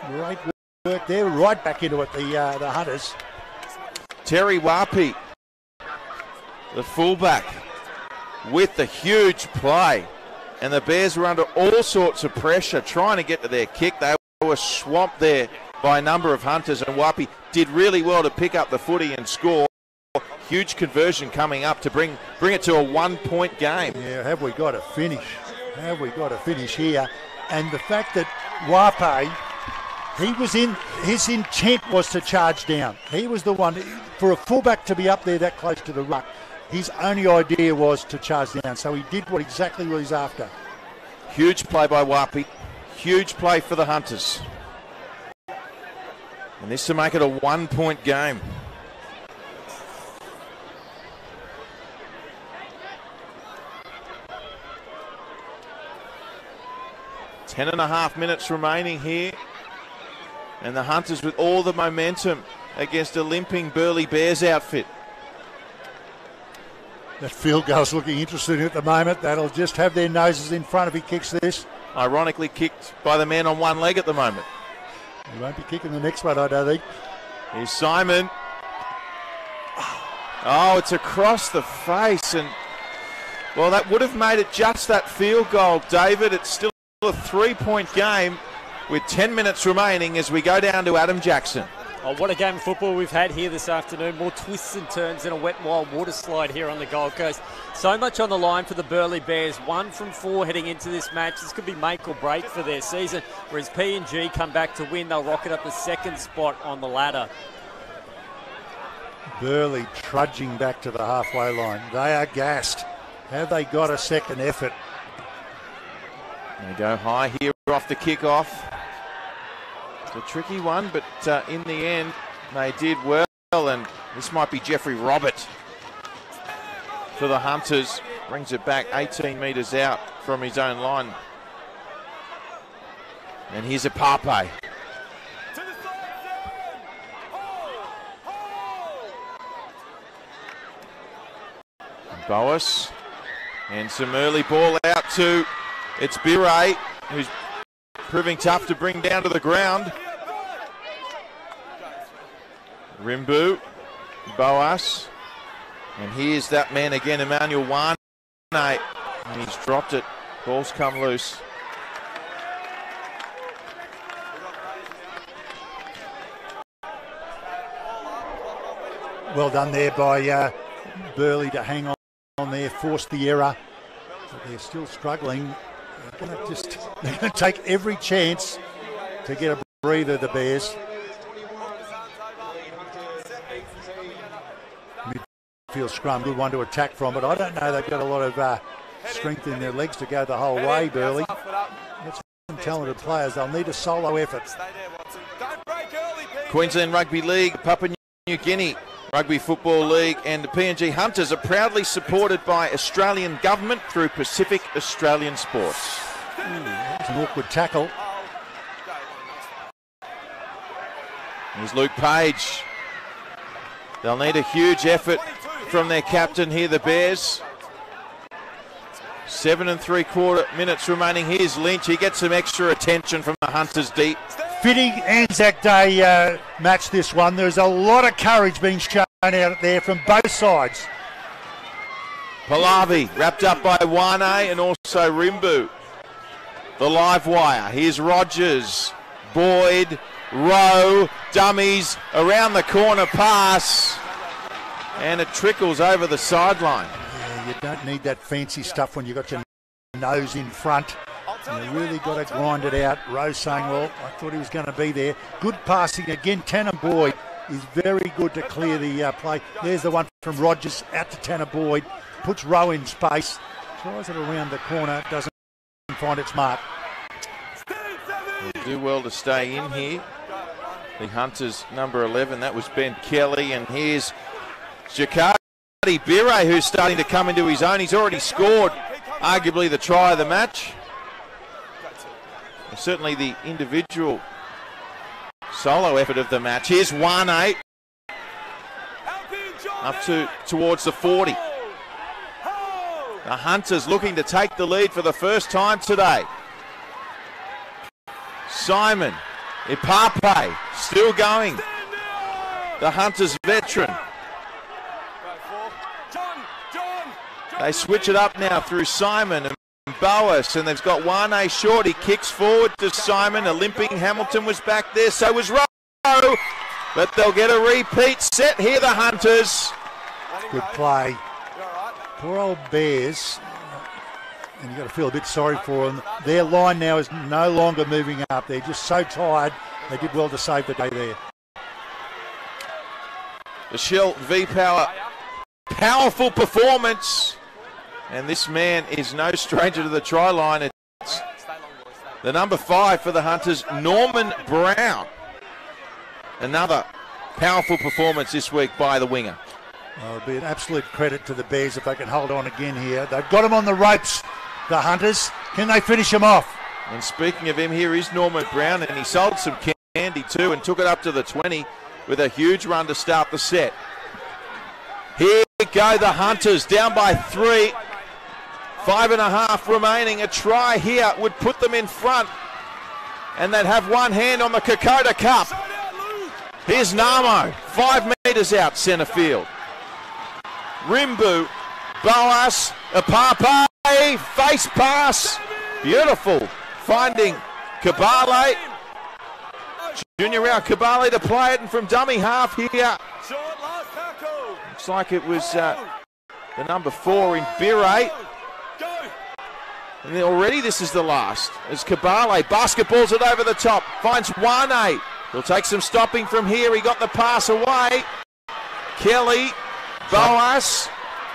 Great work there, right back into it, the Hunters. Terry Wapi, the fullback, with the huge play. And the Bears were under all sorts of pressure trying to get to their kick. They were swamped there by a number of Hunters, and Wapi did really well to pick up the footy and score. Huge conversion coming up to bring it to a 1-point game. Yeah, have we got a finish? Have we got a finish here? And the fact that Wapi, his intent was to charge down. He was the one, for a fullback to be up there that close to the ruck, his only idea was to charge down. So he did exactly what he's after. Huge play by Wapi. Huge play for the Hunters. And this to make it a 1-point game. Ten and a half minutes remaining here. And the Hunters with all the momentum against a limping Burleigh Bears outfit. That field goal's looking interesting at the moment. That'll just have their noses in front if he kicks this. Ironically kicked by the man on one leg at the moment. He won't be kicking the next one, I don't think. Here's Simon. Oh, it's across the face. And, well, that would have made it just that field goal, David. It's still a 3-point game with 10 minutes remaining as we go down to Adam Jackson. Oh, what a game of football we've had here this afternoon. More twists and turns than a wet and wild water slide here on the Gold Coast. So much on the line for the Burleigh Bears. 1 from 4 heading into this match. This could be make or break for their season. Whereas P&G come back to win, they'll rocket up the second spot on the ladder. Burleigh trudging back to the halfway line. They are gassed. Have they got a second effort? They go high here off the kick-off. It's a tricky one, but in the end, they did well, and this might be Jeffrey Robert for the Hunters. Brings it back 18 metres out from his own line. And here's a Pape. Boas, and some early ball out to, it's Birray, who's proving tough to bring down to the ground. Rimbu, Boas, and here's that man again, Emmanuel Wane, and he's dropped it. Ball's come loose. Well done there by Burleigh to hang on there, force the error. But they're still struggling. They're going to take every chance to get a breather, the Bears. Midfield scrum, good one to attack from, but I don't know, they've got a lot of strength in their legs to go the whole way, Burleigh. That's some talented players. They'll need a solo effort. Queensland Rugby League, Papua New Guinea Rugby Football League and the PNG Hunters are proudly supported by Australian government through Pacific Australian Sports. That's an awkward tackle. Here's Luke Page. They'll need a huge effort from their captain here, the Bears. 7 3/4 minutes remaining. Here's Lynch. He gets some extra attention from the Hunters deep. Fitting Anzac Day match, this one. There's a lot of courage being shown out there from both sides. Pallavi wrapped up by Wane and also Rimbu. The live wire. Here's Rogers, Boyd, Rowe, dummies, around the corner pass, and it trickles over the sideline. Yeah, you don't need that fancy stuff when you've got your nose in front. You really got to grind it out. Rowe saying, well, I thought he was going to be there. Good passing again. Tanner Boyd is very good to clear the play. There's the one from Rogers out to Tanner Boyd. Puts Rowe in space. Tries it around the corner. Doesn't find its mark. Will do well to stay in here. The Hunters number 11. That was Ben Kelly. And here's Jakadi Birray, who's starting to come into his own. He's already scored arguably the try of the match. Certainly the individual solo effort of the match. Here's Wane up towards the 40. The Hunters looking to take the lead for the first time today. Simon, Ipape, still going. The Hunters veteran. They switch it up now through Simon and Boas, and they've got Wane short. He kicks forward to Simon. A limping Hamilton was back there, so was Rowe. But they'll get a repeat set here, the Hunters. Good play. Poor old Bears. And you've got to feel a bit sorry for them. Their line now is no longer moving up. They're just so tired. They did well to save the day there. The Shell V-Power, powerful performance. And this man is no stranger to the try line. It's The number 5 for the Hunters, Norman Brown. Another powerful performance this week by the winger. Well, it'll be an absolute credit to the Bears if they can hold on again here. They've got him on the ropes, the Hunters. Can they finish him off? And speaking of him, here is Norman Brown, and he sold some candy too and took it up to the 20 with a huge run to start the set. Here go the Hunters, down by 3. 5.5 remaining. A try here would put them in front, and they'd have one hand on the Kokoda Cup. Here's Namo, 5 metres out centre field. Rimbu, Boas, Apapa, face pass. Beautiful. Finding Kabale. Junior Rao Kabale to play it, and from dummy half here. Looks like it was the number 4 in Bire. And already this is the last. As Kabale basketballs it over the top. Finds Wane. He'll take some stopping from here. He got the pass away. Kelly. Boas.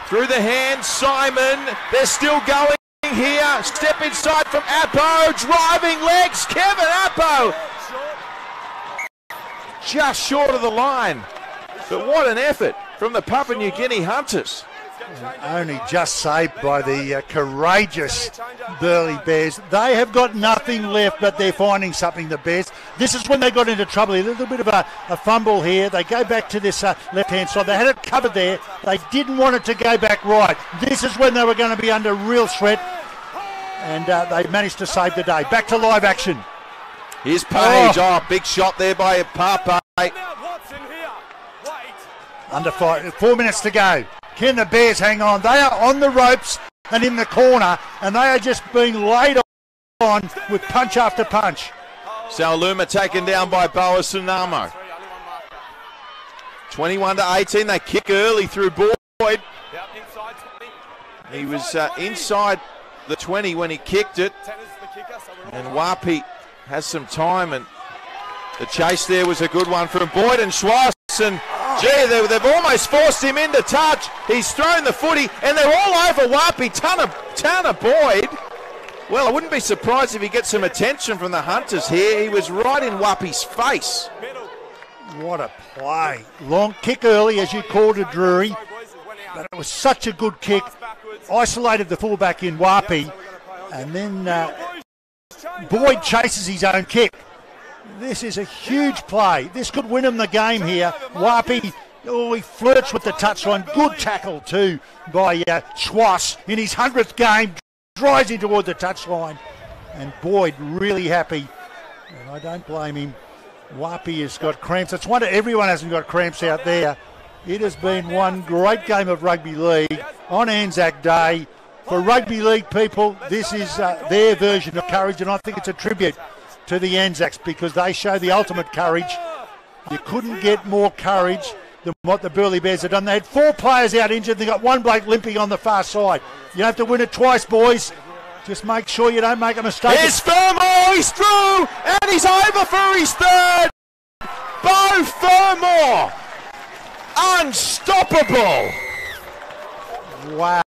Through the hand. Simon. They're still going here. Step inside from Appo. Driving legs. Kevin Appo. Just short of the line. But what an effort from the Papua New Guinea Hunters. Only just saved by the courageous Burleigh Bears. They have got nothing left, but they're finding something, the Bears. This is when they got into trouble. A little bit of a fumble here. They go back to this left-hand side. They had it covered there. They didn't want it to go back right. This is when they were going to be under real threat, and they managed to save the day. Back to live action. Here's Page. Oh, big shot there by Papa. Under 4 minutes to go. Can the Bears hang on? They are on the ropes and in the corner, and they are just being laid on with punch after punch. Saluma taken down by Boa Tsunamo. 21-18. They kick early through Boyd. He was inside the 20 when he kicked it. And Wapi has some time, and the chase there was a good one from Boyd and Schwartz. And gee, they've almost forced him into touch. He's thrown the footy, and they're all over Wapi. Tanner Boyd. Well, I wouldn't be surprised if he gets some attention from the Hunters here. He was right in Wapi's face. What a play. Long kick early, as you called it, Drury. But it was such a good kick. Isolated the fullback in Wapi. And then Boyd chases his own kick. This is a huge play. This could win him the game here. Wapi, he flirts with the touchline. Good tackle too by Schwartz in his 100th game. Drives in toward the touchline. And Boyd really happy. And I don't blame him. Wapi has got cramps. It's wonder everyone hasn't got cramps out there. It has been one great game of rugby league on Anzac Day. For rugby league people, this is their version of courage, and I think it's a tribute to the Anzacs because they show the ultimate courage. You couldn't get more courage than what the Burleigh Bears have done. They had 4 players out injured. They got one bloke limping on the far side. You have to win it twice, boys. Just make sure you don't make a mistake. Here's Fermor, he's through, and he's over for his 3rd. Beau Fermor, unstoppable. Wow,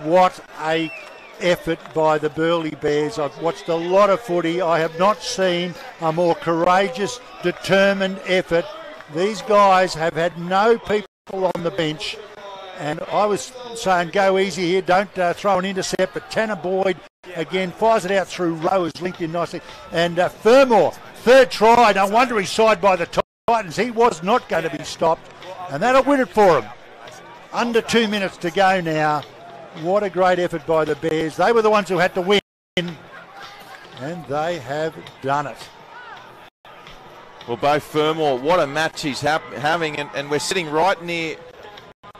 what a effort by the Burleigh Bears. I've watched a lot of footy. I have not seen a more courageous, determined effort. These guys have had no people on the bench, and I was saying go easy here, don't throw an intercept, but Tanner Boyd again fires it out through Rose, linked in nicely, and Fermor, 3rd try. No wonder he's side by the Titans. He was not going to be stopped, and that'll win it for him. Under 2 minutes to go now. What a great effort by the Bears. They were the ones who had to win, and they have done it. Well, Beau Fermor, what a match he's having, and we're sitting right near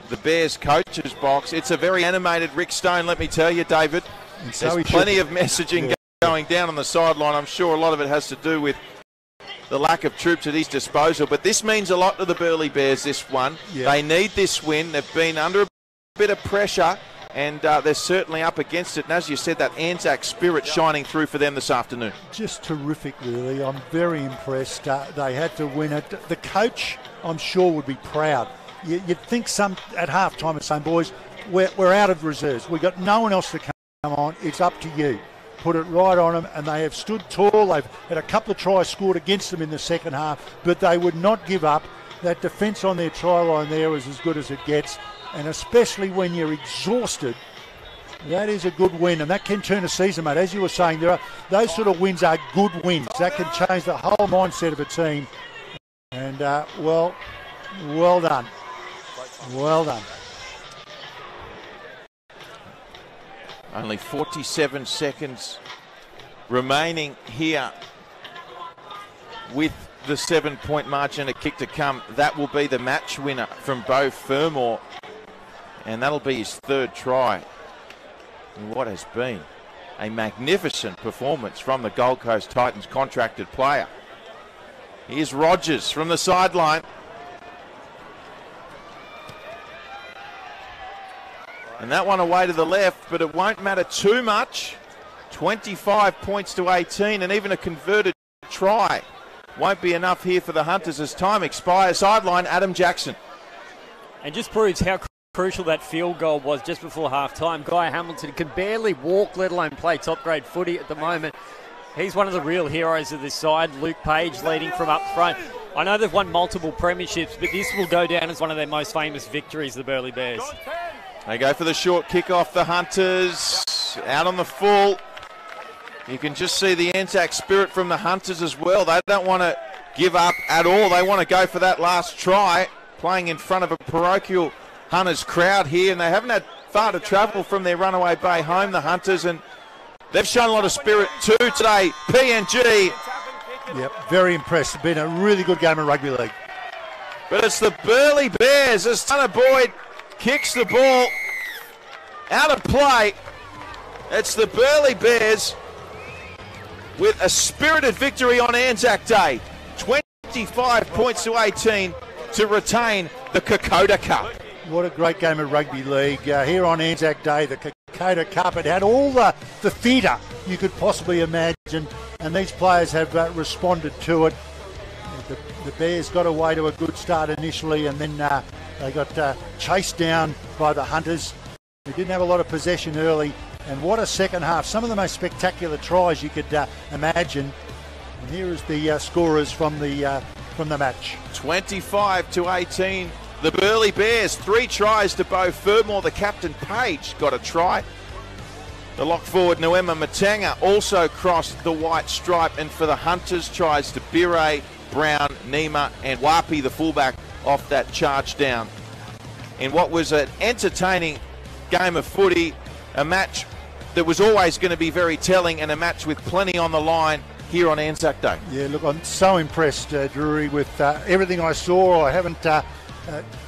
the Bears coach's box. It's a very animated Rick Stone, let me tell you, David. So there's plenty of messaging going down on the sideline. I'm sure a lot of it has to do with the lack of troops at his disposal, but this means a lot to the Burleigh Bears, this one. Yeah. They need this win. They've been under a bit of pressure, and they're certainly up against it. And as you said, that Anzac spirit shining through for them this afternoon. Just terrific, really. I'm very impressed. They had to win it. The coach, I'm sure, would be proud. You'd think some at half-time saying, boys, we're out of reserves. We've got no one else to come on. It's up to you. put it right on them, and they have stood tall. They've had a couple of tries scored against them in the second half, but they would not give up. That defence on their try line there is as good as it gets, and especially when you're exhausted, that is a good win, and that can turn a season, mate. As you were saying, those sort of wins are good wins. That can change the whole mindset of a team, and well done. Well done. Only 47 seconds remaining here with the 7-point margin, a kick to come. That will be the match winner from Beau Fermor, and that'll be his third try in what has been a magnificent performance from the Gold Coast Titans contracted player. Here's Rogers from the sideline. And that one away to the left, but it won't matter too much. 25 points to 18, and even a converted try won't be enough here for the Hunters as time expires. Sideline, Adam Jackson. And just proves how crucial that field goal was just before half-time. Guy Hamilton can barely walk, let alone play top-grade footy at the moment. He's one of the real heroes of this side. Luke Page leading from up front. I know they've won multiple premierships, but this will go down as one of their most famous victories, the Burleigh Bears. They go for the short kick off the Hunters. Out on the full. You can just see the Anzac spirit from the Hunters as well. They don't want to give up at all. They want to go for that last try. Playing in front of a parochial Hunters crowd here, and they haven't had far to travel from their runaway bay home, the Hunters, and they've shown a lot of spirit too today. PNG. Yep, very impressed. It's been a really good game of rugby league. But it's the Burleigh Bears as Tanner Boyd kicks the ball out of play. It's the Burleigh Bears with a spirited victory on Anzac Day. 25 points to 18 to retain the Kokoda Cup. What a great game of rugby league. Here on Anzac Day, the Kokoda Cup. It had all the theatre you could possibly imagine, and these players have responded to it. The Bears got away to a good start initially, and then they got chased down by the Hunters. They didn't have a lot of possession early, and what a second half. Some of the most spectacular tries you could imagine. And here is the scorers from the match. 25 to 18. The Burleigh Bears, 3 tries to Beau Fermor. The captain, Page, got a try. The lock forward, Noema Matanga, also crossed the white stripe. And for the Hunters, tries to Bire, Brown, Nima, and Wapi, the fullback, off that charge down. In what was an entertaining game of footy, a match that was always going to be very telling, and a match with plenty on the line here on Anzac Day. Yeah, look, I'm so impressed, Drury, with everything I saw. I haven't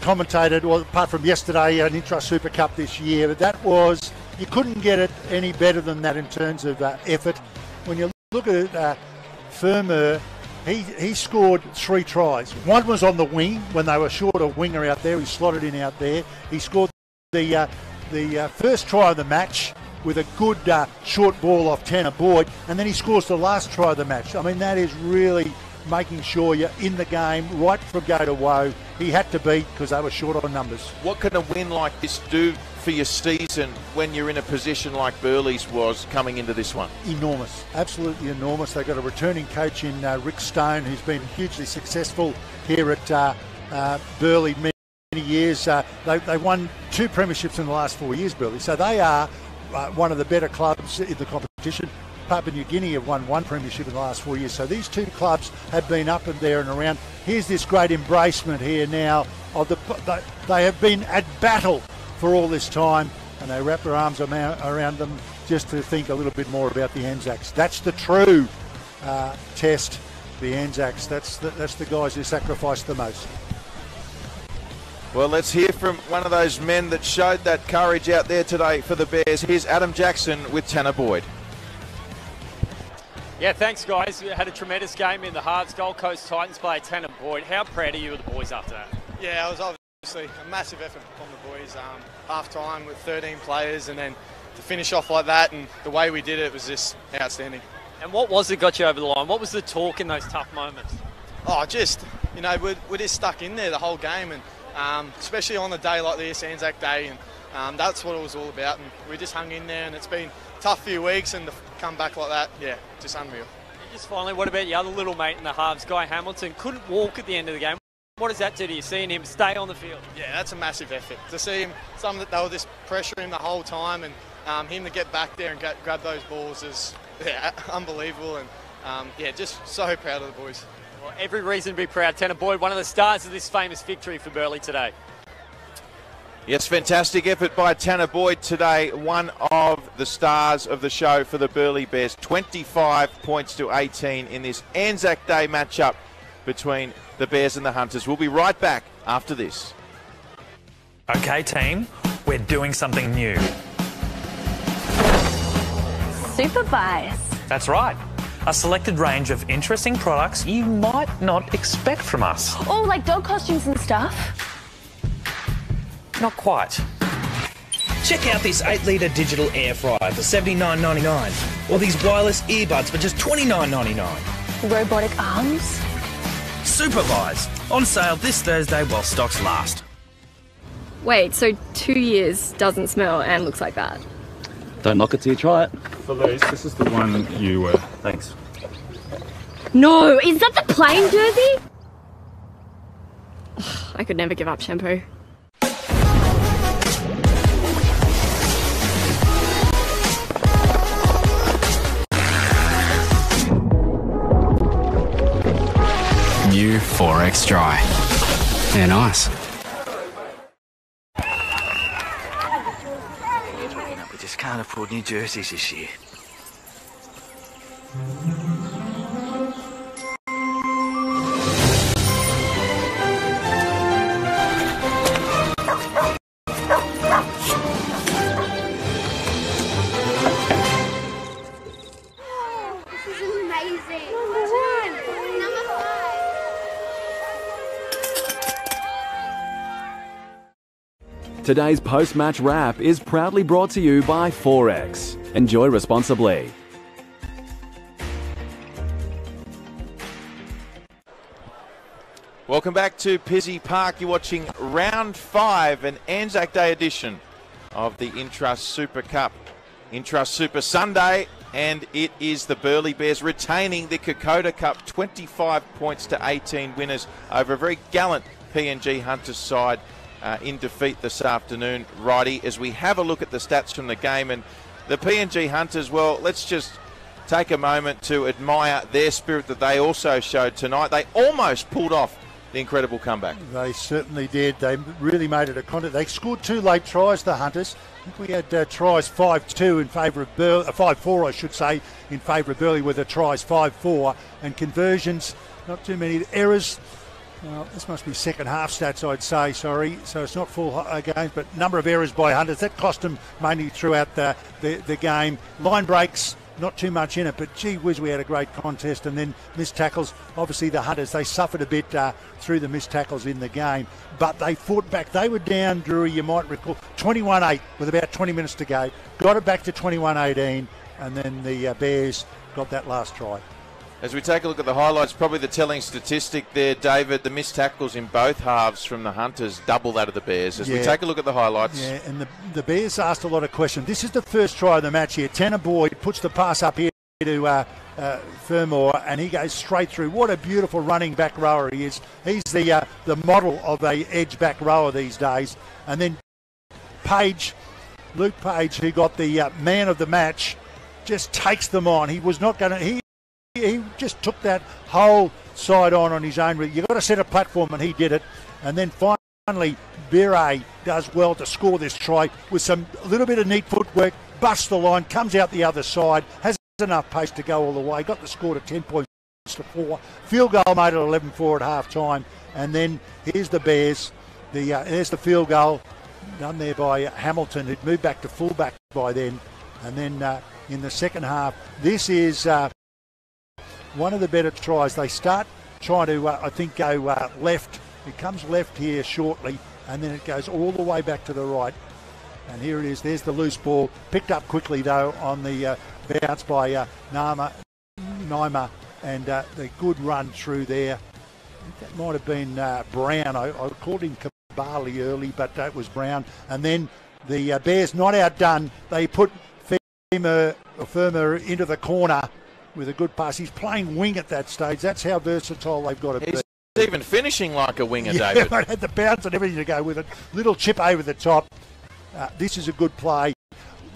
commentated, well, apart from yesterday, an Intra Super Cup this year, but that was, you couldn't get it any better than that in terms of effort. When you look at it, Fermor, he scored 3 tries. One was on the wing when they were short a winger out there. He slotted in out there. He scored the first try of the match with a good short ball off Tanner Boyd, and then he scores the last try of the match. I mean, that is really making sure you're in the game right from go to woe. He had to beat because they were short on numbers. What can a win like this do for your season when you're in a position like Burleigh's was coming into this one? Enormous, absolutely enormous. They've got a returning coach in Rick Stone, who's been hugely successful here at Burleigh many years. They won 2 premierships in the last 4 years, Burleigh, so they are one of the better clubs in the competition. Papua New Guinea have won 1 premiership in the last 4 years. So these 2 clubs have been up and there and around. Here's this great embracement here now of they have been at battle for all this time, and they wrap their arms around them just to think a little bit more about the Anzacs. That's the true test, the Anzacs. That's the guys who sacrificed the most. Well, let's hear from one of those men that showed that courage out there today for the Bears. Here's Adam Jackson with Tanner Boyd. Yeah, thanks, guys. We had a tremendous game in the Hearts. Gold Coast Titans player Tanner Boyd. How proud are you of the boys after that? Yeah, it was obviously a massive effort from the boys. Half-time with 13 players, and then to finish off like that and the way we did it was just outstanding. And what was it got you over the line? What was the talk in those tough moments? Oh, just, we're just stuck in there the whole game, and especially on a day like this, Anzac Day, and that's what it was all about. And we just hung in there, and it's been a tough few weeks, and to come back like that, yeah, just unreal. And just finally, what about your other little mate in the halves, Guy Hamilton? Couldn't walk at the end of the game. What does that do to you, seeing him stay on the field? Yeah, that's a massive effort. To see him, they were just pressuring him the whole time, and him to get back there and grab those balls is unbelievable. And yeah, just so proud of the boys. Well, every reason to be proud. Tanner Boyd, one of the stars of this famous victory for Burleigh today. Yes, fantastic effort by Tanner Boyd today. One of the stars of the show for the Burleigh Bears. 25 points to 18 in this Anzac Day matchup between the Bears and the Hunters. We'll be right back after this. Okay, team, we're doing something new. Supervise. That's right. A selected range of interesting products you might not expect from us. Oh, like dog costumes and stuff? Not quite. Check out this 8-litre digital air fryer for $79.99, or these wireless earbuds for just $29.99. Robotic arms? Supervise. On sale this Thursday while stocks last. Wait, so 2 years doesn't smell and looks like that? Don't knock it till you try it. Felice, this is the one you wear. Thanks. No, is that the plain jersey? Ugh, I could never give up shampoo. New 4X Dry. They're nice. We just can't afford new jerseys this year. Today's post-match wrap is proudly brought to you by 4X. Enjoy responsibly. Welcome back to Pizzey Park. You're watching Round 5, an Anzac Day edition of the Intrust Super Cup. Intrust Super Sunday, and it is the Burleigh Bears retaining the Kokoda Cup, 25 points to 18 winners over a very gallant PNG Hunters side. In defeat this afternoon, righty, as we have a look at the stats from the game. And the PNG Hunters, well, let's just take a moment to admire their spirit that they also showed tonight. They almost pulled off the incredible comeback. They certainly did. They really made it a contest. They scored 2 late tries, the Hunters. I think we had tries 5-2 in favour of Burleigh, 5-4 I should say, in favour of Burleigh, with the tries 5-4, and conversions, not too many errors. Well, this must be second half stats, I'd say, sorry. So it's not full games, but number of errors by Hunters. That cost them mainly throughout the game. Line breaks, not too much in it, but gee whiz, we had a great contest. And then missed tackles. Obviously, the Hunters, they suffered a bit through the missed tackles in the game, but they fought back. They were down, Drew, you might recall, 21-8 with about 20 minutes to go. Got it back to 21-18, and then the Bears got that last try. As we take a look at the highlights, probably the telling statistic there, David, the missed tackles in both halves from the Hunters double that of the Bears. As we take a look at the highlights. Yeah, and the Bears asked a lot of questions. This is the first try of the match here. Tanner Boyd puts the pass up here to Fermor, and he goes straight through. What a beautiful running back rower he is. He's the model of a edge back rower these days. And then Luke Page, who got the man of the match, just takes them on. He was not going to... He just took that whole side on his own. You've got to set a platform, and he did it. And then finally, Burleigh does well to score this try with a little bit of neat footwork, busts the line, comes out the other side, has enough pace to go all the way, got the score to 10 points to 4. Field goal made at 11-4 at half-time. And then here's the Bears. There's the field goal done there by Hamilton, who'd moved back to fullback by then. And then in the second half, this is... one of the better tries. They start trying to, I think, go left. It comes left here shortly, and then it goes all the way back to the right. And here it is. There's the loose ball. Picked up quickly, though, on the bounce by Naima, and the good run through there. That might have been Brown. I called him Barley early, but it was Brown. And then the Bears not outdone. They put Fermor into the corner with a good pass. He's playing wing at that stage. That's how versatile they've got to be. He's even finishing like a winger, yeah, David. But had the bounce and everything to go with it. Little chip over the top. This is a good play.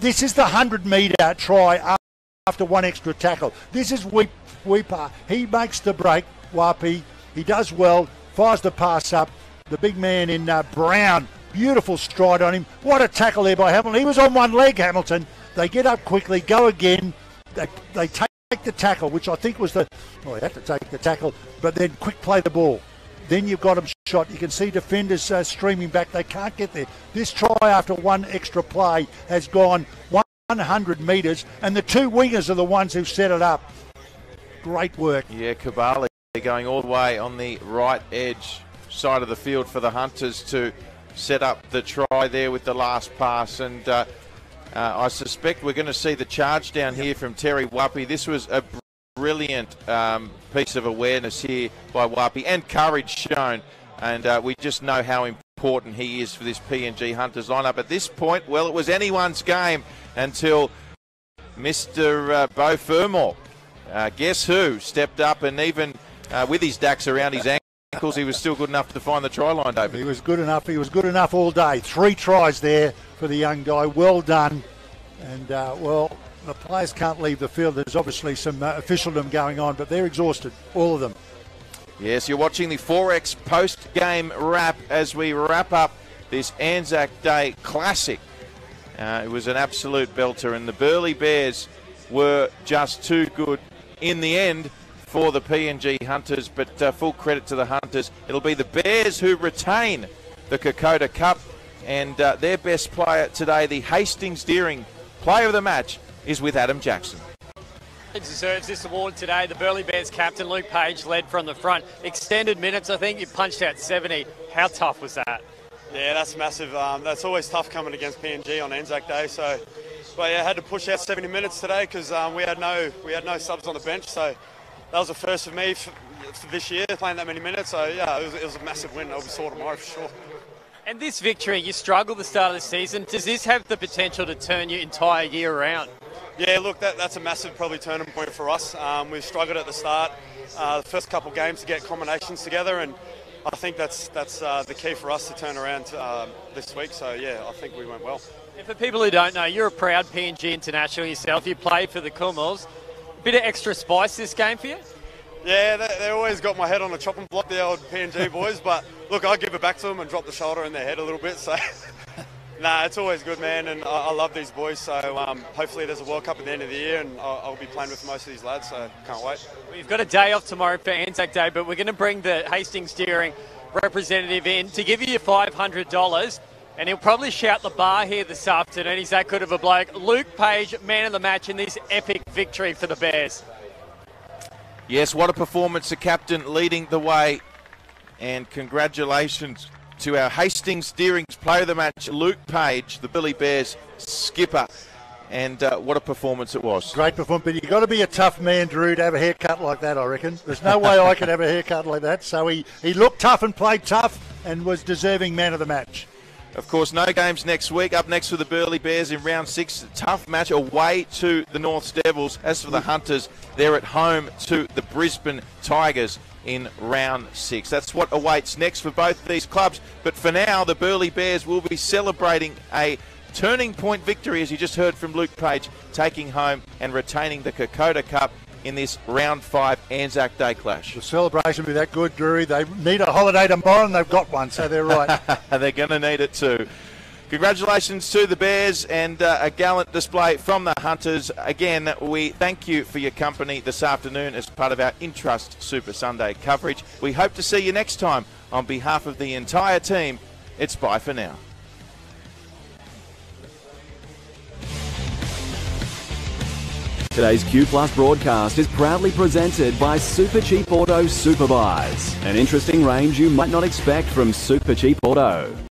This is the 100-metre try after one extra tackle. This is Weeper. He makes the break, Wapi. He does well, fires the pass up. The big man in Brown, beautiful stride on him. What a tackle there by Hamilton. He was on one leg, Hamilton. They get up quickly, go again. They take the tackle, which I think was they had to take the tackle, but then quick play the ball. Then you've got them shot. You can see defenders streaming back. They can't get there. This try after one extra play has gone 100 metres, and the two wingers are the ones who set it up. Great work. Yeah, Kabali going all the way on the right edge side of the field for the Hunters to set up the try there with the last pass. And I suspect we're going to see the charge down here from Terry Wapi. This was a brilliant piece of awareness here by Wapi and courage shown. And we just know how important he is for this PNG Hunters lineup. At this point, well, it was anyone's game until Mr. Beau Fermor, guess who, stepped up, and even with his dacks around his ankles, he was still good enough to find the try line, David. He was good enough. He was good enough all day. 3 tries there for the young guy. Well done. And, well, the players can't leave the field. There's obviously some officialdom going on, but they're exhausted, all of them. Yes, you're watching the 4X post-game wrap as we wrap up this Anzac Day Classic. It was an absolute belter, and the Burleigh Bears were just too good in the end for the PNG Hunters, but full credit to the Hunters. It'll be the Bears who retain the Kokoda Cup, and their best player today, the Hastings Deering Player of the Match, is with Adam Jackson. He deserves this award today. The Burleigh Bears captain, Luke Page, led from the front. Extended minutes, I think you punched out 70. How tough was that? Yeah, that's massive. That's always tough coming against PNG on Anzac Day. So, but yeah, I had to push out 70 minutes today because we had no subs on the bench. So that was a first for me for this year, playing that many minutes. So yeah, it was a massive win. I'll be sore tomorrow for sure. And this victory, you struggled the start of the season. Does this have the potential to turn your entire year around? Yeah, look, that's a massive probably turning point for us. We've struggled at the start, the first couple of games to get combinations together, and I think that's the key for us to turn around this week. So yeah, I think we went well. And for people who don't know, you're a proud PNG international yourself. You play for the Kumals. Bit of extra spice this game for you? Yeah, they always got my head on the chopping block, the old PNG boys. But look, I give it back to them and drop the shoulder in their head a little bit. So. Nah, it's always good, man, and I love these boys, so hopefully there's a World Cup at the end of the year, and I'll be playing with most of these lads, so can't wait. We've got a day off tomorrow for Anzac Day, but we're going to bring the Hastings Deering representative in to give you your $500, and he'll probably shout the bar here this afternoon. He's that good of a bloke. Luke Page, man of the match in this epic victory for the Bears. Yes, what a performance, the captain leading the way, and congratulations to our Hastings Deering's Player of the Match, Luke Page, the Burleigh Bears skipper. And what a performance it was. Great performance, but you've got to be a tough man, Drew, to have a haircut like that, I reckon. There's no way I could have a haircut like that. So he looked tough and played tough and was deserving man of the match. Of course, no games next week. Up next for the Burleigh Bears in round 6. Tough match away to the North Devils. As for the Hunters, they're at home to the Brisbane Tigers in round 6. That's what awaits next for both these clubs. But for now, the Burleigh Bears will be celebrating a turning point victory, as you just heard from Luke Page, taking home and retaining the Kokoda Cup in this round 5 Anzac Day clash. The celebration will be that good, Drury. They need a holiday tomorrow, and they've got one, so they're right. They're going to need it too. Congratulations to the Bears and a gallant display from the Hunters. Again, we thank you for your company this afternoon as part of our Intrust Super Sunday coverage. We hope to see you next time. On behalf of the entire team, it's bye for now. Today's Q Plus broadcast is proudly presented by Super Cheap Auto Superbuys, an interesting range you might not expect from Super Cheap Auto.